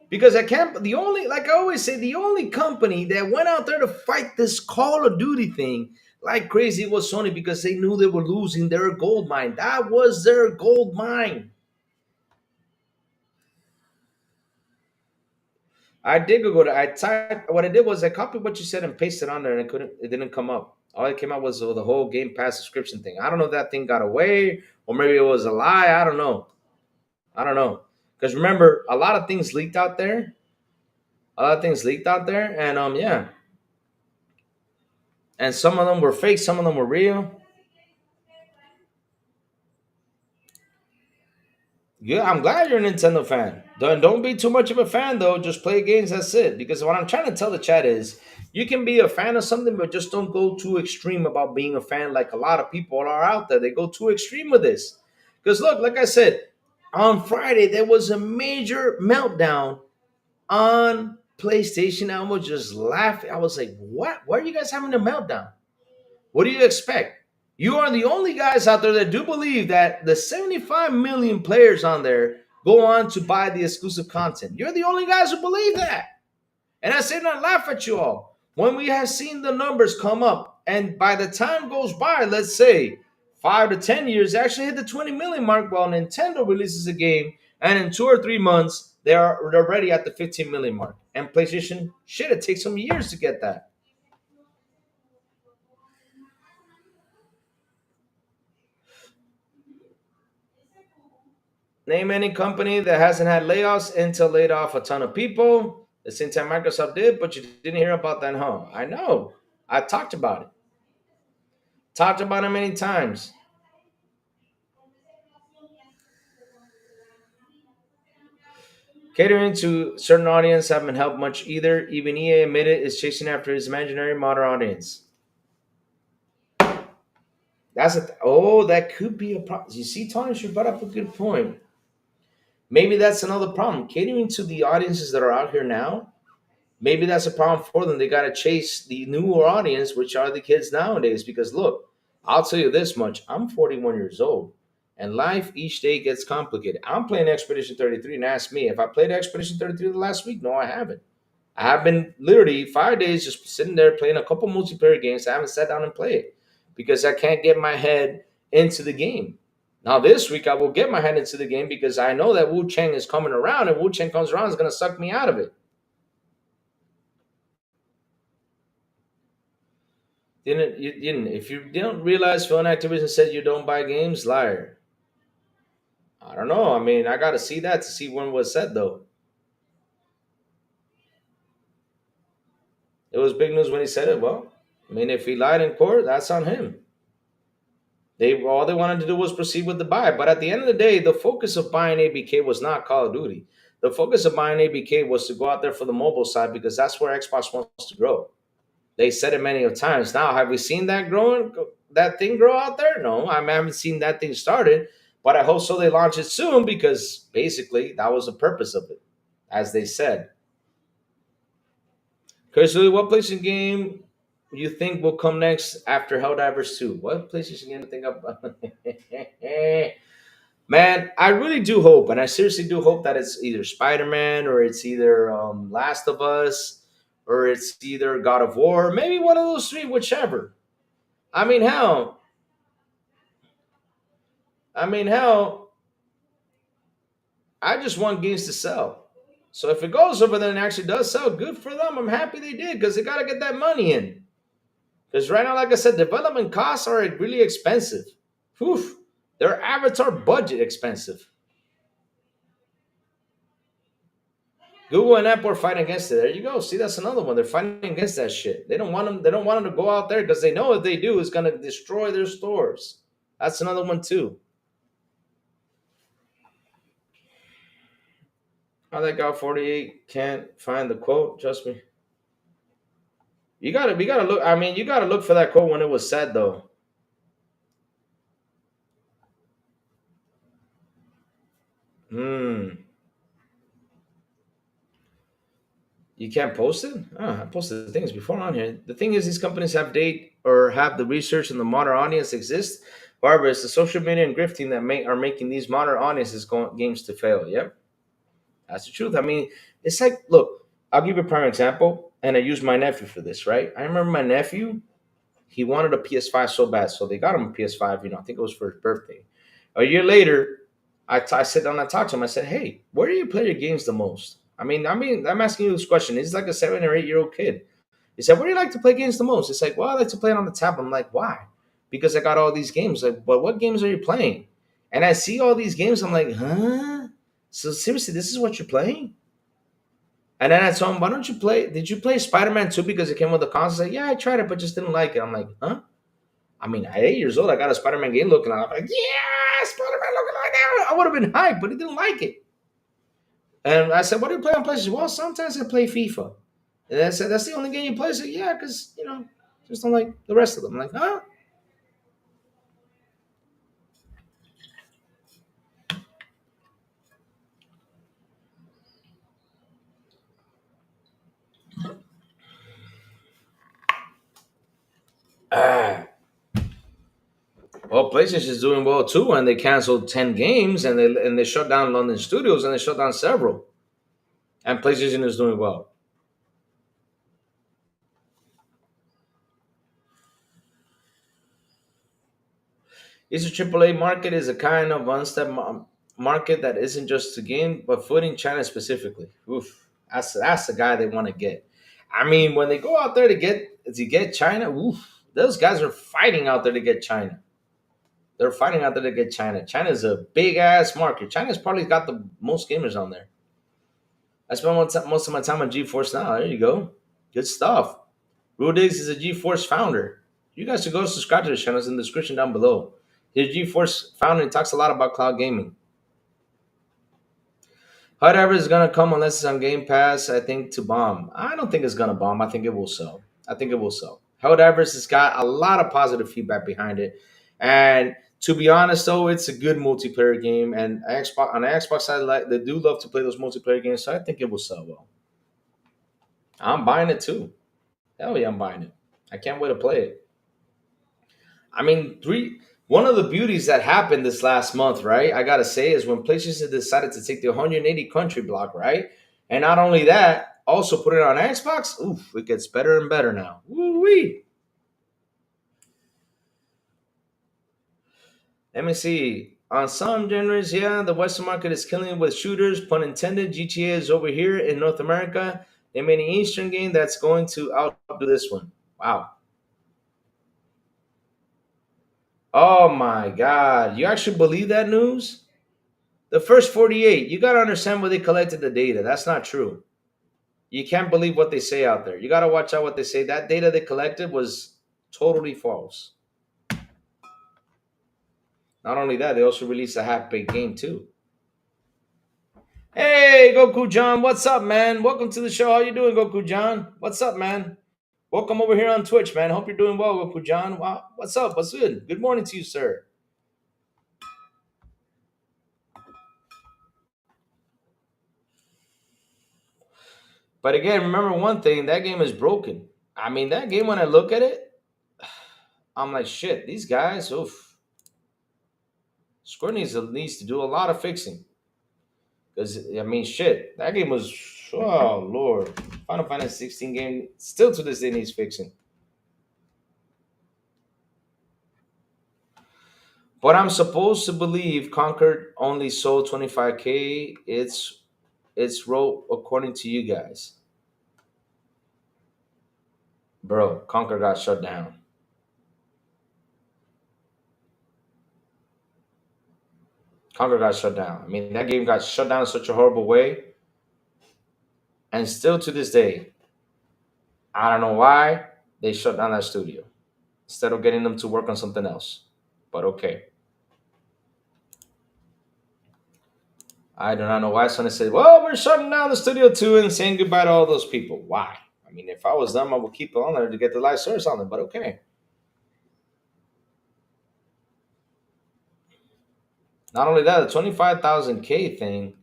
because I can't. The only, like I always say, the only company that went out there to fight this Call of Duty thing like crazy was Sony because they knew they were losing their gold mine. That was their gold mine. I did go to. I typed. What I did was I copied what you said and pasted on there, and it couldn't. It didn't come up. All that came out was the whole Game Pass subscription thing. I don't know if that thing got away or maybe it was a lie. I don't know. I don't know. Because remember, a lot of things leaked out there. A lot of things leaked out there, and yeah, and some of them were fake, some of them were real. Yeah, I'm glad you're a Nintendo fan. Don't be too much of a fan though. Just play games. That's it. Because what I'm trying to tell the chat is, you can be a fan of something, but just don't go too extreme about being a fan. Like a lot of people are out there, they go too extreme with this. Because look, like I said, on Friday there was a major meltdown on PlayStation. I was just laughing. I was like, "What? Why are you guys having a meltdown? What do you expect?" You are the only guys out there that do believe that the 75 million players on there go on to buy the exclusive content. You're the only guys who believe that. And I say not laugh at you all. When we have seen the numbers come up, and by the time goes by, let's say 5 to 10 years, they actually hit the 20 million mark while Nintendo releases a game, and in 2 or 3 months, they're already at the 15 million mark. And PlayStation, shit, it takes some years to get that. Name any company that hasn't had layoffs. Intel laid off a ton of people. The same time Microsoft did, but you didn't hear about that, huh? I know. I talked about it. Talked about it many times. Catering to certain audience haven't helped much either. Even EA admitted is chasing after his imaginary modern audience. That could be a problem. You see, Tony, you brought up a good point. Maybe that's another problem. Catering to the audiences that are out here now, maybe that's a problem for them. They got to chase the newer audience, which are the kids nowadays. Because look, I'll tell you this much: I'm 41 years old, and life each day gets complicated. I'm playing Expedition 33, and ask me if I played Expedition 33 the last week. No, I haven't. I have been literally 5 days just sitting there playing a couple multiplayer games. I haven't sat down and played it because I can't get my head into the game. Now this week I will get my head into the game because I know that Wu Chang is coming around, and Wu Chang comes around is going to suck me out of it. You didn't. If you don't realize Phil Activision said you don't buy games, liar. I don't know. I mean, I got to see that to see when it was said though. It was big news when he said it. Well, I mean, if he lied in court, that's on him. They all they wanted to do was proceed with the buy. But at the end of the day, the focus of buying ABK was not Call of Duty. The focus of buying ABK was to go out there for the mobile side because that's where Xbox wants to grow. They said it many of times. Now, have we seen that thing grow out there? No, I haven't seen that thing started. But I hope so. They launch it soon because basically that was the purpose of it, as they said. Chris, what PlayStation game you think will come next after Helldivers 2? What PlayStation game do you think of? Man, I really do hope, and I seriously do hope that it's either Spider-Man or it's either Last of Us or it's either God of War. Maybe one of those three, whichever. I mean, hell. I mean, hell. I just want games to sell. So if it goes over there and actually does sell, good for them. I'm happy they did because they got to get that money in. Because right now, like I said, development costs are really expensive. Whew, their avatar budget expensive. Google and Apple are fighting against it. There you go. See, that's another one. They're fighting against that shit. They don't want them. They don't want them to go out there because they know if they do, it's going to destroy their stores. That's another one too. How that guy 48 can't find the quote. Trust me. We gotta look. I mean, you gotta look for that quote when it was said though. Hmm. You can't post it? I posted things before on here. The thing is, these companies have date or have the research and the modern audience exist. However, it's the social media and grifting that are making these modern audiences games to fail. Yep, that's the truth. I mean, it's like, look, I'll give you a prime example, and I use my nephew for this, right? I remember my nephew, he wanted a PS5 so bad, so they got him a PS5. I think it was for his birthday. A year later, I sit down and I talked to him. I said, "Hey, where do you play your games the most?" I'm asking you this question. He's like a 7 or 8 year old kid. He said, "Where do you like to play games the most?" It's like, "Well, I like to play it on the tablet." I'm like, "Why?" Because I got all these games. Like, but what games are you playing? And I see all these games. I'm like, huh? So seriously, this is what you're playing? And then I told him, "Why don't you play? Did you play Spider-Man 2 because it came with the console?" He's like, "Yeah, I tried it, but just didn't like it." I'm like, huh? At 8 years old, I got a Spider-Man game looking. I'm like, yeah, Spider-Man looking like that. I would have been hyped, but he didn't like it. And I said, "What do you play on PlayStation?" "Well, sometimes I play FIFA." And I said, "That's the only game you play?" I said, "Yeah, because just don't like the rest of them." I'm like, huh? Ah. Well, PlayStation is doing well too, and they canceled 10 games, and they shut down London studios, and they shut down several. And PlayStation is doing well. It's a AAA market is a kind of one-step market that isn't just a game, but food in China specifically. Oof, that's the guy they want to get. When they go out there to get China, oof, those guys are fighting out there to get China. They're fighting out there to get China. China's a big ass market. China's probably got the most gamers on there. I spend most of my time on GeForce now. There you go. Good stuff. Rudiggs is a GeForce founder. You guys should go subscribe to the channel. It's in the description down below. He's a GeForce founder and talks a lot about cloud gaming. However, it's gonna come unless it's on Game Pass. I think to bomb. I don't think it's gonna bomb. I think it will sell. I think it will sell. However, it's got a lot of positive feedback behind it, and to be honest, though, it's a good multiplayer game. And Xbox on the Xbox side, like they do love to play those multiplayer games, so I think it will sell well. I'm buying it too. Hell yeah, I'm buying it. I can't wait to play it. Three. One of the beauties that happened this last month, right? I gotta say, is when PlayStation decided to take the 180 country block, right? And not only that, also put it on Xbox. Oof, it gets better and better now. Woo wee. Let me see. On some genres, yeah, the Western market is killing it with shooters. Pun intended. GTA is over here in North America. They made an Eastern game that's going to outdo this one. Wow. Oh my God. You actually believe that news? The first 48, you got to understand where they collected the data. That's not true. You can't believe what they say out there. You got to watch out what they say. That data they collected was totally false. Not only that, they also released a half-baked game too. Hey, Goku John, what's up, man? Welcome to the show. How you doing, Goku John? What's up, man? Welcome over here on Twitch, man. Hope you're doing well, Goku John. Wow, what's up? What's good? Good morning to you, sir. But again, remember one thing: that game is broken. That game. When I look at it, I'm like, shit. These guys, oof. Square needs to do a lot of fixing. Because shit, that game was, oh lord, Final Fantasy 16 game still to this day needs fixing. But I'm supposed to believe Concord only sold 25K. It's wrote according to you guys, bro. Concord got shut down. Concord got shut down. That game got shut down in such a horrible way, and still to this day, I don't know why they shut down that studio instead of getting them to work on something else. But okay. I do not know why someone said, "Well, we're shutting down the studio too and saying goodbye to all those people." Why? If I was them, I would keep it on there to get the live service on them. But okay. Not only that, the 25,000K thing.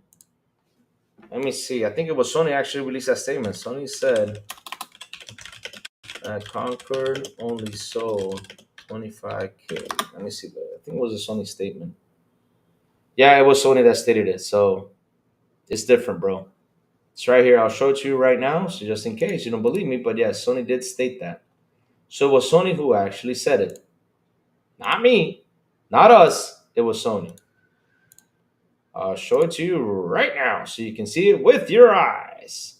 Let me see. I think it was Sony actually released that statement. Sony said Concord only sold 25K. Let me see. I think it was a Sony statement. Yeah, it was Sony that stated it. So it's different, bro. It's right here. I'll show it to you right now. So just in case you don't believe me, but yeah, Sony did state that. So it was Sony who actually said it. Not me. Not us. It was Sony. I'll show it to you right now so you can see it with your eyes.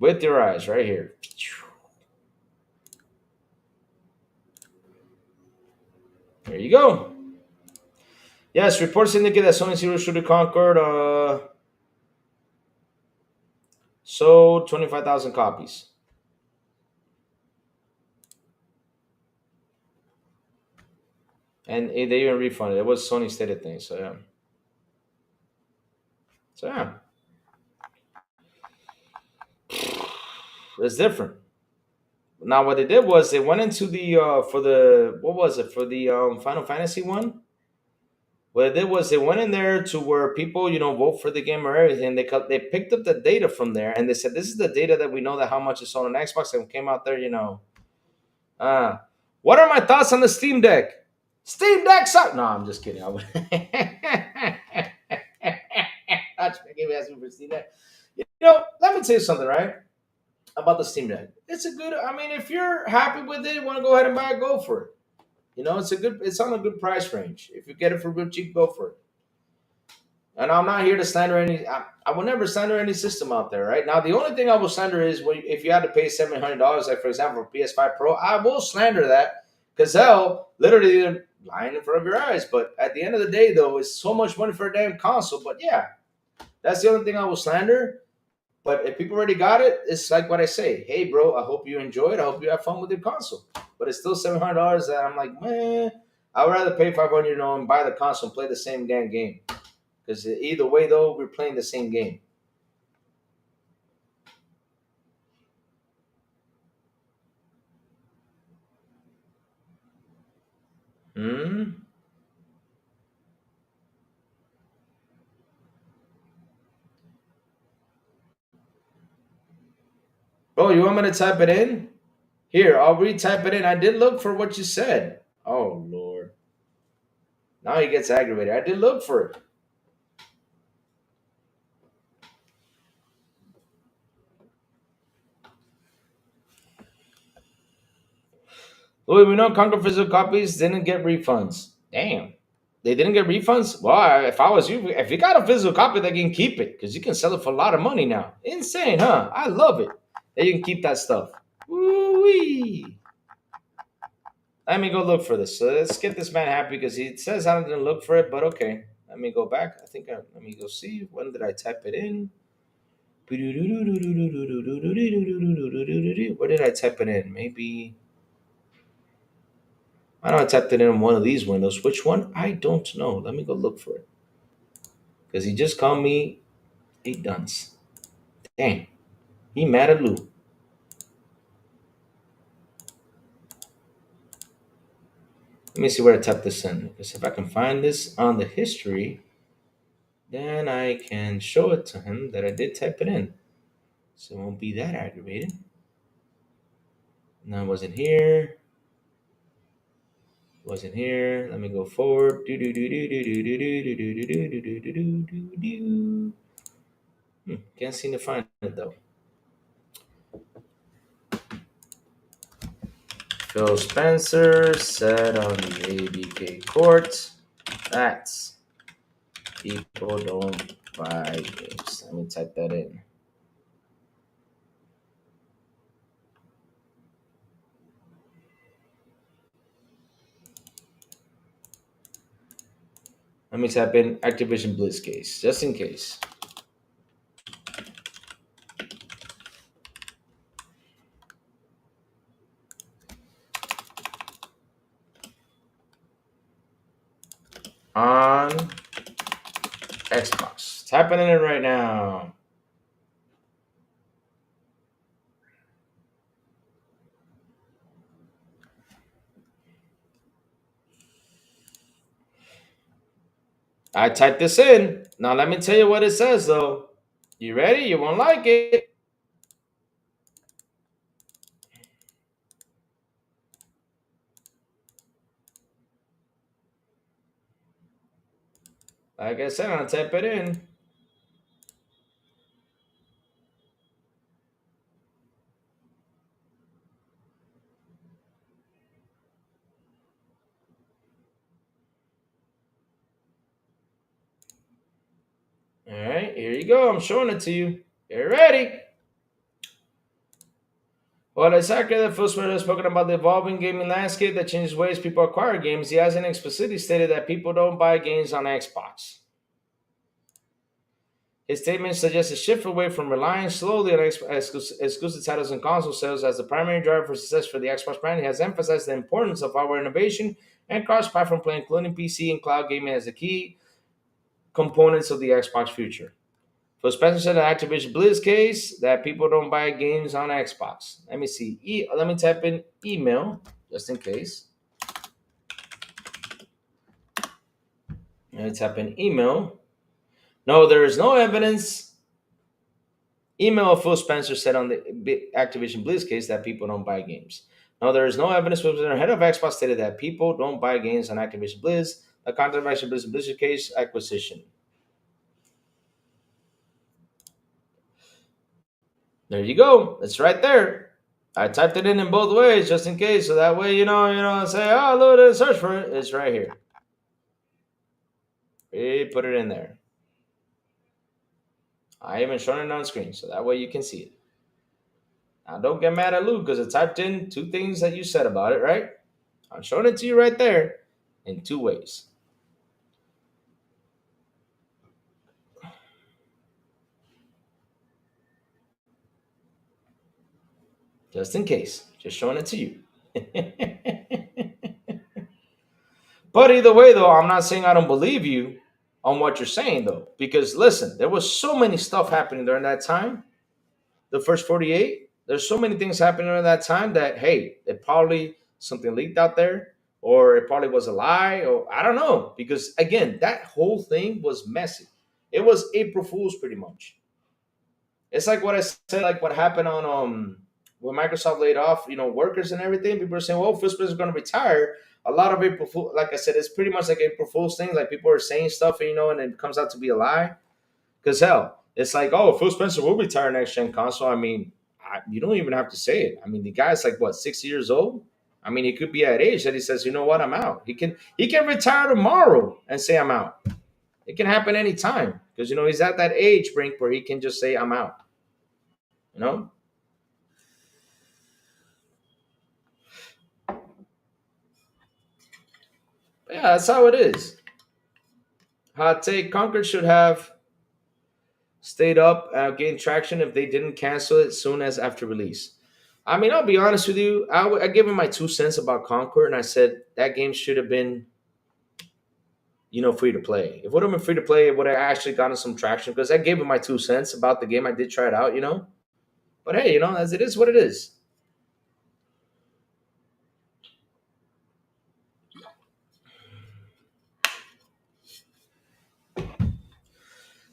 With your eyes, right here. There you go. Yes, reports indicate that Sony Zero Shooter Concord sold 25,000 copies. And they even refunded. It was Sony stated thing, so yeah. So yeah. It's different. Now what they did was they went into the for the what was it? For the Final Fantasy one? What they did was they went in there to where people, vote for the game or everything. They picked up the data from there and they said this is the data that we know that how much is sold on Xbox and came out there. Uh, what are my thoughts on the Steam Deck? Steam Deck sucks. No, I'm just kidding. I would. For Steam Deck. Let me tell you something, right? About the Steam Deck. It's a good. I mean, if you're happy with it, want to go ahead and buy it, go for it. It's on a good price range. If you get it for real cheap, go for it. And I'm not here to slander any. I will never slander any system out there, right? Now, the only thing I will slander is if you had to pay $700, like for example, for PS5 Pro, I will slander that because hell, literally they're lying in front of your eyes. But at the end of the day, though, it's so much money for a damn console. But yeah, that's the only thing I will slander. But if people already got it, it's like what I say. Hey, bro, I hope you enjoy it. I hope you have fun with your console. But it's still $700 that I'm like, man, I would rather pay $500, and buy the console and play the same damn game. Because either way, though, we're playing the same game. Hmm. Bro, you want me to type it in? Here, I'll retype it in. I did look for what you said. Oh, Lord. Now he gets aggravated. I did look for it. Louis, we know Conquer physical copies didn't get refunds. Damn. They didn't get refunds? Well, if I was you, if you got a physical copy, they can keep it because you can sell it for a lot of money now. Insane, huh? I love it. That you can keep that stuff. Woo-wee. Let me go look for this. So let's get this man happy because he says I didn't look for it, but okay. Let me go back. Let me go see. When did I type it in? Where did I type it in? Maybe. I know I typed it in one of these windows. Which one? I don't know. Let me go look for it. Because he just called me a dunce. Dang. He mad at Lou. Let me see where I typed this in. Because if I can find this on the history, then I can show it to him that I did type it in. So it won't be that aggravated. No, it wasn't here. Wasn't here. Let me go forward. Can't seem to find it though. Phil Spencer said on the ABK court that people don't buy games. Let me type that in. Let me type in Activision Blitz case, just in case. On Xbox. Typing it in right now. I typed this in. Now let me tell you what it says though. You ready? You won't like it. Like I said, I'll type it in. All right, here you go. I'm showing it to you. Get ready. Well, exactly the first word has spoken about the evolving gaming landscape that changes ways people acquire games. He has an explicitly stated that people don't buy games on Xbox. His statement suggests a shift away from relying solely on exclusive titles and console sales as the primary driver for success for the Xbox brand. He has emphasized the importance of hardware innovation and cross-platform play, including PC and cloud gaming, as the key components of the Xbox future. So Spencer said in Activision Blizz case that people don't buy games on Xbox. Let me see. Let me type in email just in case. Let me type in email. No, there is no evidence. Email of Phil Spencer said on the Activision Blizz case that people don't buy games. No, there is no evidence. The head of Xbox stated that people don't buy games on Activision Blizz. The content of Activision Blizz case acquisition. There you go. It's right there. I typed it in both ways just in case, so that way say, oh, look, search for it. It's right here. We put it in there. I even shown it on screen, so that way you can see it. Now, don't get mad at Luke because I typed in two things that you said about it, right? I'm showing it to you right there in two ways. Just in case. Just showing it to you. But either way, though, I'm not saying I don't believe you on what you're saying, though. Because listen, there was so many stuff happening during that time. The first 48, there's so many things happening during that time that, hey, it probably something leaked out there, or it probably was a lie, or I don't know. Because again, that whole thing was messy. It was April Fool's pretty much. It's like what I said, like what happened on when Microsoft laid off, workers and everything. People are saying, "Well, Phil Spencer is going to retire." A lot of April Fool, like I said, it's pretty much like April Fool's thing. Like people are saying stuff, and it comes out to be a lie. Because hell, it's like, oh, Phil Spencer will retire next gen console. I mean, you don't even have to say it. I mean, the guy's like what, 60 years old. I mean, he could be at age that he says, you know what, I'm out. He can retire tomorrow and say I'm out. It can happen anytime because he's at that age brink where he can just say I'm out. You know. But yeah, that's how it is. Hot take: Concord should have stayed up, gained traction if they didn't cancel it soon as after release. I mean, I'll be honest with you. I gave him my 2 cents about Concord, and I said that game should have been, free to play. If it would have been free to play, it would have actually gotten some traction because I gave him my 2 cents about the game. I did try it out. But hey, as it is what it is.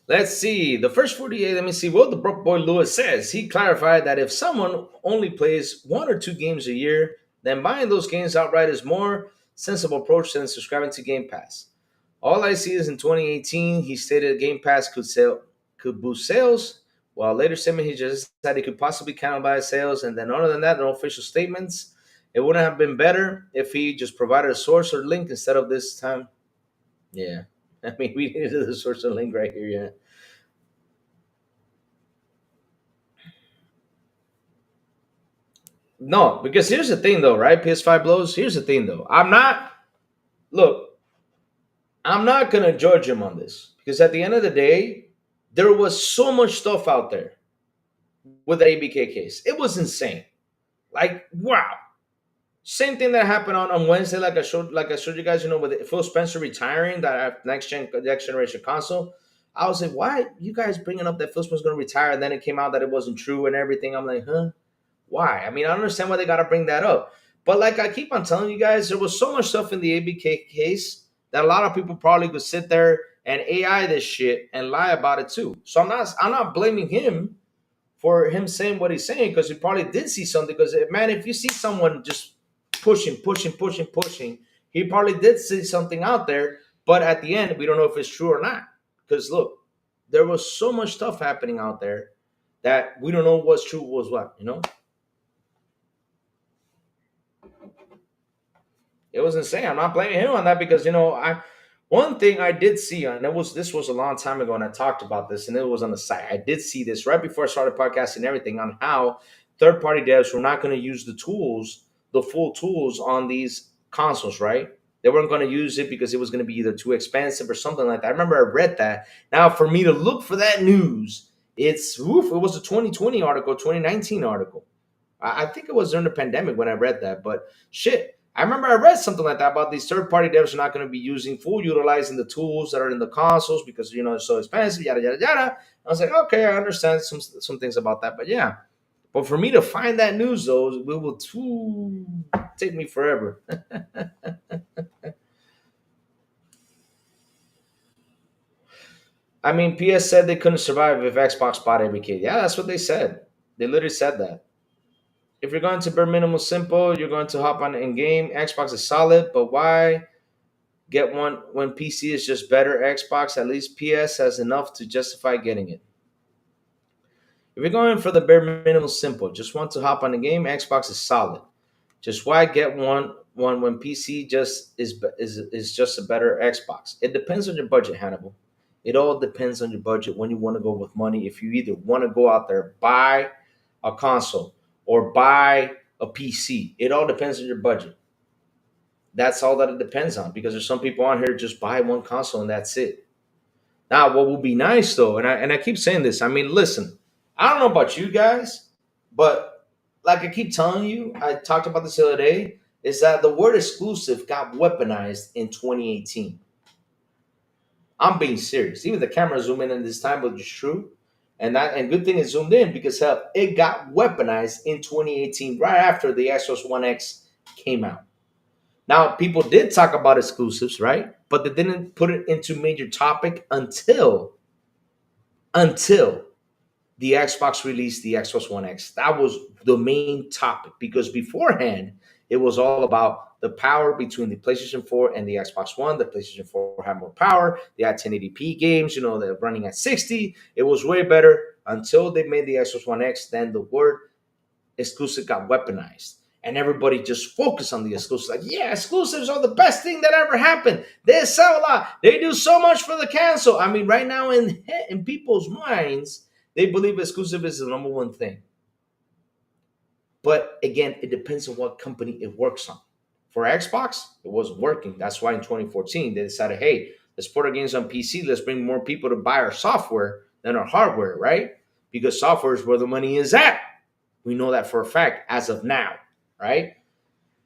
Let's see. The first 48, let me see what the broke boy Lewis says. He clarified that if someone only plays 1 or 2 games a year, then buying those games outright is more sensible approach than subscribing to Game Pass. All I see is in 2018, he stated Game Pass could boost sales, while later statement he just said it could possibly cannibalize sales, and then other than that, no official statements. It wouldn't have been better if he just provided a source or link instead of this time. Yeah. I mean, we needed the source or link right here, yeah. No, because here's the thing though, right? PS5 blows. Here's the thing though. Look, I'm not gonna judge him on this because at the end of the day, there was so much stuff out there with the ABK case. It was insane. Like, wow. Same thing that happened on Wednesday, like I showed you guys, with Phil Spencer retiring that next generation console. I was like, why you guys bringing up that Phil Spencer's gonna retire? And then it came out that it wasn't true and everything. I'm like, huh? Why? I mean, I understand why they got to bring that up. But like I keep on telling you guys, there was so much stuff in the ABK case that a lot of people probably would sit there and AI this shit and lie about it too. So I'm not blaming him for him saying what he's saying, because he probably did see something. Because man, if you see someone just pushing, he probably did see something out there. But at the end, we don't know if it's true or not. Because look, there was so much stuff happening out there that we don't know what's true, was what, It was insane. I'm not blaming him on that, because I one thing I did see, and this was a long time ago, and I talked about this, and it was on the site. I did see this right before I started podcasting and everything, on how third party devs were not going to use the tools, the full tools on these consoles, right? They weren't going to use it because it was going to be either too expensive or something like that. I remember I read that. Now, for me to look for that news, it was a 2020 article, 2019 article. I think it was during the pandemic when I read that, but shit. I remember I read something like that about these third-party devs are not going to be utilizing the tools that are in the consoles because it's so expensive, yada yada yada. I was like, okay, I understand some things about that, but yeah. But for me to find that news, though, it will take me forever. I mean, PS said they couldn't survive if Xbox bought every kid. Yeah, that's what they said. They literally said that. If you're going to bare minimum simple, you're going to hop on in game. Xbox is solid, but why get one when PC is just better? Xbox, at least PS has enough to justify getting it. If you're going for the bare minimum simple, just want to hop on the game, Xbox is solid. Just why get one when PC just is just a better Xbox? It depends on your budget, Hannibal. It all depends on your budget when you want to go with money. If you either want to go out there, buy a console or buy a PC, it all depends on your budget. That's all that it depends on, because there's some people on here just buy one console and that's it. Now, what would be nice though, and I keep saying this. I mean, listen, I don't know about you guys, but like I keep telling you, I talked about this the other day, is that the word exclusive got weaponized in 2018. I'm being serious. Even the camera zoom in this time, but it's true. And good thing it zoomed in, because hell, it got weaponized in 2018, right after the Xbox One X came out. Now, people did talk about exclusives, right? But they didn't put it into major topic until the Xbox released the Xbox One X. That was the main topic, because beforehand, it was all about the power between the PlayStation 4 and the Xbox One. The PlayStation 4 had more power. They had 1080p games, they're running at 60. It was way better until they made the Xbox One X. Then the word exclusive got weaponized. And everybody just focused on the exclusives. Like, yeah, exclusives are the best thing that ever happened. They sell a lot. They do so much for the console. I mean, right now in people's minds, they believe exclusive is the number one thing. But again, it depends on what company it works on. For Xbox, it wasn't working. That's why in 2014 they decided, hey, let's put our games on PC. Let's bring more people to buy our software than our hardware, right? Because software is where the money is at. We know that for a fact as of now, right?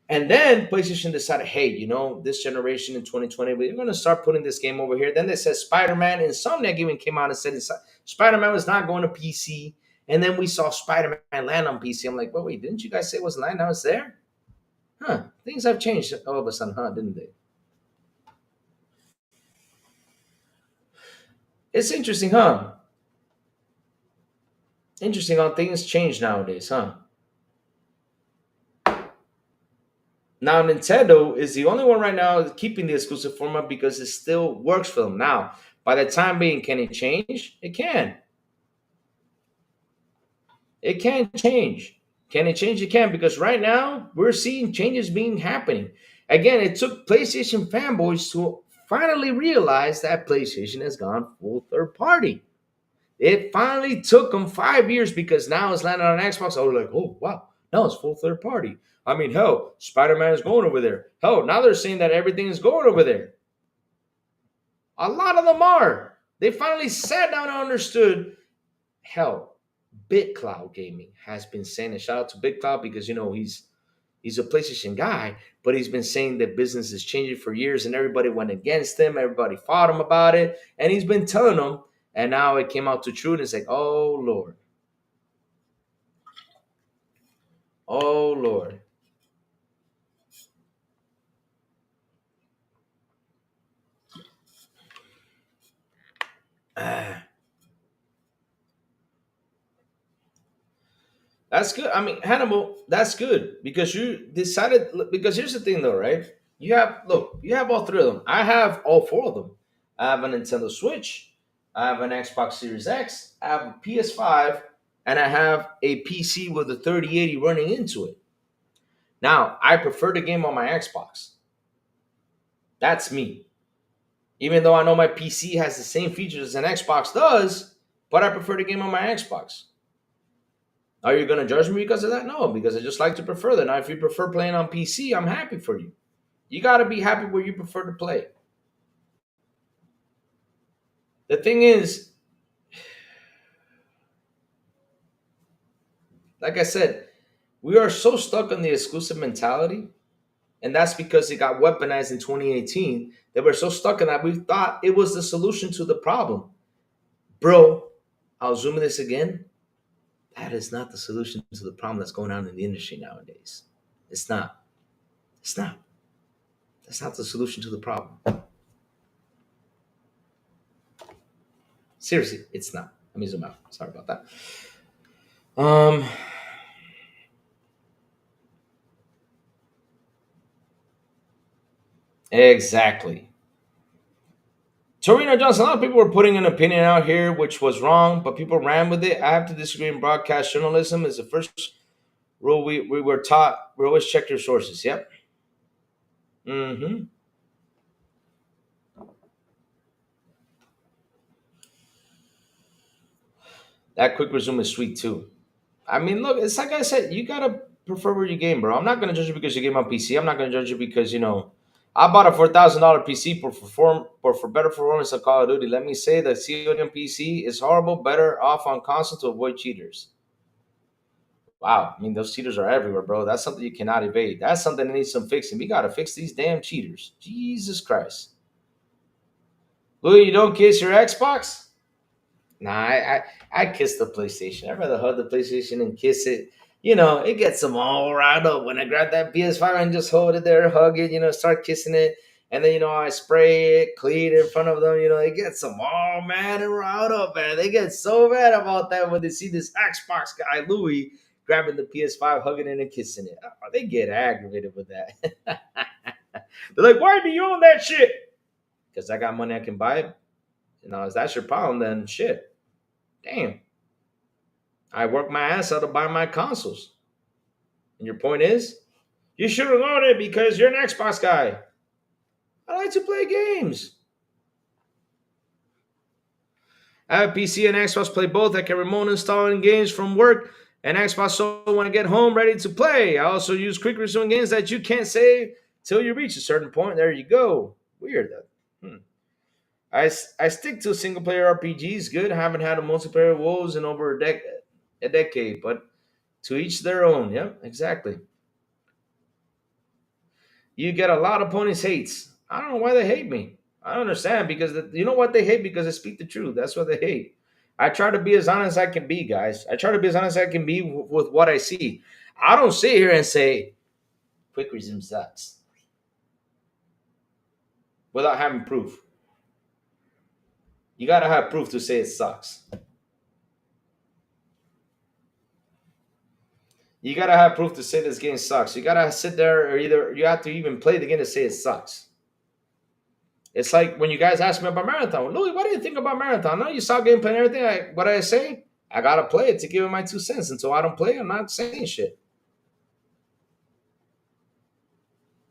And then PlayStation decided, hey, this generation in 2020, we're going to start putting this game over here. Then they said Spider-Man. Insomniac even came out and said Spider-Man was not going to PC. And then we saw Spider-Man land on PC. I'm like, wait, didn't you guys say it was land? Now it's there? Huh. Things have changed all of a sudden, huh? Didn't they? It's interesting, huh? Interesting how things change nowadays, huh? Now, Nintendo is the only one right now keeping the exclusive format because it still works for them. Now, by the time being, can it change? It can. It can change. Can it change? It can, because right now we're seeing changes being happening. Again, it took PlayStation fanboys to finally realize that PlayStation has gone full third party. It finally took them 5 years, because now it's landed on Xbox. I was like, oh, wow, now it's full third party. I mean, hell, Spider Man is going over there. Hell, now they're saying that everything is going over there. A lot of them are. They finally sat down and understood. Hell, BitCloud Gaming has been saying, and shout out to BitCloud, because he's a PlayStation guy, but he's been saying that business is changing for years, and everybody went against him. Everybody fought him about it, and he's been telling them. And now it came out to truth, and it's like, oh Lord, oh Lord. That's good. I mean, Hannibal, that's good because you decided. Because here's the thing, though, right? You have all three of them. I have all four of them. I have a Nintendo Switch. I have an Xbox Series X. I have a PS5, and I have a PC with a 3080 running into it. Now, I prefer the game on my Xbox. That's me. Even though I know my PC has the same features as an Xbox does, but I prefer the game on my Xbox. Are you going to judge me because of that? No, because I just like to prefer that. Now, if you prefer playing on PC, I'm happy for you. You got to be happy where you prefer to play. The thing is, like I said, we are so stuck on the exclusive mentality, and that's because it got weaponized in 2018 that we're so stuck in that we thought it was the solution to the problem. Bro, I'll zoom in this again. That is not the solution to the problem that's going on in the industry nowadays. It's not. It's not. That's not the solution to the problem. Seriously, it's not. Let me zoom out. Sorry about that. Exactly. Torino Johnson, a lot of people were putting an opinion out here which was wrong, but people ran with it. I have to disagree. In broadcast journalism is the first rule we were taught. We always check your sources. Yep. Mm-hmm. That quick resume is sweet too. I mean, look, it's like I said, you gotta prefer where you game, bro. I'm not gonna judge you because you game on PC. I'm not gonna judge you because I bought a $4,000 PC for better performance of Call of Duty. Let me say that COD on PC is horrible. Better off on console to avoid cheaters. Wow, I mean those cheaters are everywhere, bro. That's something you cannot evade. That's something that needs some fixing. We gotta fix these damn cheaters. Jesus Christ. Louis, you don't kiss your Xbox? Nah, I kiss the PlayStation. I'd rather hug the PlayStation and kiss it. It gets them all riled up when I grab that PS5 and just hold it there, hug it, start kissing it. And then, I spray it, clean it in front of them. It gets them all mad and riled up, man. They get so mad about that when they see this Xbox guy, Louis, grabbing the PS5, hugging it and kissing it. Oh, they get aggravated with that. They're like, why do you own that shit? Because I got money I can buy it. If that's your problem, then shit. Damn. I work my ass out to buy my consoles. And your point is? You should have owned it because you're an Xbox guy. I like to play games. I have a PC and Xbox, play both. I can remote install games from work and Xbox so when I get home ready to play. I also use quick resume games that you can't save till you reach a certain point. There you go. Weird. I stick to single player RPGs. Good. I haven't had a multiplayer woes in over a decade, but to each their own. Yep, exactly. You get a lot of ponies hates. I don't know why they hate me. I don't understand because you know what they hate because I speak the truth. That's what they hate. I try to be as honest as I can be, guys. I try to be as honest as I can be with what I see. I don't sit here and say quick resume sucks without having proof. You gotta have proof to say it sucks. You gotta have proof to say this game sucks. You gotta sit there, or either you have to even play the game to say it sucks. It's like when you guys ask me about Marathon. Louis, what do you think about Marathon? No, you saw gameplay and everything. What did I say? I gotta play it to give it my 2 cents. Until I don't play, I'm not saying shit.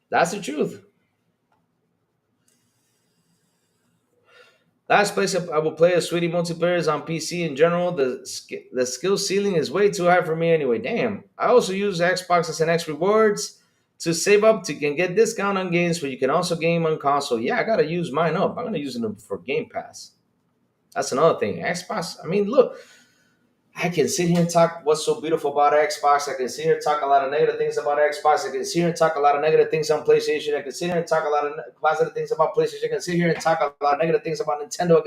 That's the truth. Last place I will play a Sweetie multiplayer is on PC in general. The skill ceiling is way too high for me anyway. Damn. I also use Xbox as an X rewards to save up to can get discount on games, but you can also game on console. Yeah, I gotta use mine up. I'm gonna use it for Game Pass. That's another thing. Xbox. I mean, look, I can sit here and talk what's so beautiful about Xbox. I can sit here and talk a lot of negative things about Xbox. I can sit here and talk a lot of negative things on PlayStation. I can sit here and talk a lot of positive things about PlayStation. I can sit here and talk a lot of negative things about Nintendo.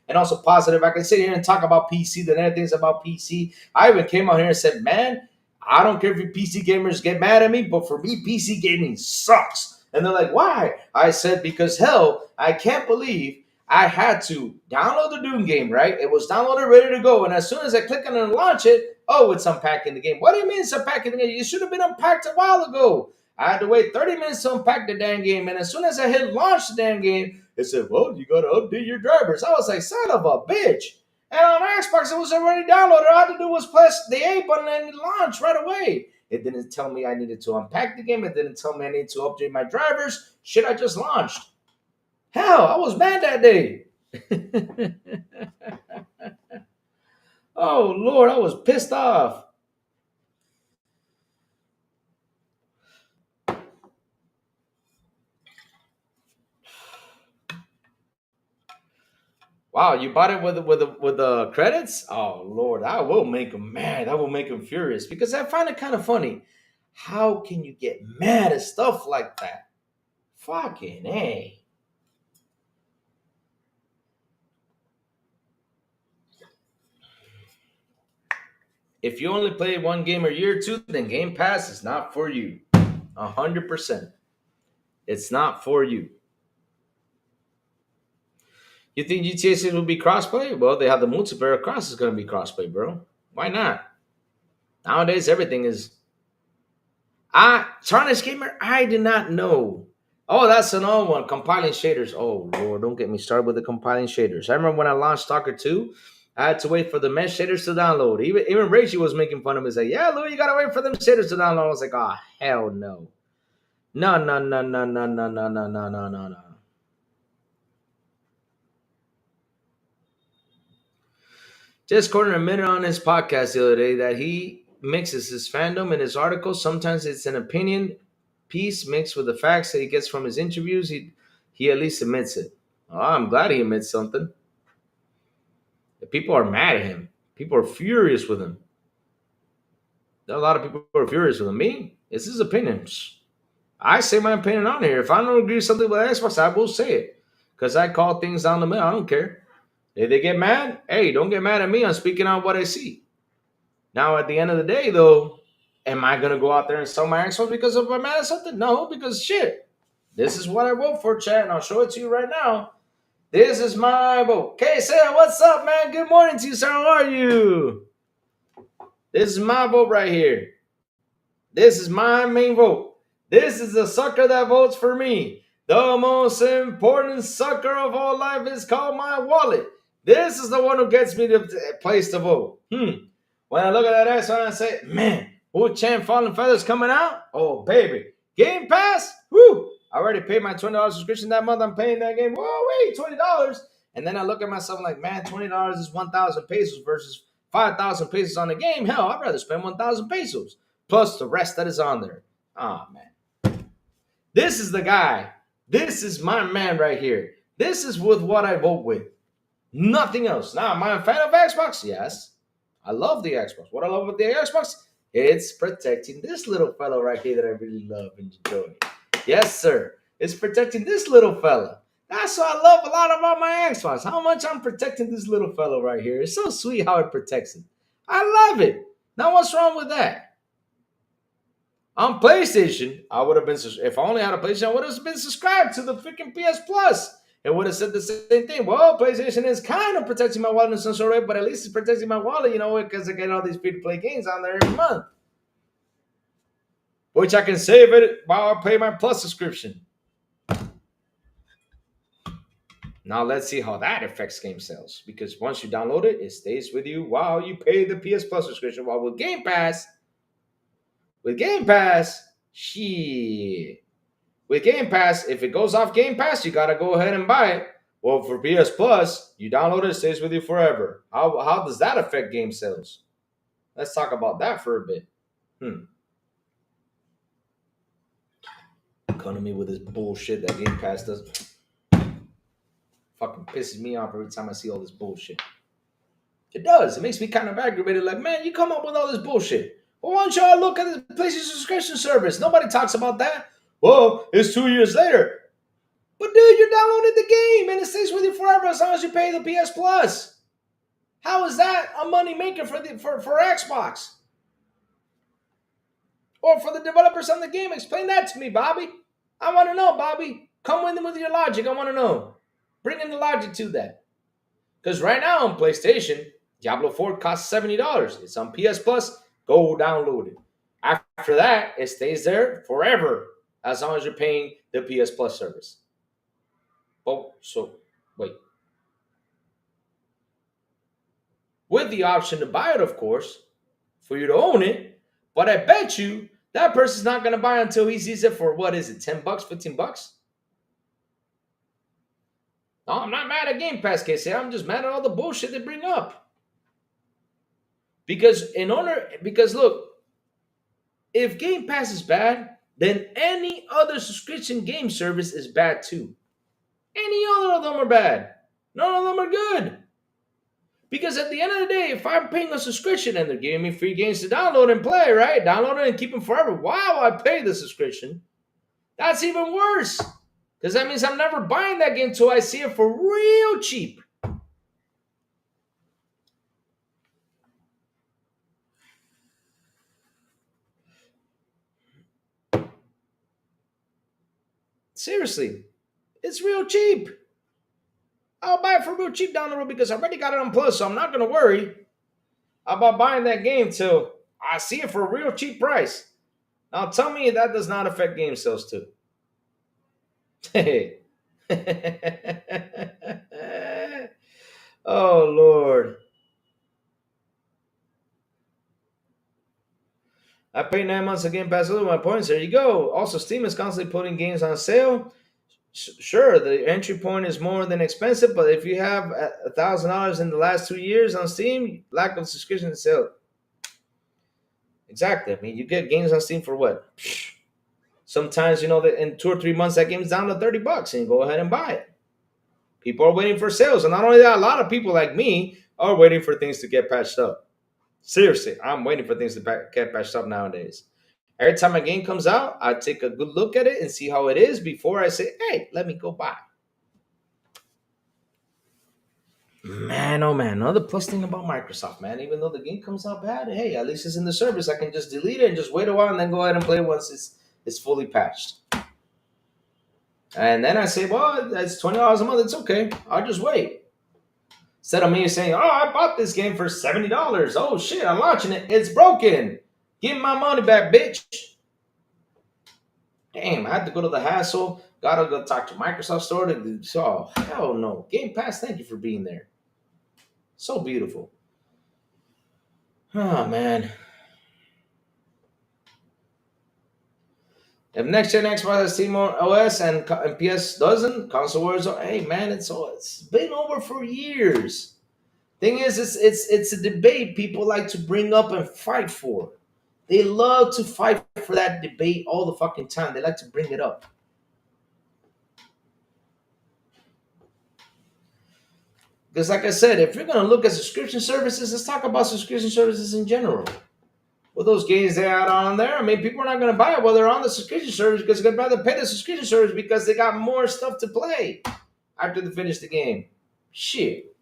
And also positive. I can sit here and talk about PC, the negative things about PC. I even came out here and said, man, I don't care if you PC gamers get mad at me, but for me, PC gaming sucks. And they're like, why? I said, because hell, I can't believe I had to download the Doom game, right? It was downloaded, ready to go. And as soon as I click on it and launch it, oh, it's unpacking the game. What do you mean it's unpacking the game? It should have been unpacked a while ago. I had to wait 30 minutes to unpack the damn game. And as soon as I hit launch the damn game, it said, well, you got to update your drivers. I was like, son of a bitch. And on Xbox, it was already downloaded. All I had to do was press the A button and it launched right away. It didn't tell me I needed to unpack the game. It didn't tell me I needed to update my drivers. Shit, I just launched. Hell, I was mad that day. Oh, Lord, I was pissed off. Wow, you bought it with the credits? Oh Lord, I will make him mad. I will make him furious because I find it kind of funny. How can you get mad at stuff like that? Fucking A. If you only play one game a year or two, then Game Pass is not for you. 100%. It's not for you. You think GTA 6 will be crossplay? Well, they have the multiplayer. Of course, it's going to be crossplay, bro. Why not? Nowadays, everything is. Tarnished Gamer, I did not know. Oh, that's another one. Compiling shaders. Oh, Lord, don't get me started with the compiling shaders. I remember when I launched Stalker 2, I had to wait for the mesh shaders to download. Even Rachie was making fun of me. He's like, yeah, Lou, you got to wait for them shaders to download. I was like, oh, hell no. No, no, no, no, no, no, no, no, no, no, no, no. Just quoted a minute on his podcast the other day that he mixes his fandom in his articles. Sometimes it's an opinion piece mixed with the facts that he gets from his interviews. He at least admits it. Oh, I'm glad he admits something. The people are mad at him. People are furious with him. There are a lot of people who are furious with him. Me, it's his opinions. I say my opinion on here. If I don't agree with something with Xbox, I will say it. Because I call things down the middle. I don't care. If they get mad, hey, don't get mad at me. I'm speaking on what I see. Now, at the end of the day, though, am I going to go out there and sell my Xbox because I'm mad at something? No, because shit. This is what I vote for, chat, and I'll show it to you right now. This is my vote. Okay, Sarah, what's up, man? Good morning to you, sir. How are you? This is my vote right here. This is my main vote. This is the sucker that votes for me. The most important sucker of all life is called my wallet. This is the one who gets me to place to vote. When I look at that ass and I say, man, Wu-Chan Fallen Feathers coming out? Oh, baby. Game Pass? Woo! I already paid my $20 subscription that month. I'm paying that game. Whoa, wait, $20. And then I look at myself like, man, $20 is 1,000 pesos versus 5,000 pesos on the game. Hell, I'd rather spend 1,000 pesos plus the rest that is on there. Oh, man. This is the guy. This is my man right here. This is with what I vote with. Nothing else. Now, am I a fan of Xbox? Yes. I love the Xbox. What I love with the Xbox? It's protecting this little fellow right here that I really love and enjoy. Yes, sir. It's protecting this little fella. That's what I love a lot about my Xbox. How much I'm protecting this little fellow right here. It's so sweet how it protects it. I love it. Now, what's wrong with that? On PlayStation, I would have been, if I only had a PlayStation, I would have been subscribed to the freaking PS Plus. It would have said the same thing. Well, PlayStation is kind of protecting my wallet in some sort of way, but at least it's protecting my wallet, because I get all these free-to-play games on there every month. Which I can save it while I pay my Plus subscription. Now let's see how that affects game sales. Because once you download it, it stays with you while you pay the PS Plus subscription. While with Game Pass, shit. With Game Pass, if it goes off Game Pass, you gotta go ahead and buy it. Well, for PS Plus, you download it, it stays with you forever. How does that affect game sales? Let's talk about that for a bit. Coming me with this bullshit that Game Pass does. Fucking pisses me off every time I see all this bullshit. It does. It makes me kind of aggravated. Like, man, you come up with all this bullshit. Well, why don't y'all look at the PlayStation subscription service? Nobody talks about that. Well, it's 2 years later. But dude, you downloaded the game and it stays with you forever as long as you pay the PS Plus. How is that a money maker for Xbox? Or for the developers on the game? Explain that to me, Bobby. I want to know, Bobby. Come with your logic. I want to know. Bring in the logic to that. Because right now on PlayStation, Diablo 4 costs $70. It's on PS Plus. Go download it. After that, it stays there forever as long as you're paying the PS Plus service. Oh, so wait. With the option to buy it, of course, for you to own it. But I bet you that person's not going to buy it until he sees it for what is it, 10 bucks, 15 bucks? No, I'm not mad at Game Pass, Casey. I'm just mad at all the bullshit they bring up. Because look, if Game Pass is bad, then any other subscription game service is bad too. Any other of them are bad. None of them are good. Because at the end of the day, if I'm paying a subscription and they're giving me free games to download and play, right? Download it and keep them forever while I pay the subscription. That's even worse. Because that means I'm never buying that game until I see it for real cheap. Seriously, it's real cheap. I'll buy it for real cheap down the road because I already got it on Plus, so I'm not going to worry about buying that game till I see it for a real cheap price. Now tell me that does not affect game sales too. Hey. Oh, Lord. I paid 9 months of Game Pass with my points. There you go. Also, Steam is constantly putting games on sale. Sure, the entry point is more than expensive, but if you have $1,000 in the last 2 years on Steam, lack of subscription sale. Exactly. I mean, you get games on Steam for what? Sometimes, that in 2 or 3 months, that game's down to $30 and you go ahead and buy it. People are waiting for sales. And not only that, a lot of people like me are waiting for things to get patched up. Seriously, I'm waiting for things to get patched up nowadays. Every time a game comes out, I take a good look at it and see how it is before I say, hey, let me go buy. Man, oh man. Another plus thing about Microsoft, man. Even though the game comes out bad, hey, at least it's in the service. I can just delete it and just wait a while and then go ahead and play it once it's fully patched. And then I say, well, that's $20 a month. It's okay. I'll just wait. Instead of me saying, oh, I bought this game for $70. Oh, shit, I'm launching it. It's broken. Give me my money back, bitch. Damn, I had to go to the hassle. Gotta go talk to Microsoft Store. Oh, hell no. Game Pass, thank you for being there. So beautiful. Oh, man. If next gen Xbox has Team OS and PS doesn't, console wars are, hey man, it's been over for years. Thing is, it's a debate people like to bring up and fight for. They love to fight for that debate all the fucking time. They like to bring it up. Because like I said, if you're gonna look at subscription services, let's talk about subscription services in general. With those games they add on there, I mean, people are not going to buy it while they're on the subscription service because they're going to rather pay the subscription service because they got more stuff to play after they finish the game. Shit.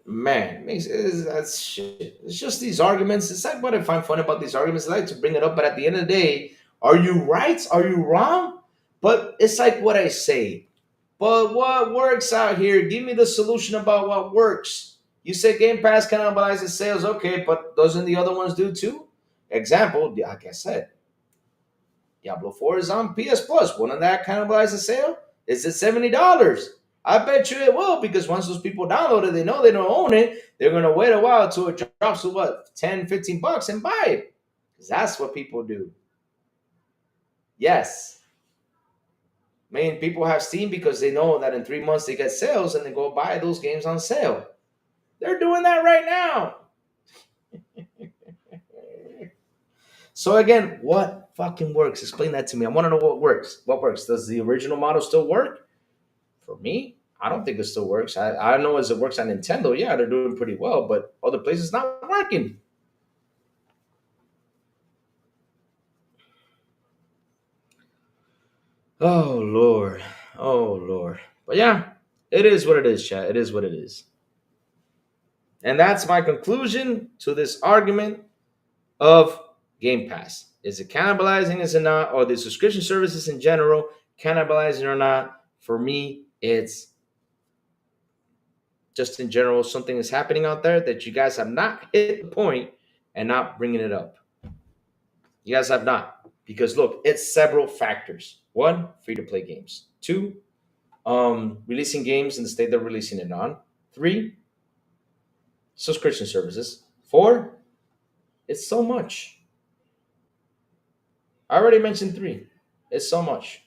Man, that's shit. It's just these arguments. It's like what I find fun about these arguments. I like to bring it up, but at the end of the day, are you right? Are you wrong? But it's like what I say. But what works out here? Give me the solution about what works. You say Game Pass cannibalizes sales, okay, but doesn't the other ones do too? Example, like I said, Diablo 4 is on PS Plus. Wouldn't that cannibalize the sale? Is it $70? I bet you it will, because once those people download it, they know they don't own it. They're going to wait a while until it drops to what, 10, 15 bucks and buy it. Because that's what people do. Yes. I mean, people have Steam because they know that in 3 months they get sales and they go buy those games on sale. They're doing that right now. So again, what fucking works? Explain that to me. I want to know what works. What works? Does the original model still work? For me, I don't think it still works. I know as it works on Nintendo. Yeah, they're doing pretty well, but other places not working. Oh Lord. Oh Lord. But yeah, it is what it is, chat. It is what it is. And that's my conclusion to this argument of Game Pass. Is it cannibalizing? Is it not? Or the subscription services in general cannibalizing or not? For me, it's just in general something is happening out there that you guys have not hit the point and not bringing it up. You guys have not. Because look, it's several factors. One, free to play games. Two, releasing games in the state they're releasing it on. Three, subscription services. Four, it's so much. I already mentioned three. It's so much.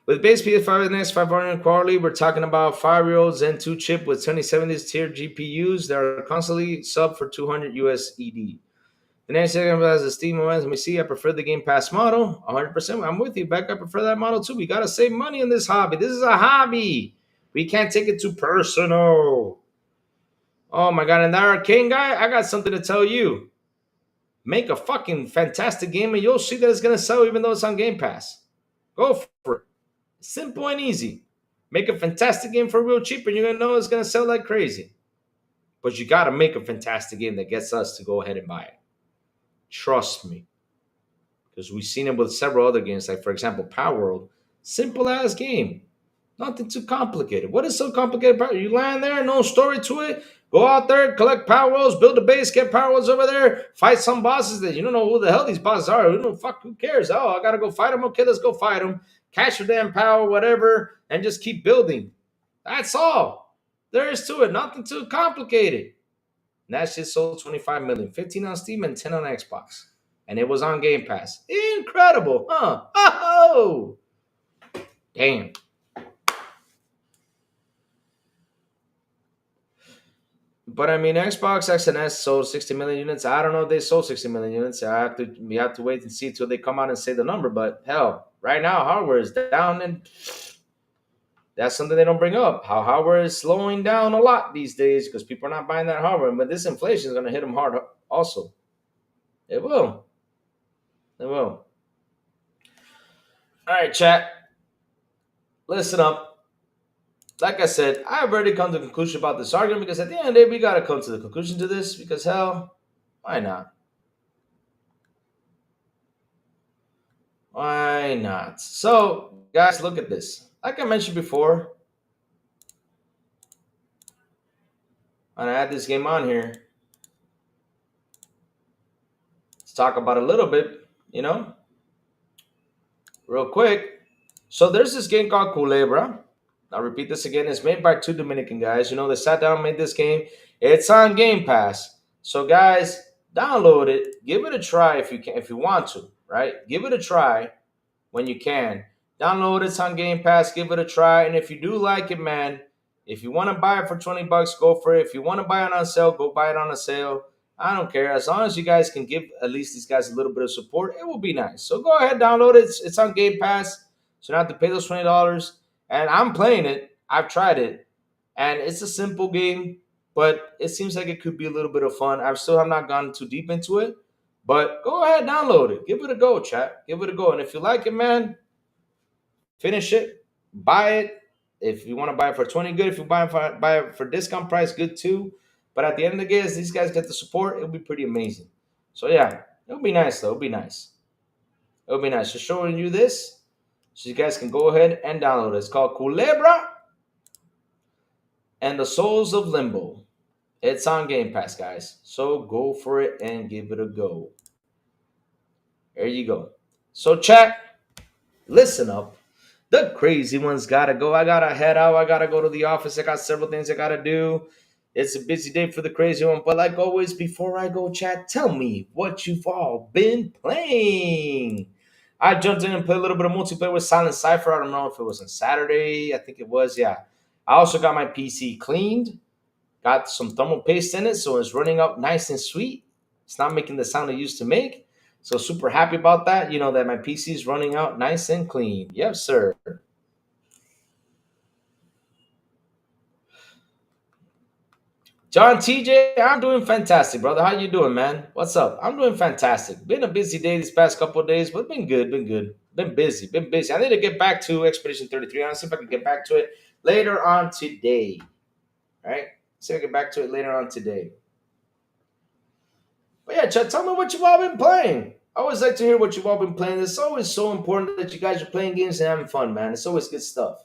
With base PS5 and X500 quality, we're talking about 5-year-old Zen 2 chip with 2070s tier GPUs that are constantly sub for 200 USD. The next second has the Steam momentum. Let me see. I prefer the Game Pass model. 100%. I'm with you, Beck. I prefer that model too. We got to save money in this hobby. This is a hobby. We can't take it too personal. Oh my God. And that Arkane guy, I got something to tell you. Make a fucking fantastic game and you'll see that it's going to sell even though it's on Game Pass. Go for it. Simple and easy. Make a fantastic game for real cheap and you're going to know it's going to sell like crazy. But you got to make a fantastic game that gets us to go ahead and buy it. Trust me. Because we've seen it with several other games, like, for example, Power World. Simple ass game. Nothing too complicated. What is so complicated about it? You land there, no story to it. Go out there, collect Power Worlds, build a base, get Power Worlds over there, fight some bosses that you don't know who the hell these bosses are. Who cares? Oh, I got to go fight them. Okay, let's go fight them. Cash your damn power, whatever, and just keep building. That's all there is to it. Nothing too complicated. And that shit sold 25 million, 15 on Steam and 10 on Xbox. And it was on Game Pass. Incredible, huh? Oh, damn. But I mean, Xbox X and S sold 60 million units. I don't know if they sold 60 million units. We have to wait and see until they come out and say the number. But hell, right now hardware is down, and that's something they don't bring up. How hardware is slowing down a lot these days because people are not buying that hardware. But this inflation is going to hit them hard also. It will. It will. All right, chat. Listen up. Like I said, I've already come to the conclusion about this argument because at the end of the day, we got to come to the conclusion to this because hell, why not? Why not? So, guys, look at this. Like I mentioned before, when I had this game on here, let's talk about it a little bit, real quick. So there's this game called Culebra. I'll repeat this again. It's made by two Dominican guys. They sat down and made this game. It's on Game Pass. So guys, download it. Give it a try if you can, if you want to, right? Give it a try when you can. Download it. It's on Game Pass. Give it a try. And if you do like it, man, if you want to buy it for $20, go for it. If you want to buy it on sale, go buy it on a sale. I don't care. As long as you guys can give at least these guys a little bit of support, it will be nice. So go ahead, download it. It's on Game Pass. So you don't have to pay those $20. And I'm playing it. I've tried it. And it's a simple game, but it seems like it could be a little bit of fun. I still have not gone too deep into it. But go ahead, download it. Give it a go, chat. Give it a go. And if you like it, man, finish it. Buy it. If you want to buy it for 20, good. If you buy it for discount price, good too. But at the end of the day, as these guys get the support, it'll be pretty amazing. So yeah, it'll be nice though. It'll be nice. It'll be nice. Just showing you this. So you guys can go ahead and download it. It's called Culebra and the Souls of Limbo. It's on Game Pass, guys. So go for it and give it a go. There you go. So chat, listen up. The crazy ones gotta go. I gotta head out. I gotta go to the office. I got several things I gotta do. It's a busy day for the crazy one. But like always, before I go, chat, tell me what you've all been playing. I jumped in and played a little bit of multiplayer with Silent Cypher. I don't know if it was on Saturday. I think it was, yeah. I also got my PC cleaned. Got some thermal paste in it, so it's running up nice and sweet. It's not making the sound it used to make. So super happy about that. That my PC is running out nice and clean. Yes, sir. John TJ, I'm doing fantastic, brother. How you doing, man? What's up? I'm doing fantastic. Been a busy day these past couple of days, but been good. Been busy. I need to get back to Expedition 33. Honestly, if I can get back to it. later on today. All right? So we'll get back to it later on today. But yeah, Chad, tell me what you've all been playing. I always like to hear what you've all been playing. It's always so important that you guys are playing games and having fun, man. It's always good stuff.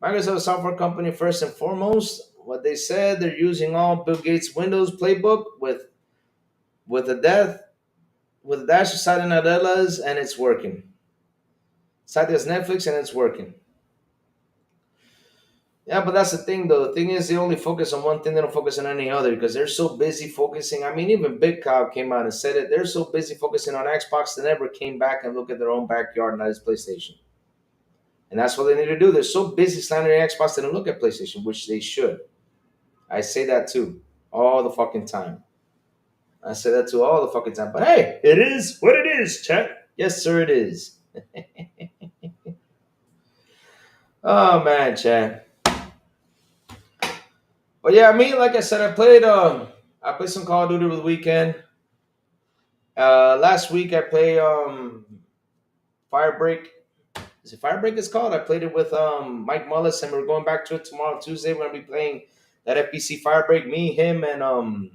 Microsoft software company, first and foremost, what they said, they're using all Bill Gates' Windows playbook with a death, with a dash of Satya Nadella's, and it's working. Satya's Netflix, and it's working. Yeah, but that's the thing, though. The thing is, they only focus on one thing; they don't focus on any other because they're so busy focusing. I mean, even Big Cow came out and said it. They're so busy focusing on Xbox, they never came back and looked at their own backyard, and that is PlayStation. And that's what they need to do. They're so busy slandering Xbox, they don't look at PlayStation, which they should. I say that too, all the fucking time. I say that too all the fucking time. But hey, it is what it is, chat. Yes, sir, it is. Oh man, chat. But yeah, I mean, like I said, I played some Call of Duty over the weekend. Last week I played Firebreak. Is it Firebreak it's called? I played it with Mike Mullis, and we're going back to it tomorrow, Tuesday. We're gonna be playing that FPC Firebreak. Me, him, and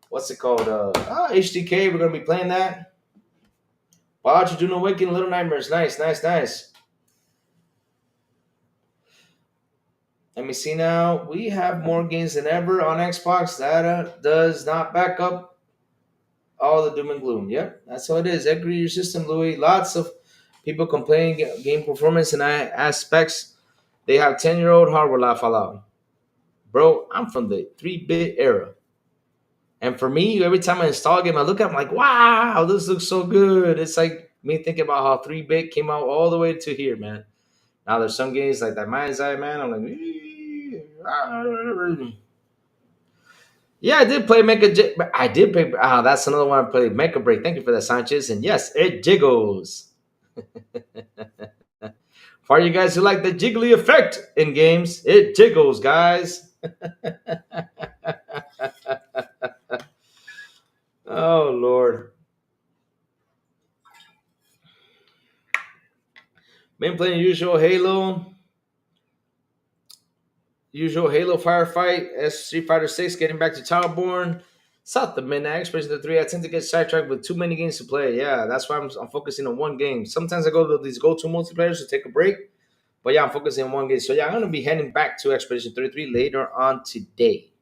what's it called? HDK. We're gonna be playing that. Wow, you do no waking, Little Nightmares. Nice, nice, nice. Let me see now. We have more games than ever on Xbox. Data does not back up all the doom and gloom. Yep, that's how it is. Upgrade your system, Louis. Lots of people complaining game performance and aspects. They have 10-year-old hardware, laugh aloud. Bro, I'm from the 3-bit era. And for me, every time I install a game, I look at it, I'm like, wow, this looks so good. It's like me thinking about how 3-bit came out all the way to here, man. Now there's some games like that Mind's Eye, man. I'm like, yeah, I did play I did play. That's another one I played. Mecha Break. Thank you for that, Sanchez. And yes, it jiggles. For you guys who like the jiggly effect in games, it jiggles, guys. Oh, Lord. Been playing usual Halo firefight, S Street Fighter 6, getting back to Towerborn. South of Midnight, Expression the 3. I tend to get sidetracked with too many games to play. Yeah, that's why I'm focusing on one game. Sometimes I go to these go-to multiplayers to take a break. But yeah, I'm focusing on one game. So yeah, I'm going to be heading back to Expedition 33 later on today.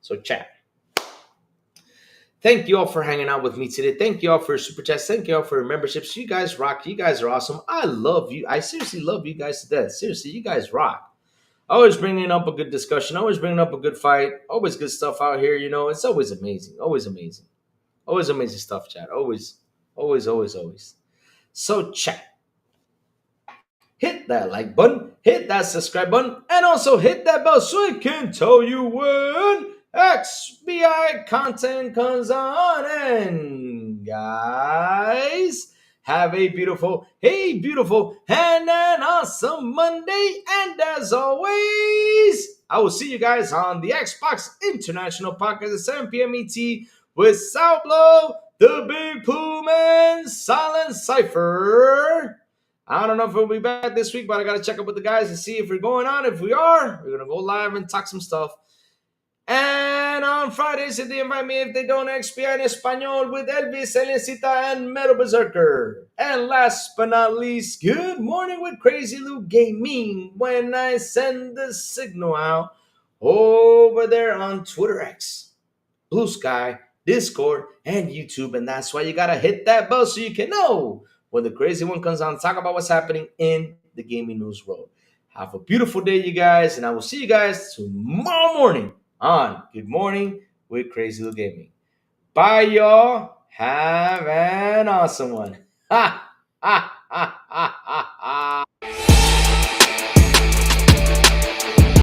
So chat. Thank you all for hanging out with me today. Thank you all for your super chats. Thank you all for your memberships. You guys rock. You guys are awesome. I love you. I seriously love you guys to death. Seriously, you guys rock. Always bringing up a good discussion. Always bringing up a good fight. Always good stuff out here. You know, it's always amazing. Always amazing. Always amazing stuff, chat. Always, always, always, always. So chat. Hit that like button. Hit that subscribe button. And also hit that bell so it can tell you when XBI content comes on. And guys, have a beautiful, and an awesome Monday. And as always, I will see you guys on the Xbox International Podcast at 7 p.m. ET with Salblo, the Big Plume, and Silent Cypher. I don't know if we'll be back this week, but I got to check up with the guys to see if we're going on. If we are, we're going to go live and talk some stuff. And on Fridays, if they invite me, if they don't, XPI en Español with Elvis, Eliancita, and Metal Berserker. And last but not least, good morning with Crazy Lou Gaming when I send the signal out over there on Twitter X, Blue Sky, Discord, and YouTube. And that's why you got to hit that bell so you can know when the crazy one comes on, talk about what's happening in the gaming news world. Have a beautiful day, you guys, and I will see you guys tomorrow morning on Good Morning with Crazy Little Gaming. Bye, y'all. Have an awesome one. Ha! Ha!